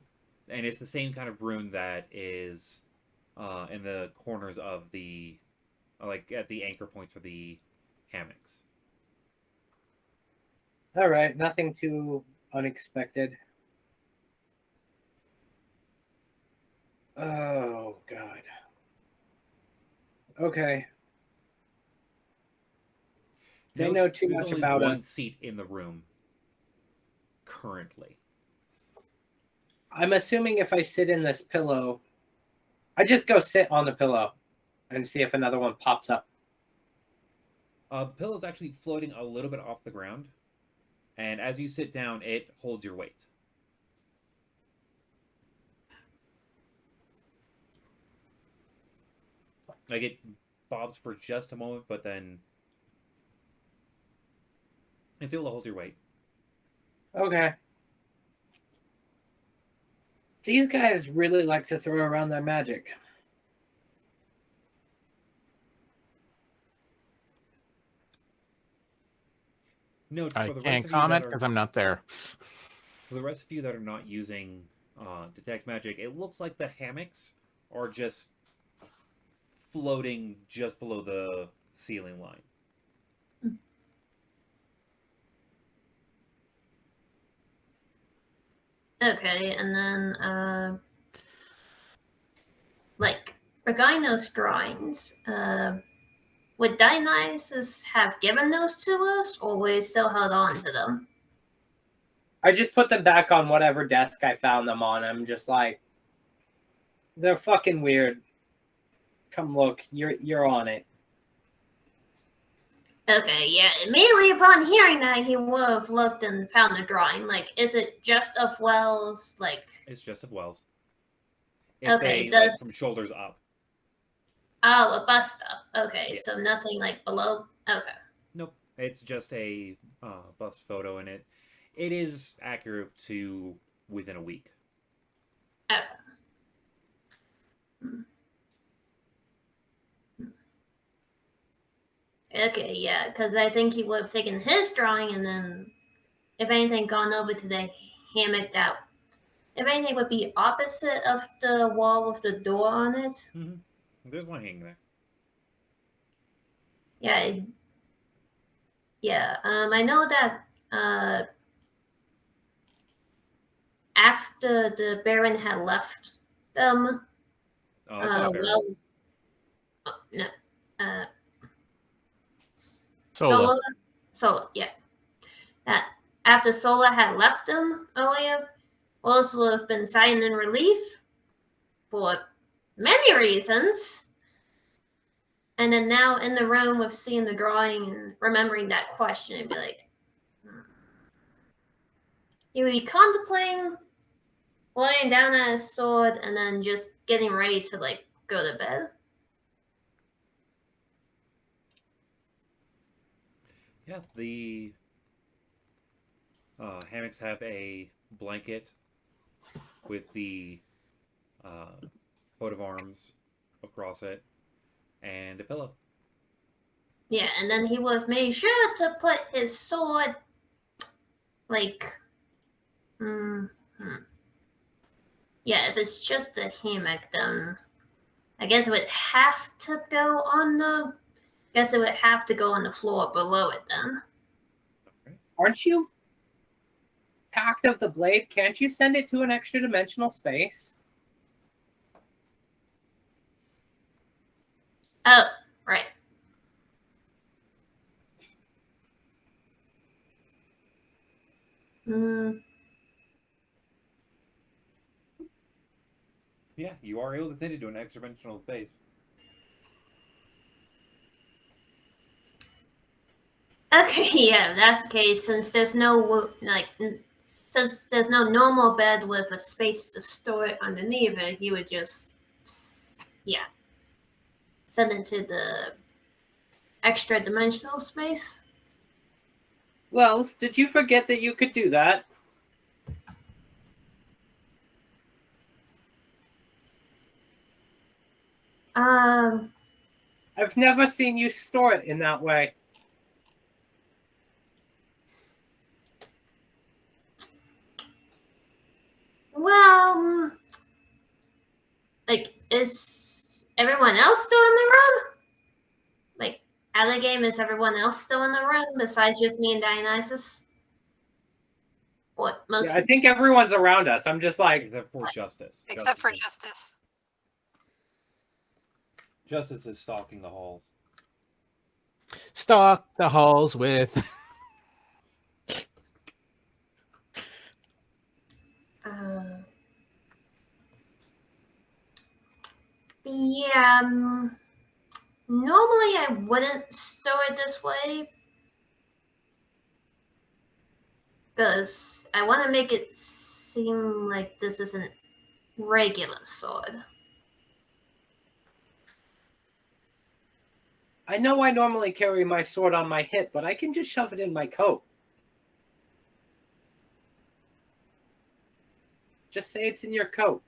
And it's the same kind of rune that is in the corners of the like at the anchor points for the hammocks. All right, nothing too unexpected. Oh, God. Okay. They know too There's much only about one us. seat in the room currently. I'm assuming if I sit in this pillow, I just go sit on the pillow and see if another one pops up. The pillow is actually floating a little bit off the ground, and as you sit down, it holds your weight. Like it bobs for just a moment, but then it's able to hold your weight. Okay. These guys really like to throw around their magic. No, I can't comment because I'm not there. For the rest of you that are not using detect magic, it looks like the hammocks are just floating just below the ceiling line. Okay, and then like regarding those drawings, would Dionysus have given those to us, or we still held on to them? I just put them back on whatever desk I found them on. I'm just like, they're fucking weird. Come look, you're on it. Okay, yeah. Immediately upon hearing that, he would have looked and found the drawing. Like, is it just of Wells? Like, It's just of Wells. It's okay, like from shoulders up. Oh, a bust up. Okay, Yeah. so nothing like below. Okay. Nope. It's just a bust photo, and it is accurate to within a week. Okay. Okay, yeah, because I think he would have taken his drawing and then, if anything, gone over to the hammock that, if anything, would be opposite of the wall with the door on it. Mm-hmm. There's one hanging there. Yeah. Yeah. I know that after the Baron had left them, Oh, it's not Baron. Wells, no, Sola. Sola, yeah. That after Sola had left them earlier, Wells would have been sighing in relief for many reasons. And then now in the room with seeing the drawing and remembering that question, it'd be like, he would be contemplating laying down at his sword and then just getting ready to like go to bed. Yeah, the hammocks have a blanket with the coat of arms across it and a pillow. Yeah, and then he would have made sure to put his sword like yeah, if it's just a hammock, then I guess it would have to go on the. Guess it would have to go on the floor below it then. Okay. Aren't you packed of the blade? Can't you send it to an extra dimensional space? Oh, right. Yeah, you are able to send it to an extra dimensional space. Okay, yeah, if that's the case. Since there's no since there's no normal bed with a space to store it underneath it, he would just send it to the extra dimensional space. Well, did you forget that you could do that? I've never seen you store it in that way. Well, like, is everyone else still in the room? Like, out of the game, is everyone else still in the room besides just me and Dionysus? What, most? Yeah, I think everyone's around us. I'm just like, Except for Justice. Except for Justice. Justice is stalking the halls. Stalk the halls with. Yeah. Normally, I wouldn't store it this way because I want to make it seem like this isn't regular sword. I know I normally carry my sword on my hip, but I can just shove it in my coat. Just say it's in your coat.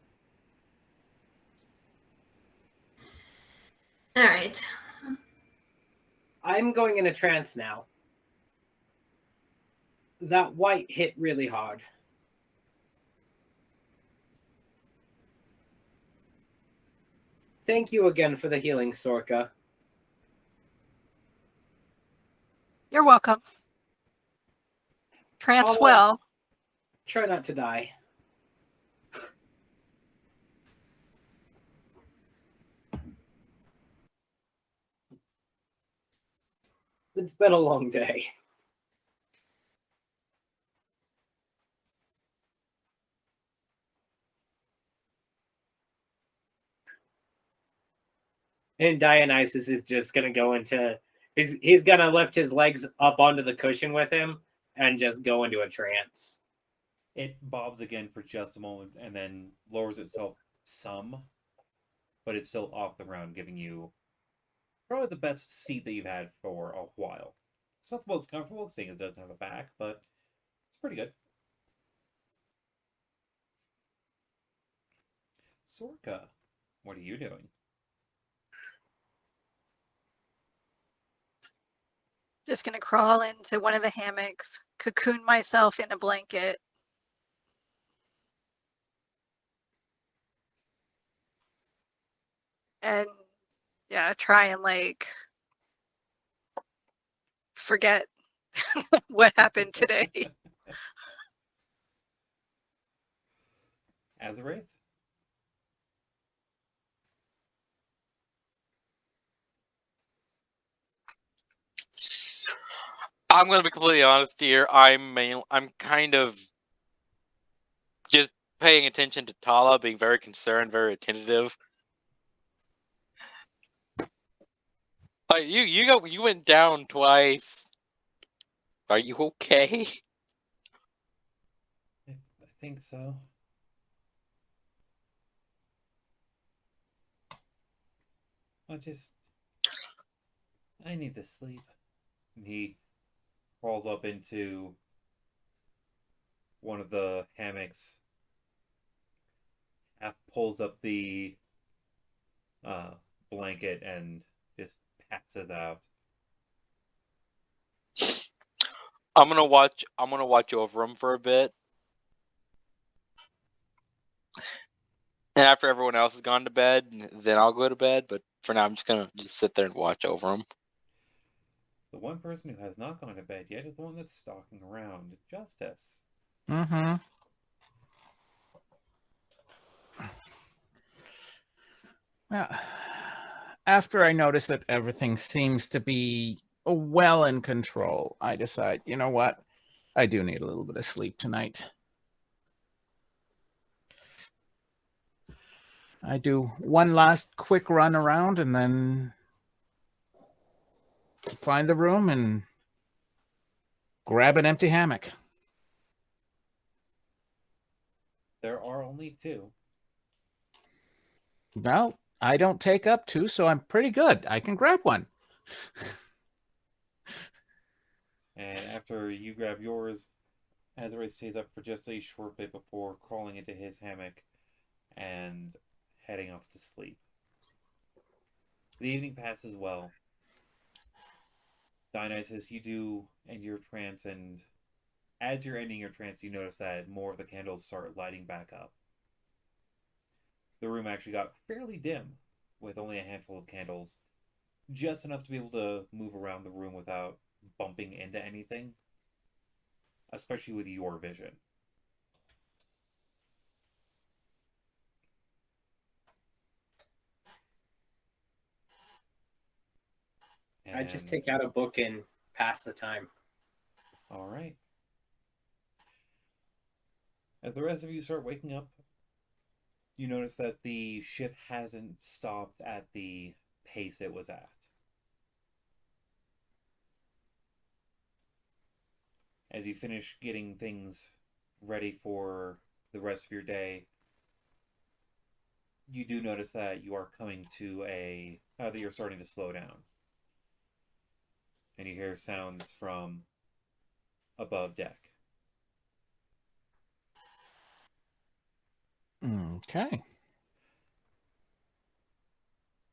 All right. I'm going in a trance now. That white hit really hard. Thank you again for the healing, Sorka. You're welcome. Trance I'll, well. Try not to die. It's been a long day. And Dionysus is just gonna go into he's gonna lift his legs up onto the cushion with him and just go into a trance. It bobs again for just a moment and then lowers itself some, but it's still off the ground, giving you probably the best seat that you've had for a while. It's not the most comfortable, seeing as it doesn't have a back, but it's pretty good. Sorka, what are you doing? Just gonna crawl into one of the hammocks, cocoon myself in a blanket. And yeah, try and like forget what happened today. Azarath? I'm gonna be completely honest here. I'm kind of just paying attention to Tala, being very concerned, very attentive. Like you went down twice. Are you okay? I think so. I need to sleep. And he crawls up into one of the hammocks, half pulls up the blanket, and just passes out. I'm gonna watch over him for a bit. And after everyone else has gone to bed, then I'll go to bed. But for now, I'm just gonna sit there and watch over him. The one person who has not gone to bed yet is the one that's stalking around. Justice. Mm-hmm. Yeah. After I notice that everything seems to be well in control, I decide, you know what? I do need a little bit of sleep tonight. I do one last quick run around and then find the room and grab an empty hammock. There are only two. Well, I don't take up two, so I'm pretty good. I can grab one. And after you grab yours, Azarath stays up for just a short bit before crawling into his hammock and heading off to sleep. The evening passes well. Dionysus, you do end your trance, and as you're ending your trance, you notice that more of the candles start lighting back up. The room actually got fairly dim, with only a handful of candles, just enough to be able to move around the room without bumping into anything, especially with your vision. I just take out a book and pass the time. All right. As the rest of you start waking up, you notice that the ship hasn't stopped at the pace it was at. As you finish getting things ready for the rest of your day, you do notice that you are coming to that you're starting to slow down. And you hear sounds from above deck. Okay.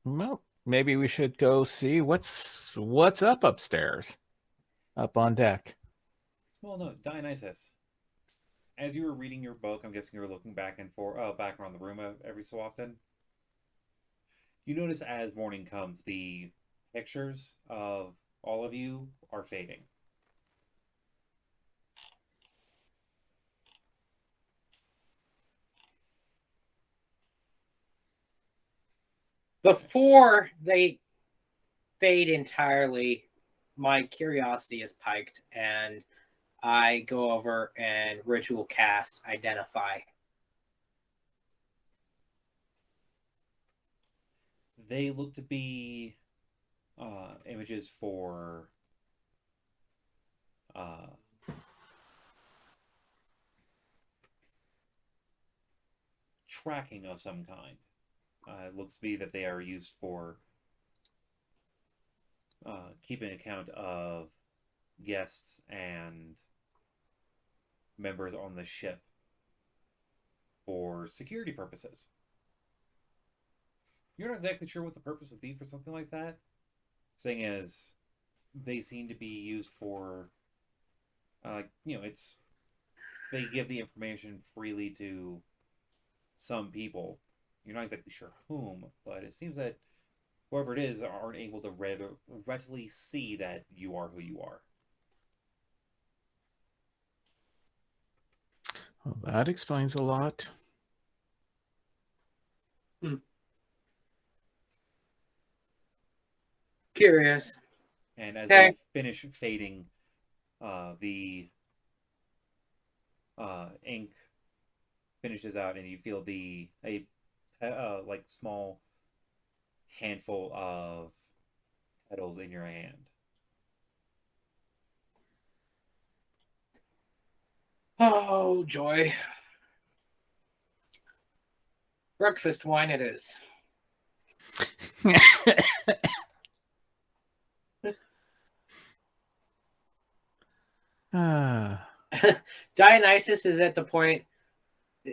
Well, maybe we should go see what's up upstairs, up on deck. Small note, Dionysus. As you were reading your book, I'm guessing you were looking back around the room every so often. You notice as morning comes, the pictures of all of you are fading. Before they fade entirely, my curiosity is piked, and I go over and ritual cast Identify. They look to be images for tracking of some kind. It looks to be that they are used for keeping account of guests and members on the ship for security purposes. You're not exactly sure what the purpose would be for something like that, seeing as they seem to be used for, it's they give the information freely to some people. You're not exactly sure whom, but it seems that whoever it is aren't able to readily see that you are who you are. Well, that explains a lot. Curious. And as Okay. they finish fading, the ink finishes out, and you feel like small handful of petals in your hand. Oh, joy. Breakfast wine it is. Dionysus is at the point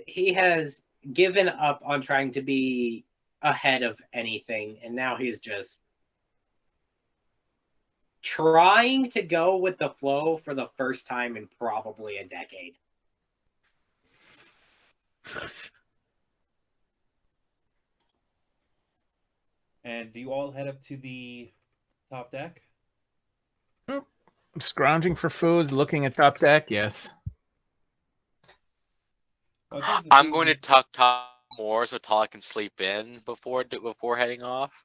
he has given up on trying to be ahead of anything, and now he's just trying to go with the flow for the first time in probably a decade. And do you all head up to the top deck? Scrounging for food, looking at top deck, yes. Well, I'm going to talk more so Tala can sleep in before heading off.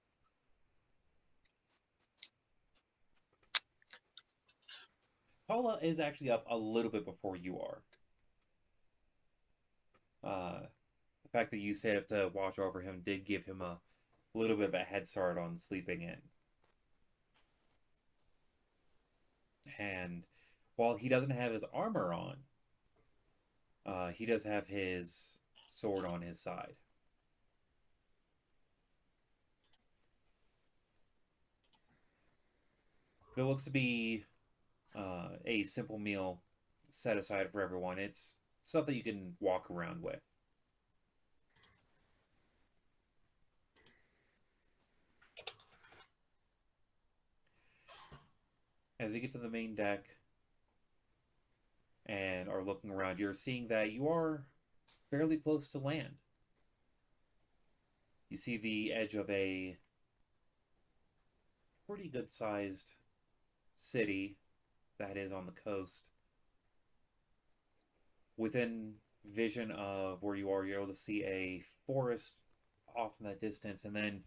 Tala is actually up a little bit before you are. The fact that you stayed up to watch over him did give him a little bit of a head start on sleeping in. And while he doesn't have his armor on, he does have his sword on his side. There looks to be a simple meal set aside for everyone. It's stuff that you can walk around with. As you get to the main deck and are looking around, you're seeing that you are fairly close to land. You see the edge of a pretty good sized city that is on the coast. Within vision of where you are, you're able to see a forest off in the distance, and then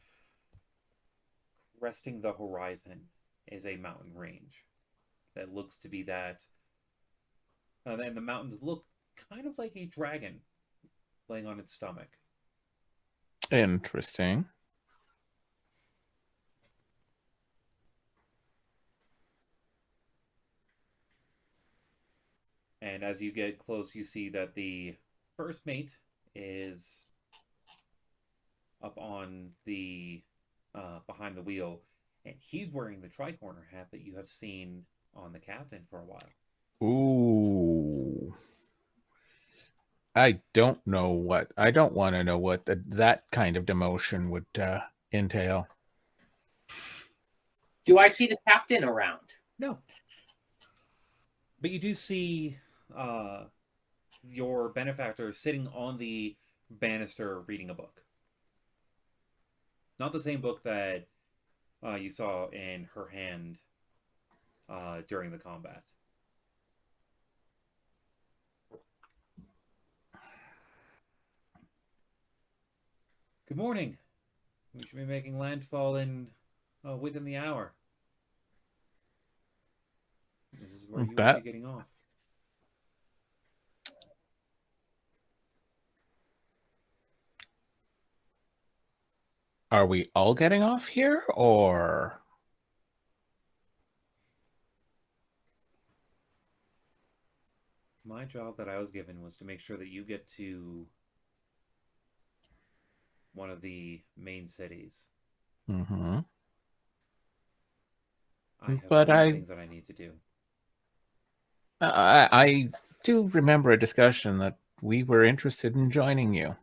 cresting the horizon is a mountain range that looks to be that. And the mountains look kind of like a dragon laying on its stomach. Interesting. And as you get close, you see that the first mate is up on the behind the wheel, and he's wearing the tricorner hat that you have seen on the captain for a while. Ooh. I don't want to know what that kind of demotion would entail. Do I see the captain around? No. But you do see your benefactor sitting on the banister reading a book. Not the same book that you saw in her hand during the combat. Good morning. We should be making landfall in within the hour. This is where you will be getting off. Are we all getting off here, or? My job that I was given was to make sure that you get to one of the main cities. Mm-hmm. I have But many things that I need to do. I do remember a discussion that we were interested in joining you.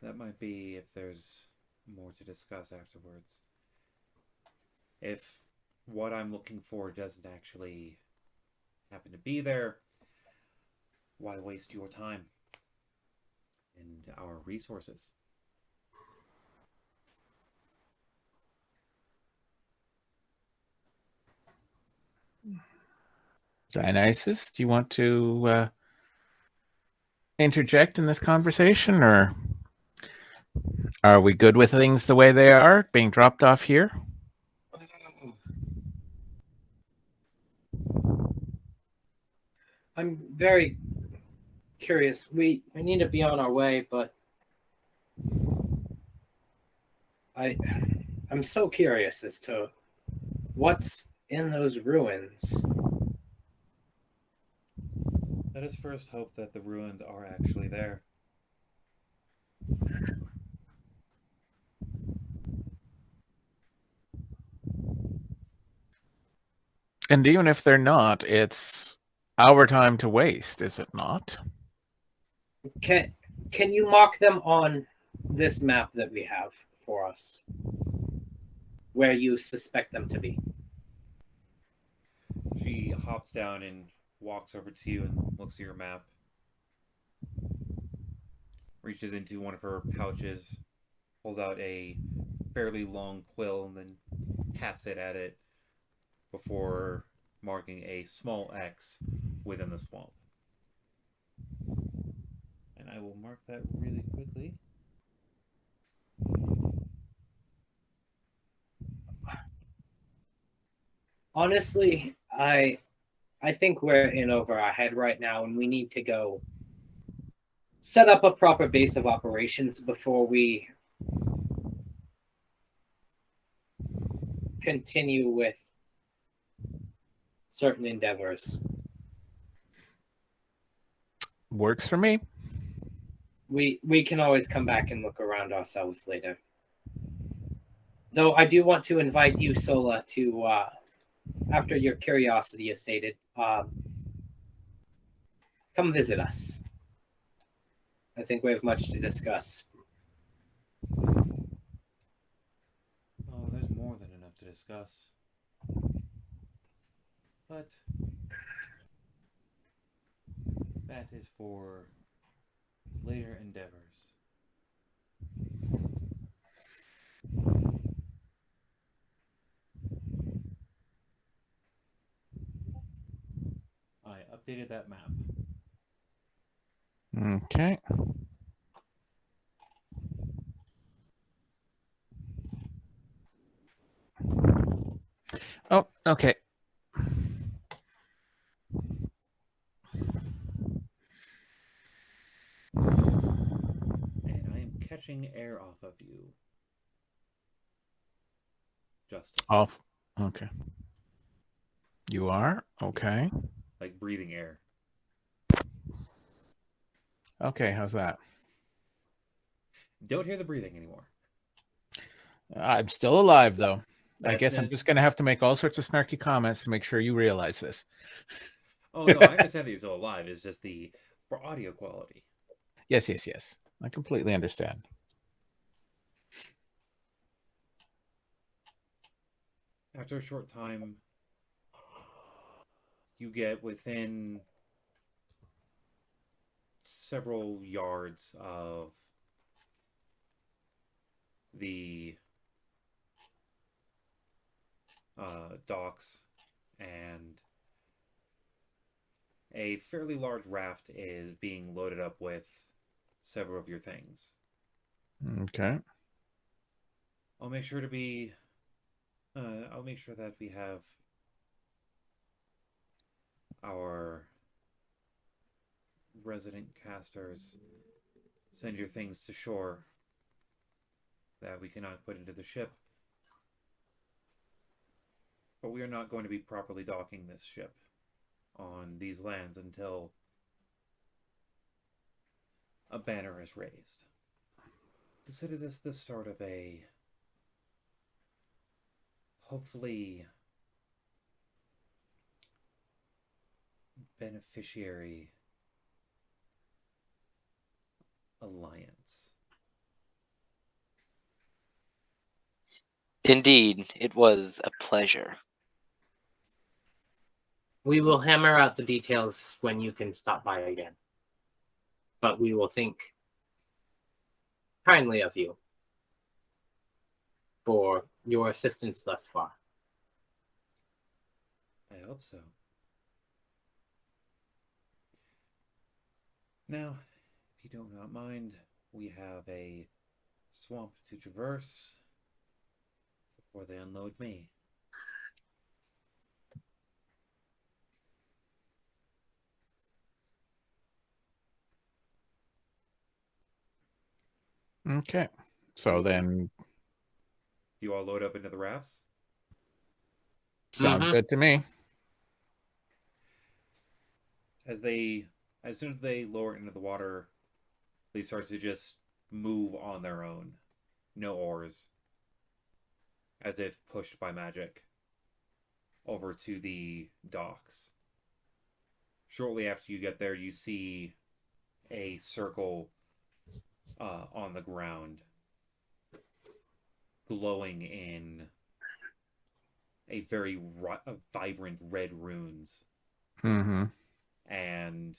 That might be if there's more to discuss afterwards. If what I'm looking for doesn't actually happen to be there, why waste your time and our resources? Dionysus, do you want to interject in this conversation, or are we good with things the way they are, being dropped off here? I'm very curious. We need to be on our way, but I'm so curious as to what's in those ruins. Let us first hope that the ruins are actually there. And even if they're not, it's our time to waste, is it not? Can you mark them on this map that we have for us, where you suspect them to be? She hops down and walks over to you and looks at your map. Reaches into one of her pouches, pulls out a fairly long quill, and then taps it at it before marking a small X within the swamp. And I will mark that really quickly. Honestly, I think we're in over our head right now, and we need to go set up a proper base of operations before we continue with certain endeavors. Works for me. We can always come back and look around ourselves later. Though I do want to invite you, Sola, to after your curiosity is sated, come visit us. I think we have much to discuss. Oh, there's more than enough to discuss. But that is for later endeavors. I updated that map. Okay. Oh, okay. And I am catching air off of you. Justice. Off. Okay. You are? Okay. Like breathing air. Okay, how's that? Don't hear the breathing anymore. I'm still alive, though. I guess I'm That- just going to have to make all sorts of snarky comments to make sure you realize this. Oh, no, I understand that you're still alive. It's just for audio quality. Yes. I completely understand. After a short time, you get within several yards of the docks, and a fairly large raft is being loaded up with several of your things. Okay. I'll make sure to be. I'll make sure that we have our resident casters send your things to shore that we cannot put into the ship. But we are not going to be properly docking this ship on these lands until a banner is raised. Consider this the start of a hopefully beneficiary alliance. Indeed, it was a pleasure. We will hammer out the details when you can stop by again. But we will think kindly of you for your assistance thus far. I hope so. Now, if you do not mind, we have a swamp to traverse before they unload me. Okay. So then, Do you all load up into the rafts? sounds good to me. As soon as they lower it into the water, they start to just move on their own. No oars. As if pushed by magic. Over to the docks. Shortly after you get there, you see a circle on the ground, glowing in a very vibrant red runes. Mm-hmm. And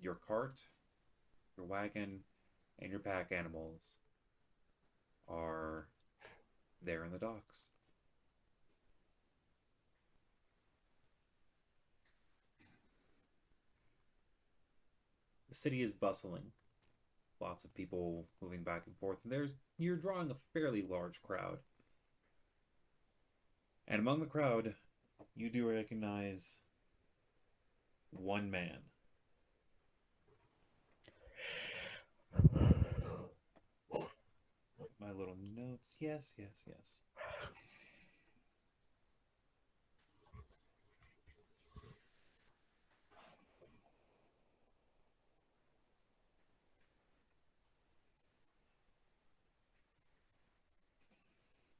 your cart, your wagon, and your pack animals are there in the docks. The city is bustling. Lots of people moving back and forth, and you're drawing a fairly large crowd. And among the crowd, you do recognize one man. My little notes. Yes.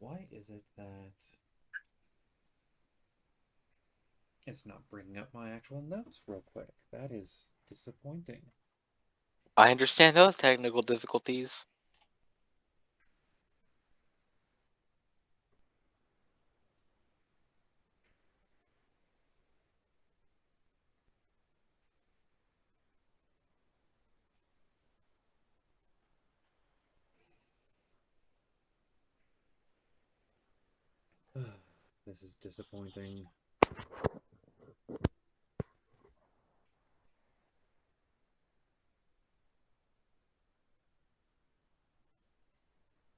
Why is it that it's not bringing up my actual notes real quick? That is disappointing. I understand those technical difficulties. This is disappointing.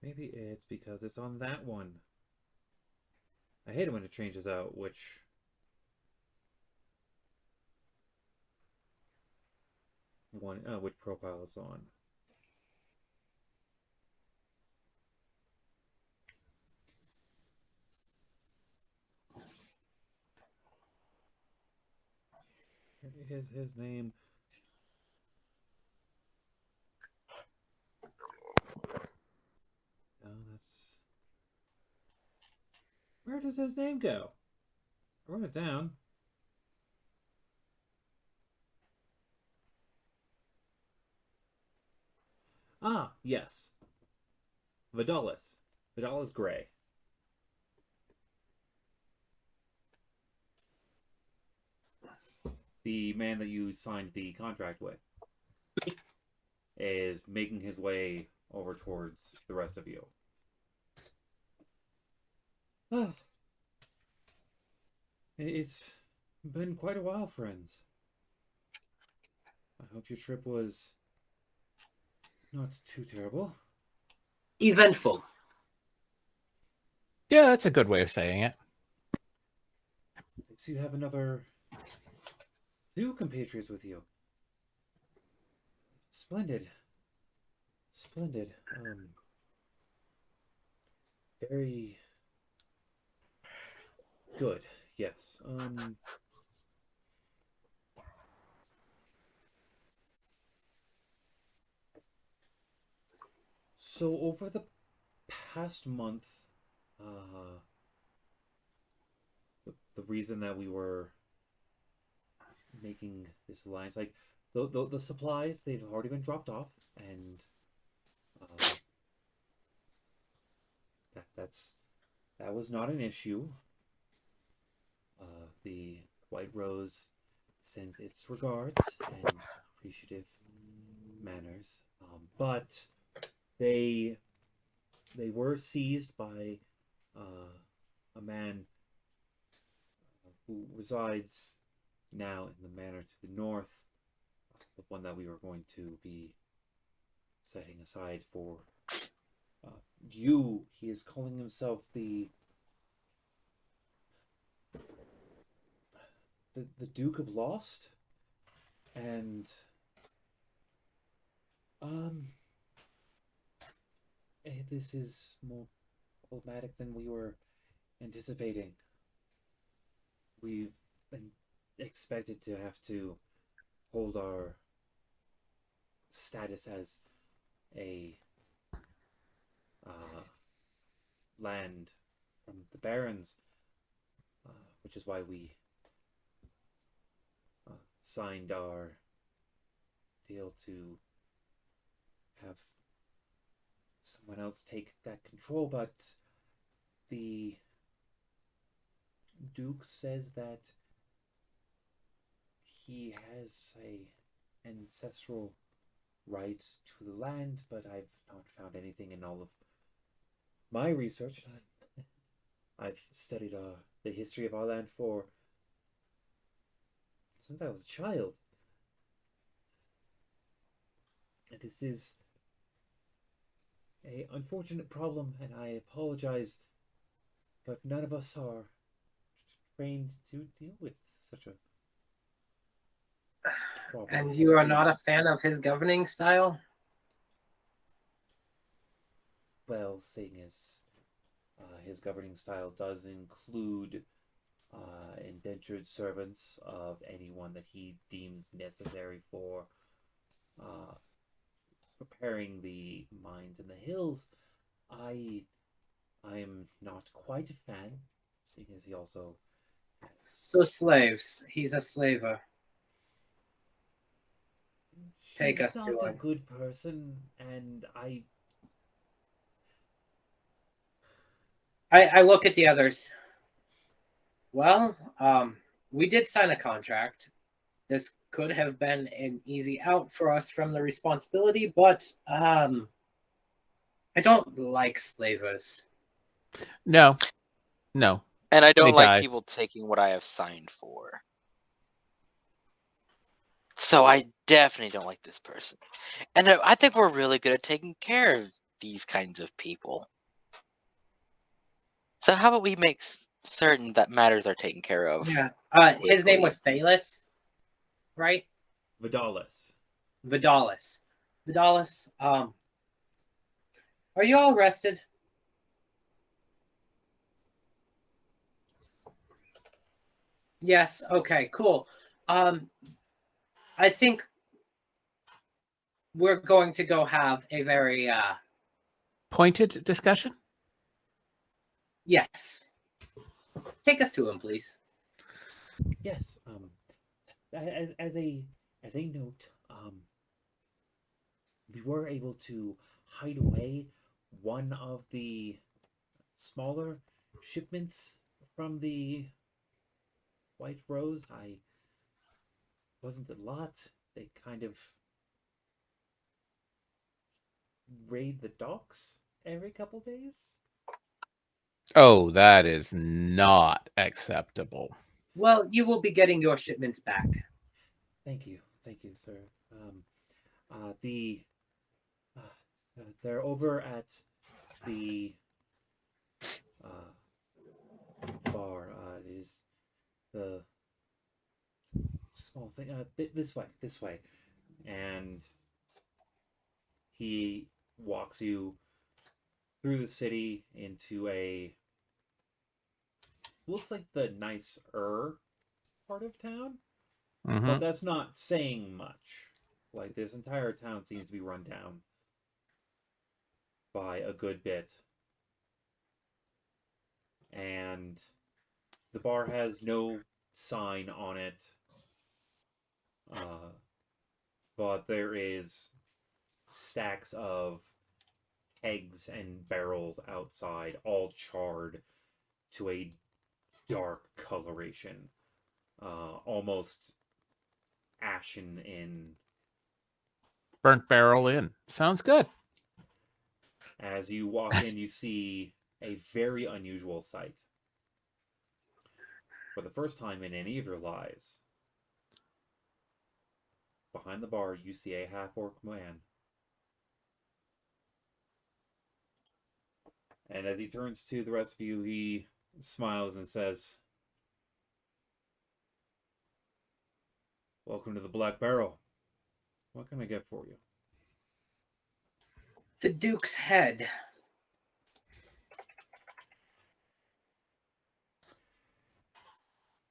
Maybe it's because it's on that one. I hate it when it changes out which which profile it's on. His name. Oh, that's. Where does his name go? I wrote it down. Ah, yes. Vidalis. Vidalis Gray. The man that you signed the contract with is making his way over towards the rest of you. Oh, it's been quite a while, friends. I hope your trip was not too terrible. Eventful. Yeah, that's a good way of saying it. So you have another 2 compatriots with you. Splendid. Splendid. Very good. Yes. So over the past month, the reason that we were making this alliance, like the supplies, they've already been dropped off, and that was not an issue. The White Rose sent its regards and appreciative manners, but they were seized by a man who resides now in the manor to the north, the one that we were going to be setting aside for you. He is calling himself the Duke of Lost, and this is more problematic than we were anticipating. We've been expected to have to hold our status as a land from the barons, which is why we signed our deal to have someone else take that control. But the Duke says that he has a ancestral right to the land, but I've not found anything in all of my research. I've studied the history of our land since I was a child. And this is a unfortunate problem, and I apologize, but none of us are trained to deal with such a problem. And you are not a fan of his governing style? Well, seeing as his governing style does include indentured servants of anyone that he deems necessary for preparing the mines in the hills, I'm not quite a fan, seeing as he also has... So slaves. He's a slaver. Take He's us to not a him. good person, and I look at the others. Well, we did sign a contract. This could have been an easy out for us from the responsibility, but I don't like slavers. No. And I don't They like die. people taking what I have signed for. So I definitely don't like this person. And I think we're really good at taking care of these kinds of people. So how about we make certain that matters are taken care of? Yeah. His name was Thalis, right? Vidalis. Vidalis. Vidalis, are you all rested? Yes. Okay, cool. I think we're going to go have a very Pointed discussion? yes. Take us to him, please. Yes. As a note, we were able to hide away one of the smaller shipments from the White Rose. I wasn't a lot. They kind of raid the docks every couple days. Oh, that is not acceptable. Well, you will be getting your shipments back. Thank you, sir. They're over at the bar. It is the small thing. This way, and he walks you through the city into a looks like the nicer part of town, Mm-hmm. but that's not saying much. Like, this entire town seems to be run down by a good bit. And the bar has no sign on it. But there is stacks of kegs and barrels outside, all charred to a dark coloration. Almost ashen in. Burnt barrel in. Sounds good. As you walk in, you see a very unusual sight. For the first time in any of your lives, behind the bar, you see a half-orc man. And as he turns to the rest of you, he smiles and says, "Welcome to the Black Barrel. What can I get for you?" The Duke's head.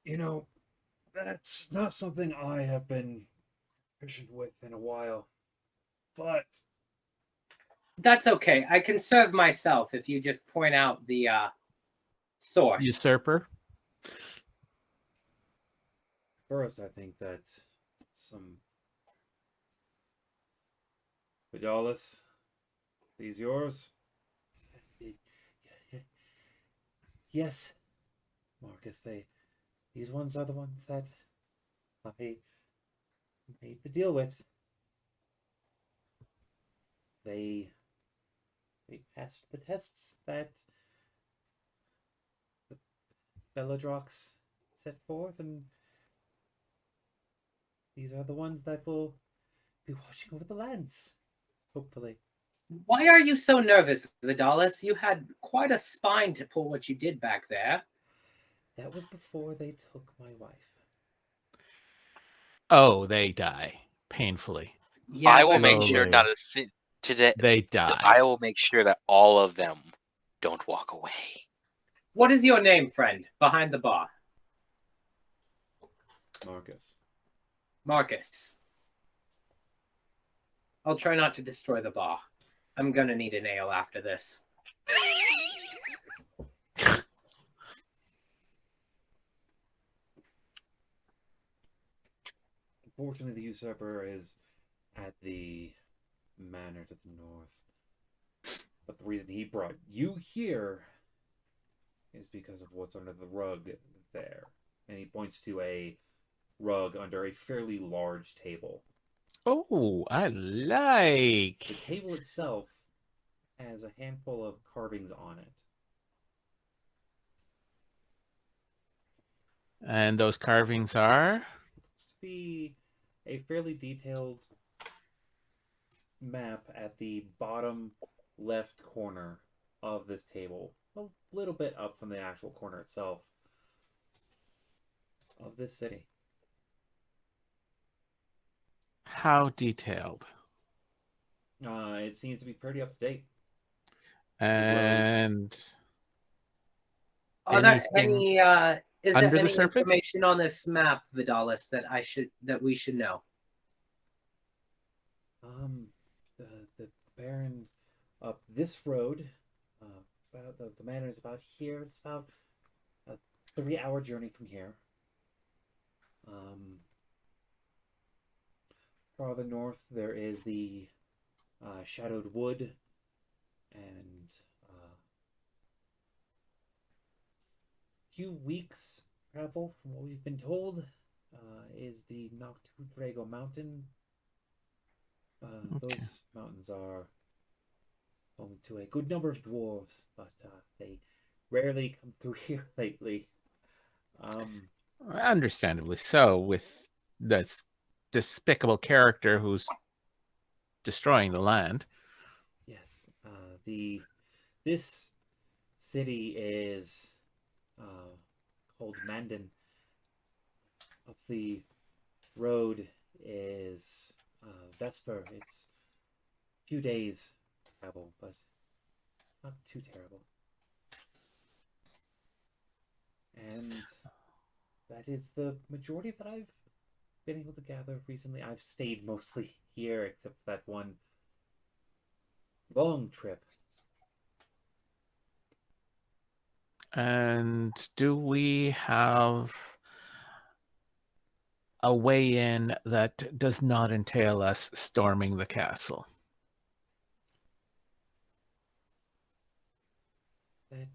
You know, that's not something I have been proficient with in a while. But That's okay. I can serve myself if you just point out the source. Usurper. first, I think that some Vidalis, these yours? Yes, Marcus. These ones are the ones that I made the deal with. They passed the tests that the Belladrox set forth, and these are the ones that will be watching over the lands, hopefully. Why are you so nervous, Vidalis? You had quite a spine to pull what you did back there. That was before they took my wife. Oh, they die painfully. Yeah, I will but make sure Slowly. not to today. They die. I will make sure that all of them don't walk away. what is your name, friend, behind the bar? Marcus. Marcus. I'll try not to destroy the bar. I'm gonna need a nail after this. Unfortunately, the usurper is at the manor to the north. But the reason he brought you here is because of what's under the rug there. And he points to a rug under a fairly large table. Oh, I like. The table itself has a handful of carvings on it. And those carvings are? Looks to be a fairly detailed map at the bottom left corner of this table, a little bit up from the actual corner itself of this city. How detailed? It seems to be pretty up to date. And Are there anything any is there under the any surface? information on this map, Vidalis, that we should know? The barons up this road, about the manor is about here. It's about a 3-hour journey from here. Farther north, there is the Shadowed Wood, and few weeks travel from what we've been told is the Nocturego Mountain. Okay. Those mountains are home to a good number of dwarves, but they rarely come through here lately. Understandably so, with that despicable character who's destroying the land. Yes, this city is called Mandan. Up the road is Vesper. It's a few days travel, but not too terrible. And that is the majority that I've been able to gather recently. I've stayed mostly here, except for that one long trip. And do we have a way in that does not entail us storming the castle? That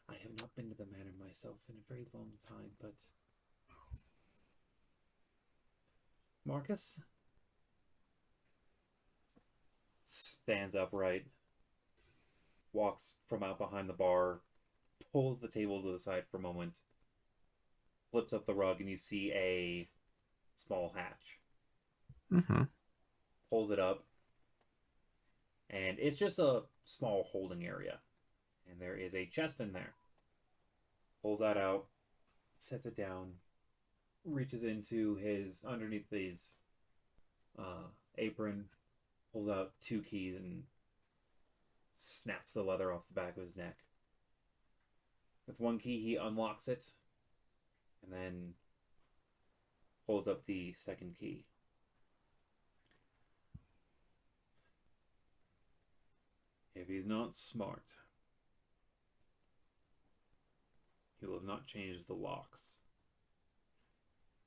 I have not been to the manor myself in a very long time, but Marcus stands upright, walks from out behind the bar, pulls the table to the side for a moment, flips up the rug, and you see a small hatch. Mm-hmm. Pulls it up, and it's just a small holding area. And there is a chest in there. Pulls that out, sets it down, reaches into underneath his apron, pulls out 2 keys, and snaps the leather off the back of his neck. With 1 key, he unlocks it, and then pulls up the 2nd key. If he's not smart, he will have not changed the locks.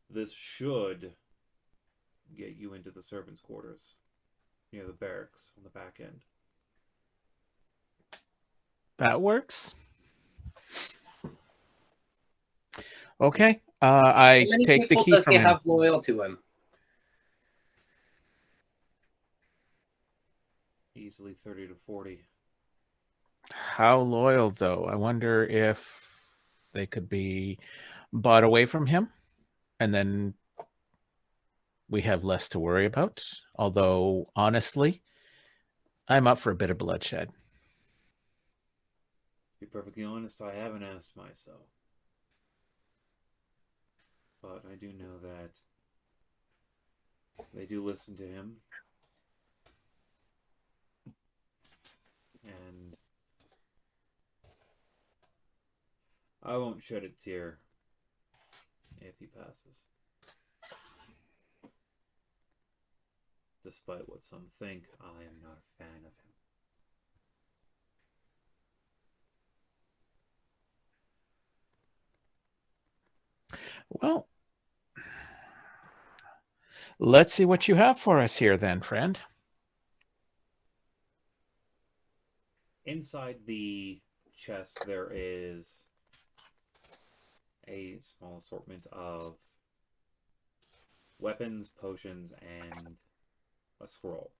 This should get you into the servants' quarters, near the barracks on the back end. That works. Okay. I How many take the people key does from he him. have loyal to him? Easily 30 to 40. How loyal, though? I wonder if they could be bought away from him, and then we have less to worry about. Although, honestly, I'm up for a bit of bloodshed. To be perfectly honest, I haven't asked myself. But I do know that they do listen to him. And I won't shed a tear if he passes. Despite what some think, I am not a fan of him. Well, let's see what you have for us here then, friend. Inside the chest, there is a small assortment of weapons, potions, and a scroll.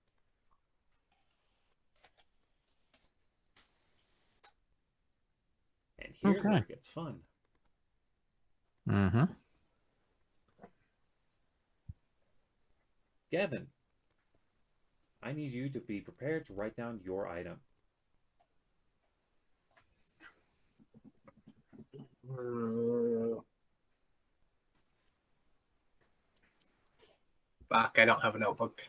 And here's where it gets fun. Mm-hmm. Gavin, I need you to be prepared to write down your item. Fuck, I don't have a notebook.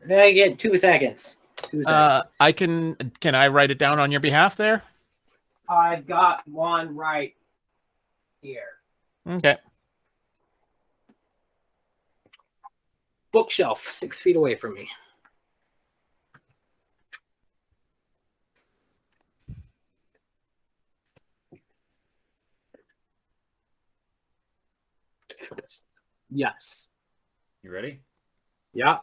I get 2 seconds. 2 seconds. Can I write it down on your behalf there? I've got one right here. Okay. Bookshelf, 6 feet away from me. Yes. You ready? Yeah.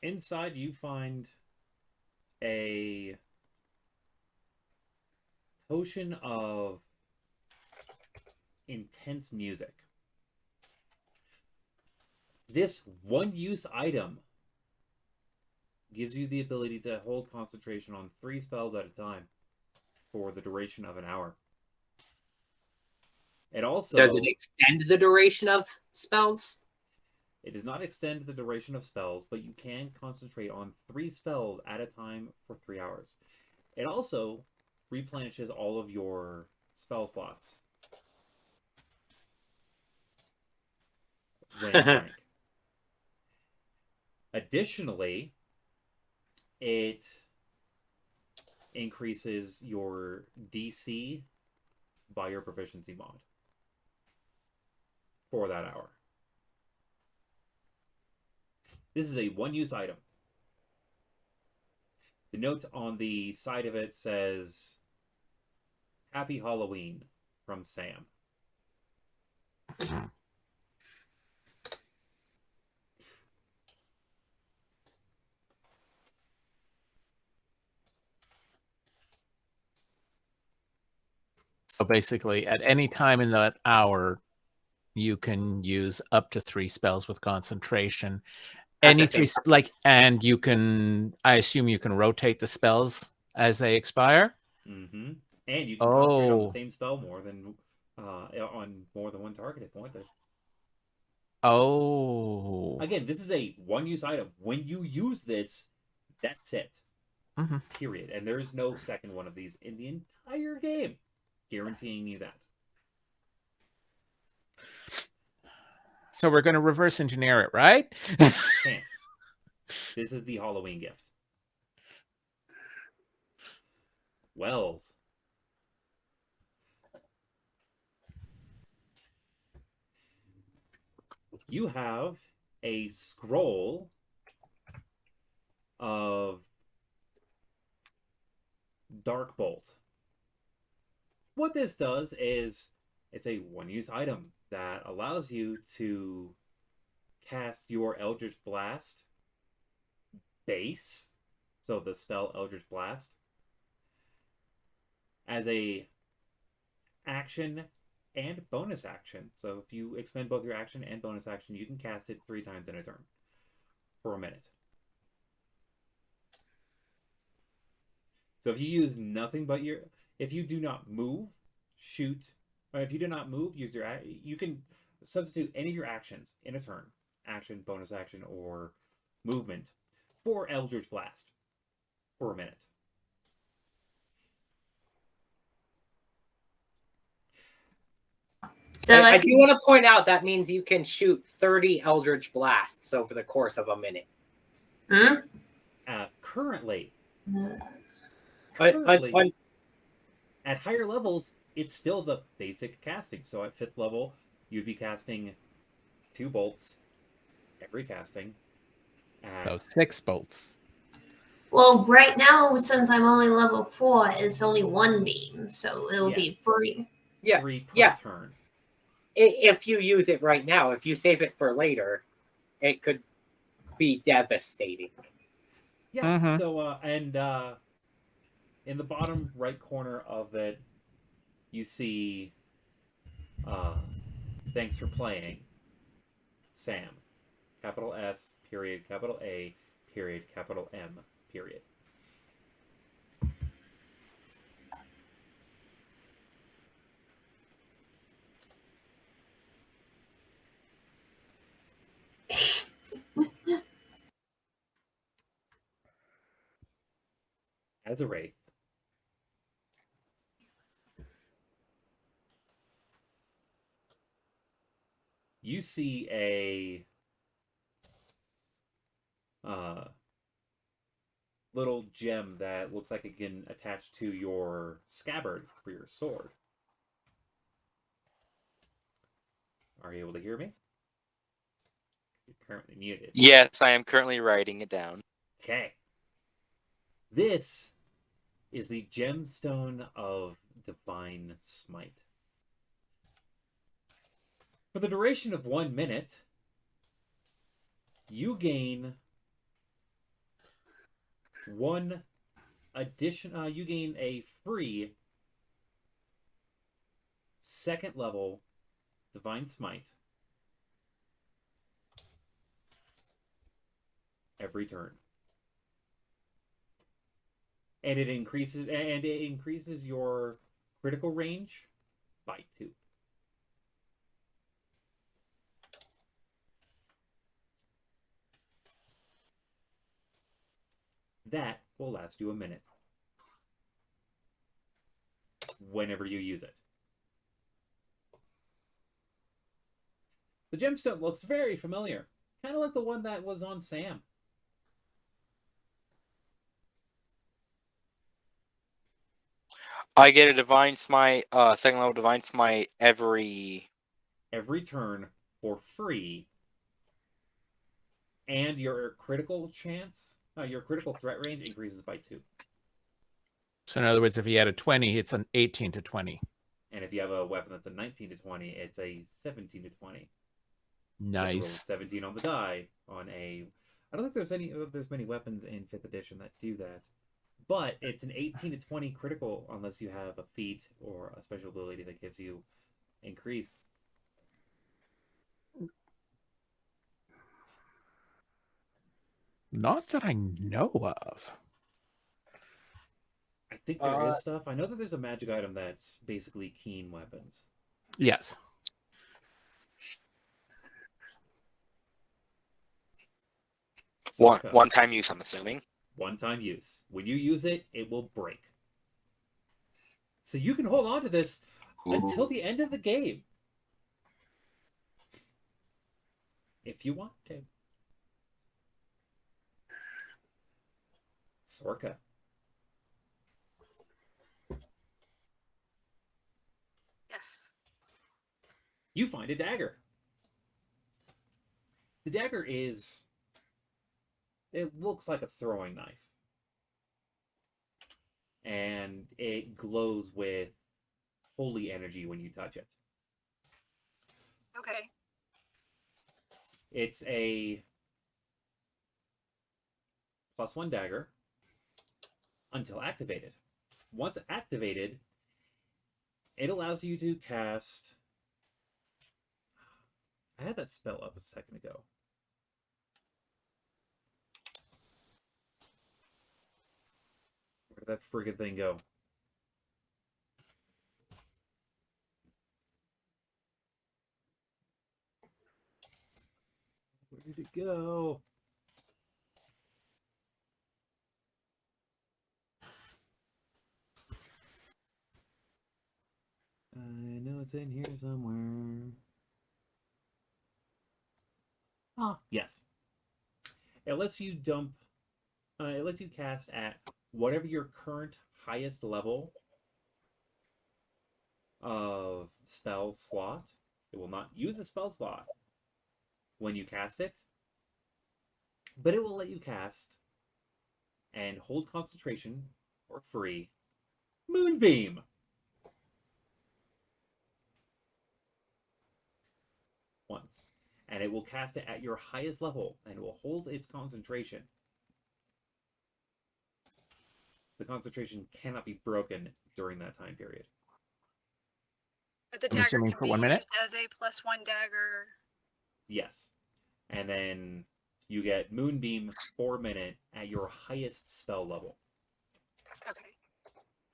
Inside, you find a potion of intense music. This one-use item gives you the ability to hold concentration on 3 spells at a time for the duration of an hour. It also Does it extend the duration of spells? It does not extend the duration of spells, but you can concentrate on 3 spells at a time for 3 hours. It also replenishes all of your spell slots when you drink. Additionally, it increases your DC by your proficiency mod for that hour. This is a one-use item. The note on the side of it says, "Happy Halloween from Sam." So basically, at any time in that hour, you can use up to 3 spells with concentration. Any 3, and you can, I assume you can rotate the spells as they expire? Mm-hmm. And you can concentrate on the Oh. same spell on more than one target if wanted. Oh. Again, this is a one-use item. When you use this, that's it. Mm-hmm. Period. And there is no second one of these in the entire game. Guaranteeing you that. So we're going to reverse engineer it, right? Can't. This is the Halloween gift. Wells. You have a scroll of Dark Bolt. What this does is it's a one-use item that allows you to cast your Eldritch Blast base, so the spell Eldritch Blast, as a action and bonus action. So if you expend both your action and bonus action, you can cast it 3 times in a turn for a minute. So if you use nothing but if you do not move, shoot, or if you do not move, you can substitute any of your actions in a turn, action, bonus action, or movement, for Eldritch Blast for a minute. So I do want to point out that means you can shoot 30 Eldritch Blasts over the course of a minute. Currently, But at higher levels, it's still the basic casting. So at 5th level, you'd be casting 2 bolts every casting. So 6 bolts. Well, right now, since I'm only level 4, it's only 1 beam, so it'll be 3. Yeah, 3 per turn. If you use it right now, if you save it for later, it could be devastating. Yeah. Mm-hmm. So in the bottom right corner of it, you see, "Thanks for playing, Sam. Capital S, period, capital A, period, capital M, period." As a wraith, you see a little gem that looks like it can attach to your scabbard for your sword. Are you able to hear me? You're currently muted. Yes, I am currently writing it down. Okay. This is the Gemstone of Divine Smite. For the duration of 1 minute, you gain you gain a free 2nd level Divine Smite every turn. And it increases your critical range by 2. That will last you a minute. Whenever you use it. The gemstone looks very familiar. Kind of like the one that was on Sam. I get a divine smite, second level divine smite every turn for free, and your critical chance, your critical threat range increases by 2. So in other words, if he had a 20, it's an 18 to 20. And if you have a weapon that's a 19 to 20, it's a 17 to 20. Nice. 17 on the die on a. I don't think there's many weapons in 5th edition that do that. But it's an 18 to 20 critical unless you have a feat or a special ability that gives you increased. Not that I know of. I think there is stuff. I know that there's a magic item that's basically keen weapons. Yes. one time use, I'm assuming. One-time use. When you use it, it will break. So you can hold on to this until the end of the game. If you want to. Sorka. Yes. You find a dagger. The dagger is... It looks like a throwing knife. And it glows with holy energy when you touch it. Okay. It's a +1 dagger until activated. Once activated, it allows you to cast... I had that spell up a second ago. Where did that friggin' thing go? Where did it go? I know it's in here somewhere. Ah, yes. It lets you dump... it lets you cast at whatever your current highest level of spell slot. It will not use a spell slot when you cast it, but it will let you cast and hold concentration for free. Moonbeam! Once. And it will cast it at your highest level, and it will hold its concentration. The concentration cannot be broken during that time period. But the I'm dagger assuming can for be 1 minute? used as a +1 dagger. Yes. And then you get Moonbeam for a minute at your highest spell level. Okay.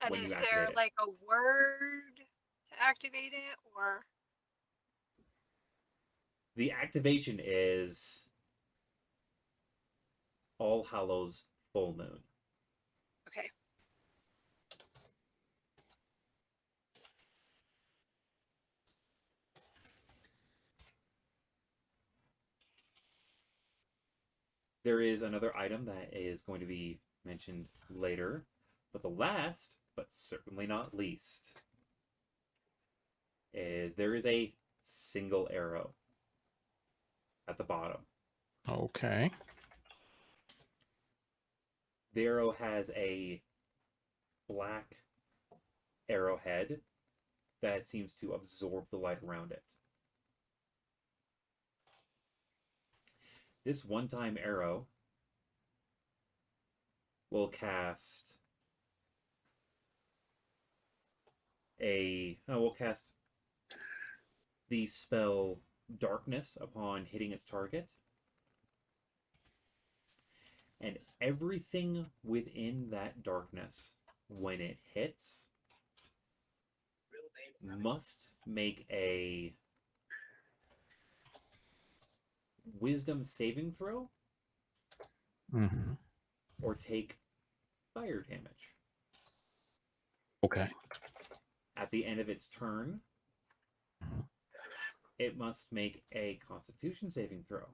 And When you is there activate it. like a word to activate it, or? The activation is All Hallows Full Moon. Okay. There is another item that is going to be mentioned later, but the last, but certainly not least, is there is a single arrow at the bottom. Okay. The arrow has a black arrowhead that seems to absorb the light around it. This one-time arrow will cast the spell Darkness upon hitting its target. and everything within that darkness, when it hits, must make a wisdom saving throw Mm-hmm. or take fire damage. Okay. At the end of its turn, it must make a constitution saving throw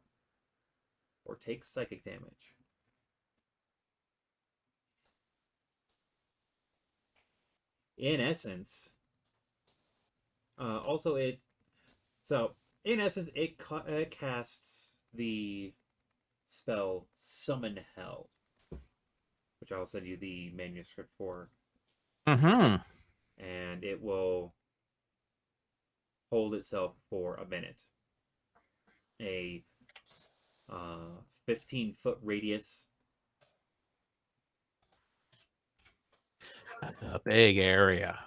or take psychic damage. In essence, it casts the spell Summon Hell, which I'll send you the manuscript for, Mm-hmm. and it will hold itself for a minute. A 15-foot radius. That's a big area.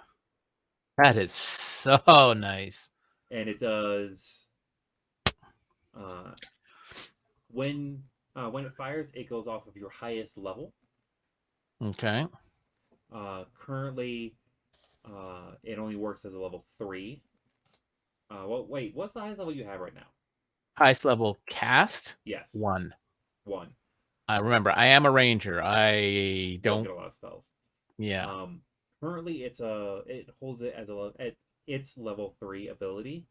That is so nice. And it does when it fires, it goes off of your highest level. Okay. Currently, it only works as a level 3. Wait, what's the highest level you have right now? Highest level cast? Yes, 1. 1. I remember, I am a ranger. I Don't don't. get a lot of spells. Yeah. Currently, it holds it as its level 3 ability,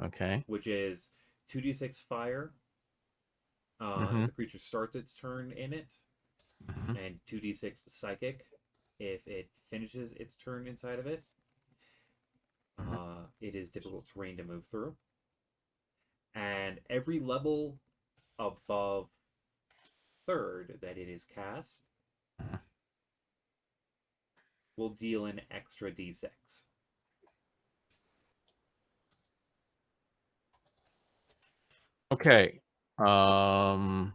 Okay. which is 2d6 fire. If the creature starts its turn in it, and 2d6 psychic if it finishes its turn inside of it. It is difficult terrain to move through. And every level above 3rd that it is cast will deal an extra d6. Okay. Now,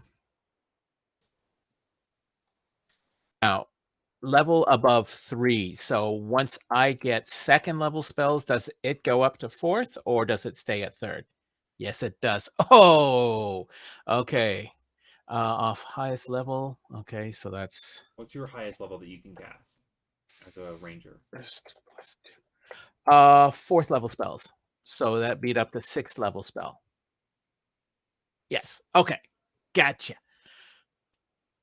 level above 3. So once I get 2nd level spells, does it go up to 4th or does it stay at 3rd? Yes, it does. Oh, okay. Off highest level. Okay, so that's What's your highest level that you can cast as a ranger? first plus 2. 4th level spells. So that beat up the 6th level spell. Yes. Okay. Gotcha.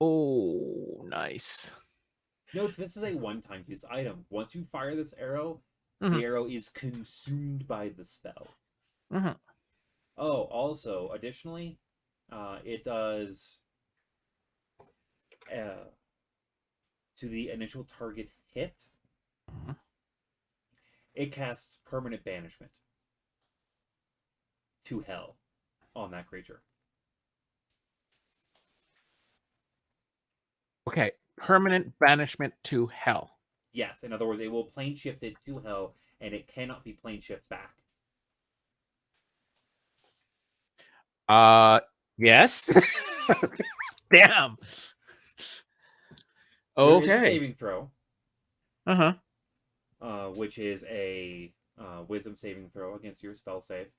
Oh, nice. Note this is a one-time use item. Once you fire this arrow, Mhm. the arrow is consumed by the spell. Mhm. Oh, also, additionally, it does to the initial target hit, it casts permanent banishment to hell on that creature. Okay. Permanent banishment to hell. Yes, in other words, it will plane shift it to hell, and it cannot be plane shift back. Yes. Damn. There is a Okay. saving throw, Uh-huh. which is a wisdom saving throw against your spell save.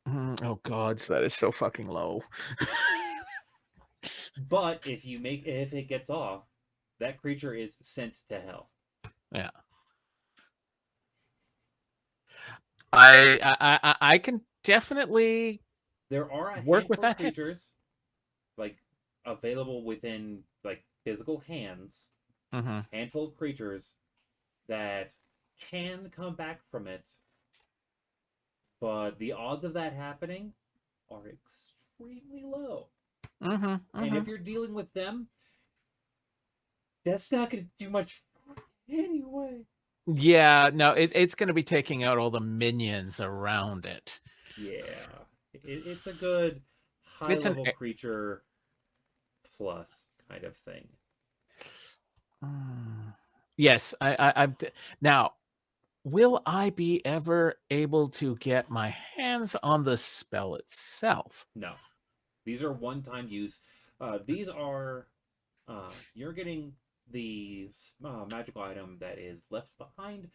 Oh god, that is so fucking low. But if it gets off, that creature is sent to hell. Yeah. I can definitely There are a work with handful of that hit. creatures like available within like physical hands. Handful of creatures that can come back from it, but the odds of that happening are extremely low. And if you're dealing with them, that's not going to do much anyway. Yeah, no, it's going to be taking out all the minions around it. Yeah, it's a good It's an high-level creature plus kind of thing. Yes, I'm now. Will I be ever able to get my hands on the spell itself? No, these are one-time use. These are you're getting the magical item that is left behind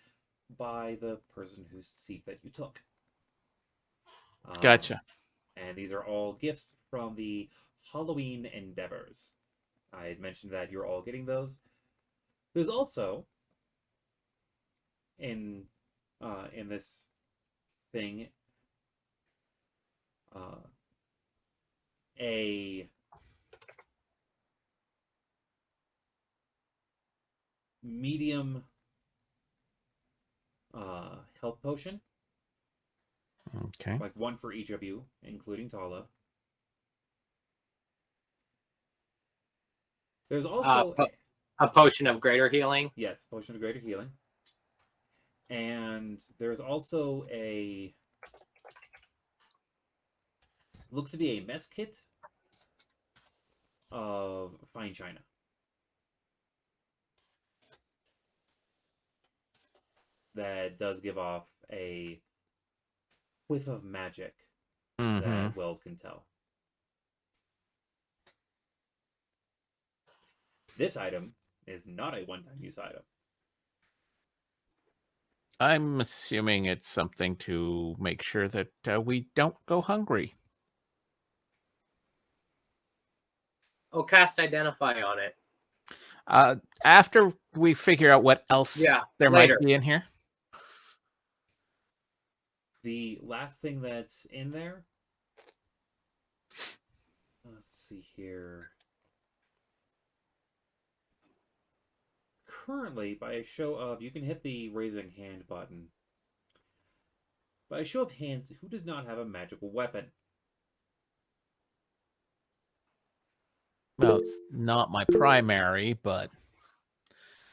by the person whose seat that you took. Gotcha. And these are all gifts from the Halloween endeavors. I had mentioned that you're all getting those. There's also in this thing a medium health potion, Okay. like one for each of you, including Tala. There's also a potion of greater healing. yes, potion of greater healing, and there's also a looks to be a mess kit of fine china. That does give off a whiff of magic that Wells can tell. This item is not a one-time use item. I'm assuming it's something to make sure that we don't go hungry. Oh, cast Identify on it. After we figure out what else there later. might be in here. The last thing that's in there, let's see here. Currently, by a show of, you can hit the raising hand button. By a show of hands, who does not have a magical weapon? Well, it's not my primary, but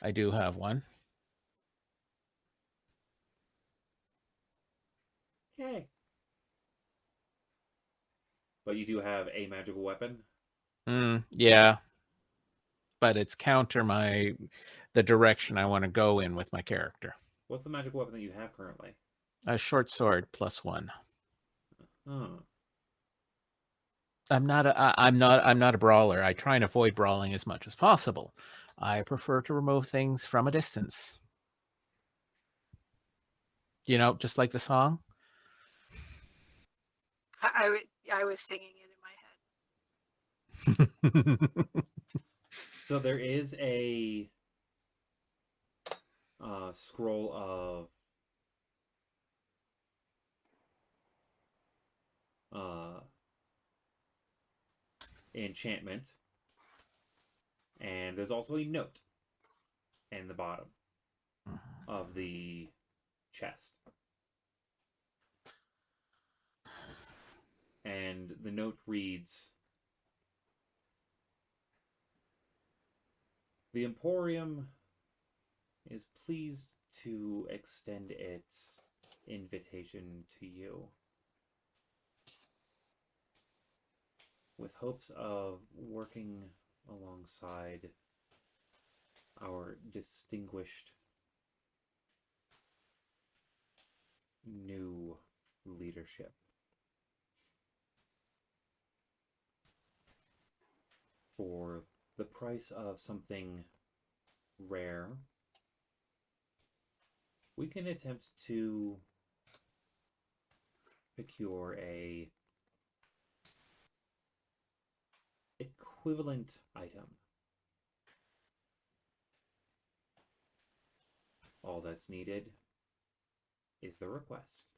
I do have one. Hey. But you do have a magical weapon? Yeah. But it's counter the direction I want to go in with my character. What's the magical weapon that you have currently? A short sword +1. Huh. I'm not a brawler. I try and avoid brawling as much as possible. I prefer to remove things from a distance. You know, just like the song. I was singing it in my head. So there is a scroll of enchantment, and there's also a note in the bottom of the chest, and the note reads, "The Emporium is pleased to extend its invitation to you, with hopes of working alongside our distinguished new leadership. For the price of something rare, we can attempt to procure a equivalent item. All that's needed is the request."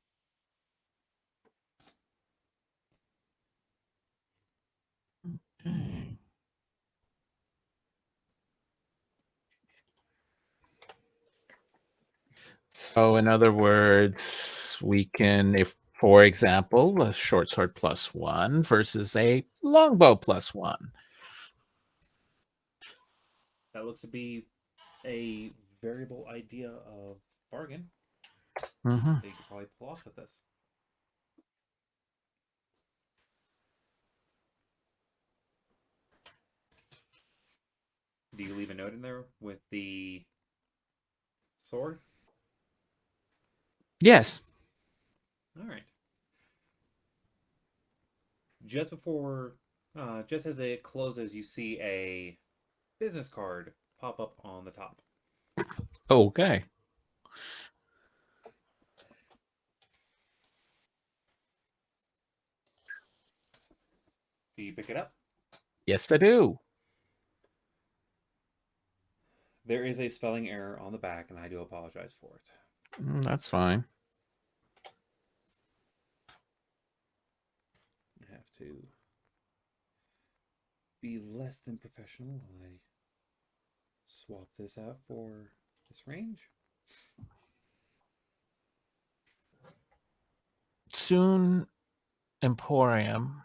So, in other words, we can, if, for example, a short sword +1 versus a longbow +1. That looks to be a variable idea of bargain. Mm-hmm. They could probably pull off with this. Do you leave a note in there with the sword? Yes. All right. Just before, just as it closes, you see a business card pop up on the top. Okay. Do you pick it up? Yes, I do. There is a spelling error on the back, and I do apologize for it. That's fine. I have to be less than professional while I swap this out for this range. Soon Emporium.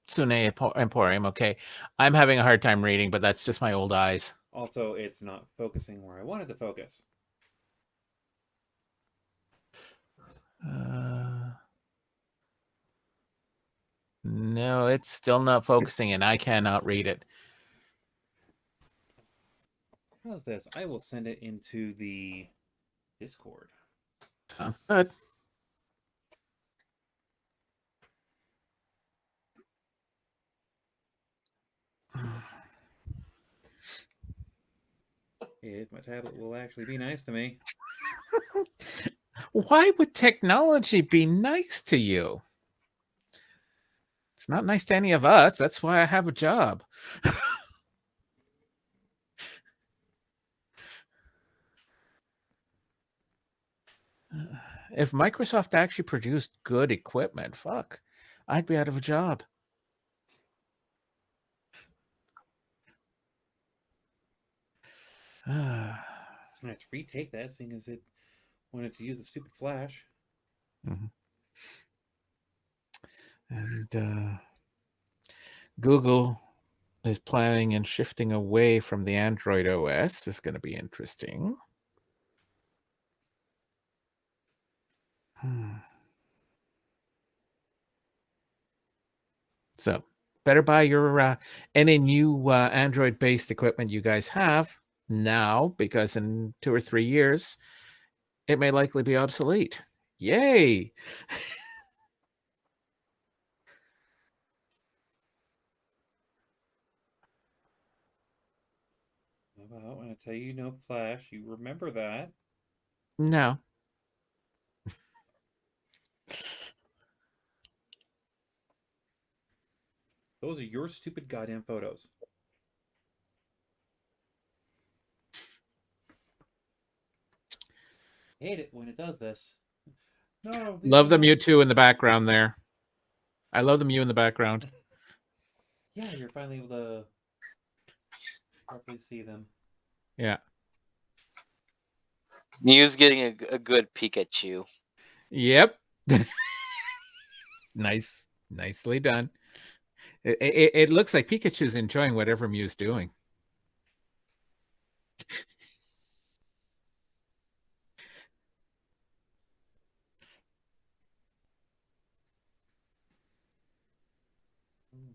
Sune Emporium. Okay. I'm having a hard time reading, but that's just my old eyes. Also, it's not focusing where I wanted to focus. No, it's still not focusing, and I cannot read it. How's this? I will send it into the Discord. Sounds good. If my tablet will actually be nice to me. Why would technology be nice to you? It's not nice to any of us. That's why I have a job. If Microsoft actually produced good equipment, fuck, I'd be out of a job. I'm gonna have to retake that, seeing as it wanted to use the stupid flash. And Google is planning and shifting away from the Android OS. Is going to be interesting. So better buy your any new Android-based equipment you guys have now, because in 2 or 3 years, it may likely be obsolete. Yay! How about when I tell you no flash, you remember that? No. Those are your stupid goddamn photos. I hate it when it does this. No. Love the Mewtwo in the background there. I love the Mew in the background. Yeah, you're finally able to properly see them. Yeah. Mew's getting a good Pikachu. Yep. Nicely done. It looks like Pikachu's enjoying whatever Mew's doing. Right.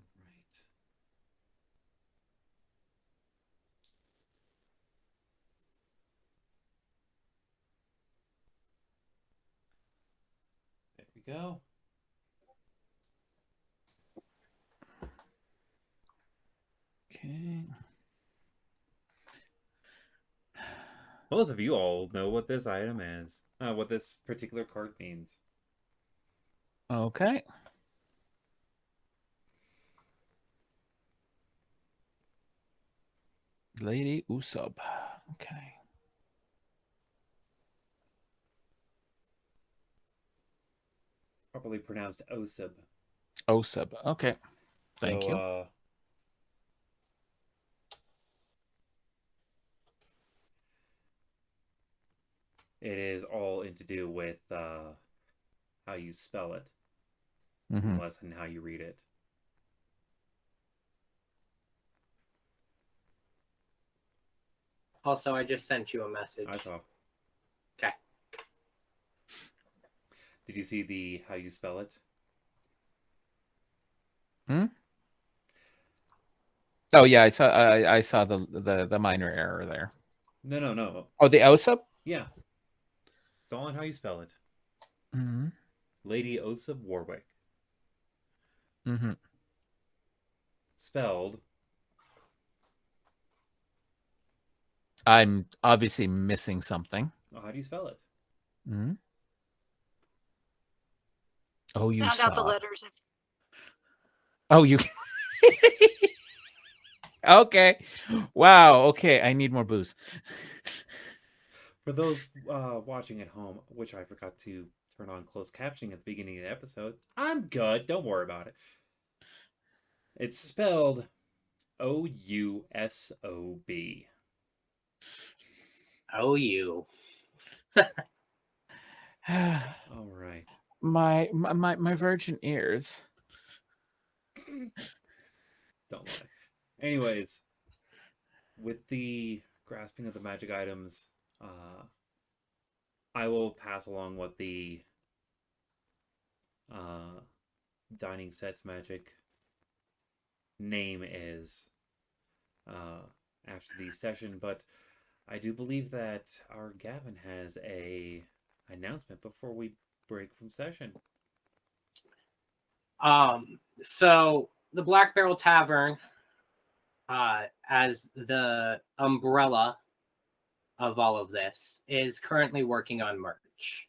There we go. Okay. Most of you all know what this item is. What this particular card means. Okay. Lady Usopp. Okay. Properly pronounced Osib. Usopp. Okay. Thank you. It is all to do with how you spell it, less than how you read it. Also, I just sent you a message. I saw. Okay. Did you see the how you spell it? Oh yeah, I saw the minor error there. No. Oh, the Usopp? Yeah. It's all on how you spell it. Lady Usopp Warwick. Spelled. I'm obviously missing something. Oh, how do you spell it? Oh, you Found saw. out the letters. Oh, you. Okay. Wow. Okay. I need more booze. For those watching at home, which I forgot to turn on closed captioning at the beginning of the episode, I'm good. Don't worry about it. It's spelled OUSOB. Oh, you. All right. my virgin ears. Don't lie. Anyways, with the grasping of the magic items, I will pass along what the dining sets magic name is after the session, but I do believe that our Gavin has a announcement before we break from session. So the Black Barrel Tavern, as the umbrella of all of this, is currently working on merch.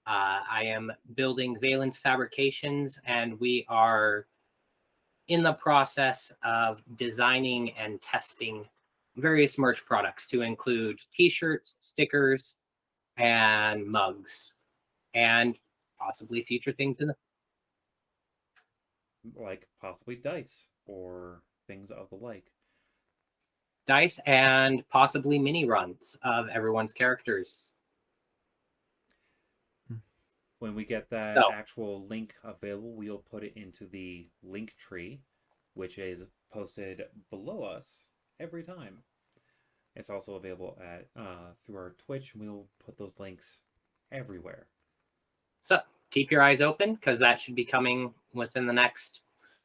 I am building Valence Fabrications, and we are in the process of designing and testing various merch products to include t-shirts, stickers, and mugs, and possibly future things in the Like possibly dice or things of the like. dice, and possibly mini runs of everyone's characters. When we get that So, actual link available, we'll put it into the link tree, which is posted below us every time. It's also available at through our Twitch, and we'll put those links everywhere. so keep your eyes open, because that should be coming within the next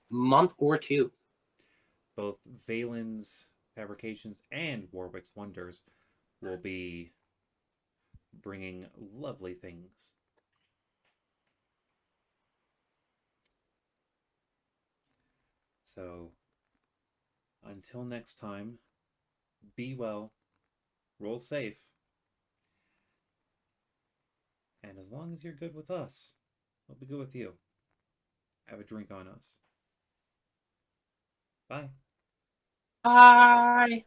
month or two. Both Valen's Fabrications and Warwick's Wonders will be bringing lovely things. So, until next time, be well, roll safe, and as long as you're good with us, we'll be good with you. Have a drink on us. Bye. Bye.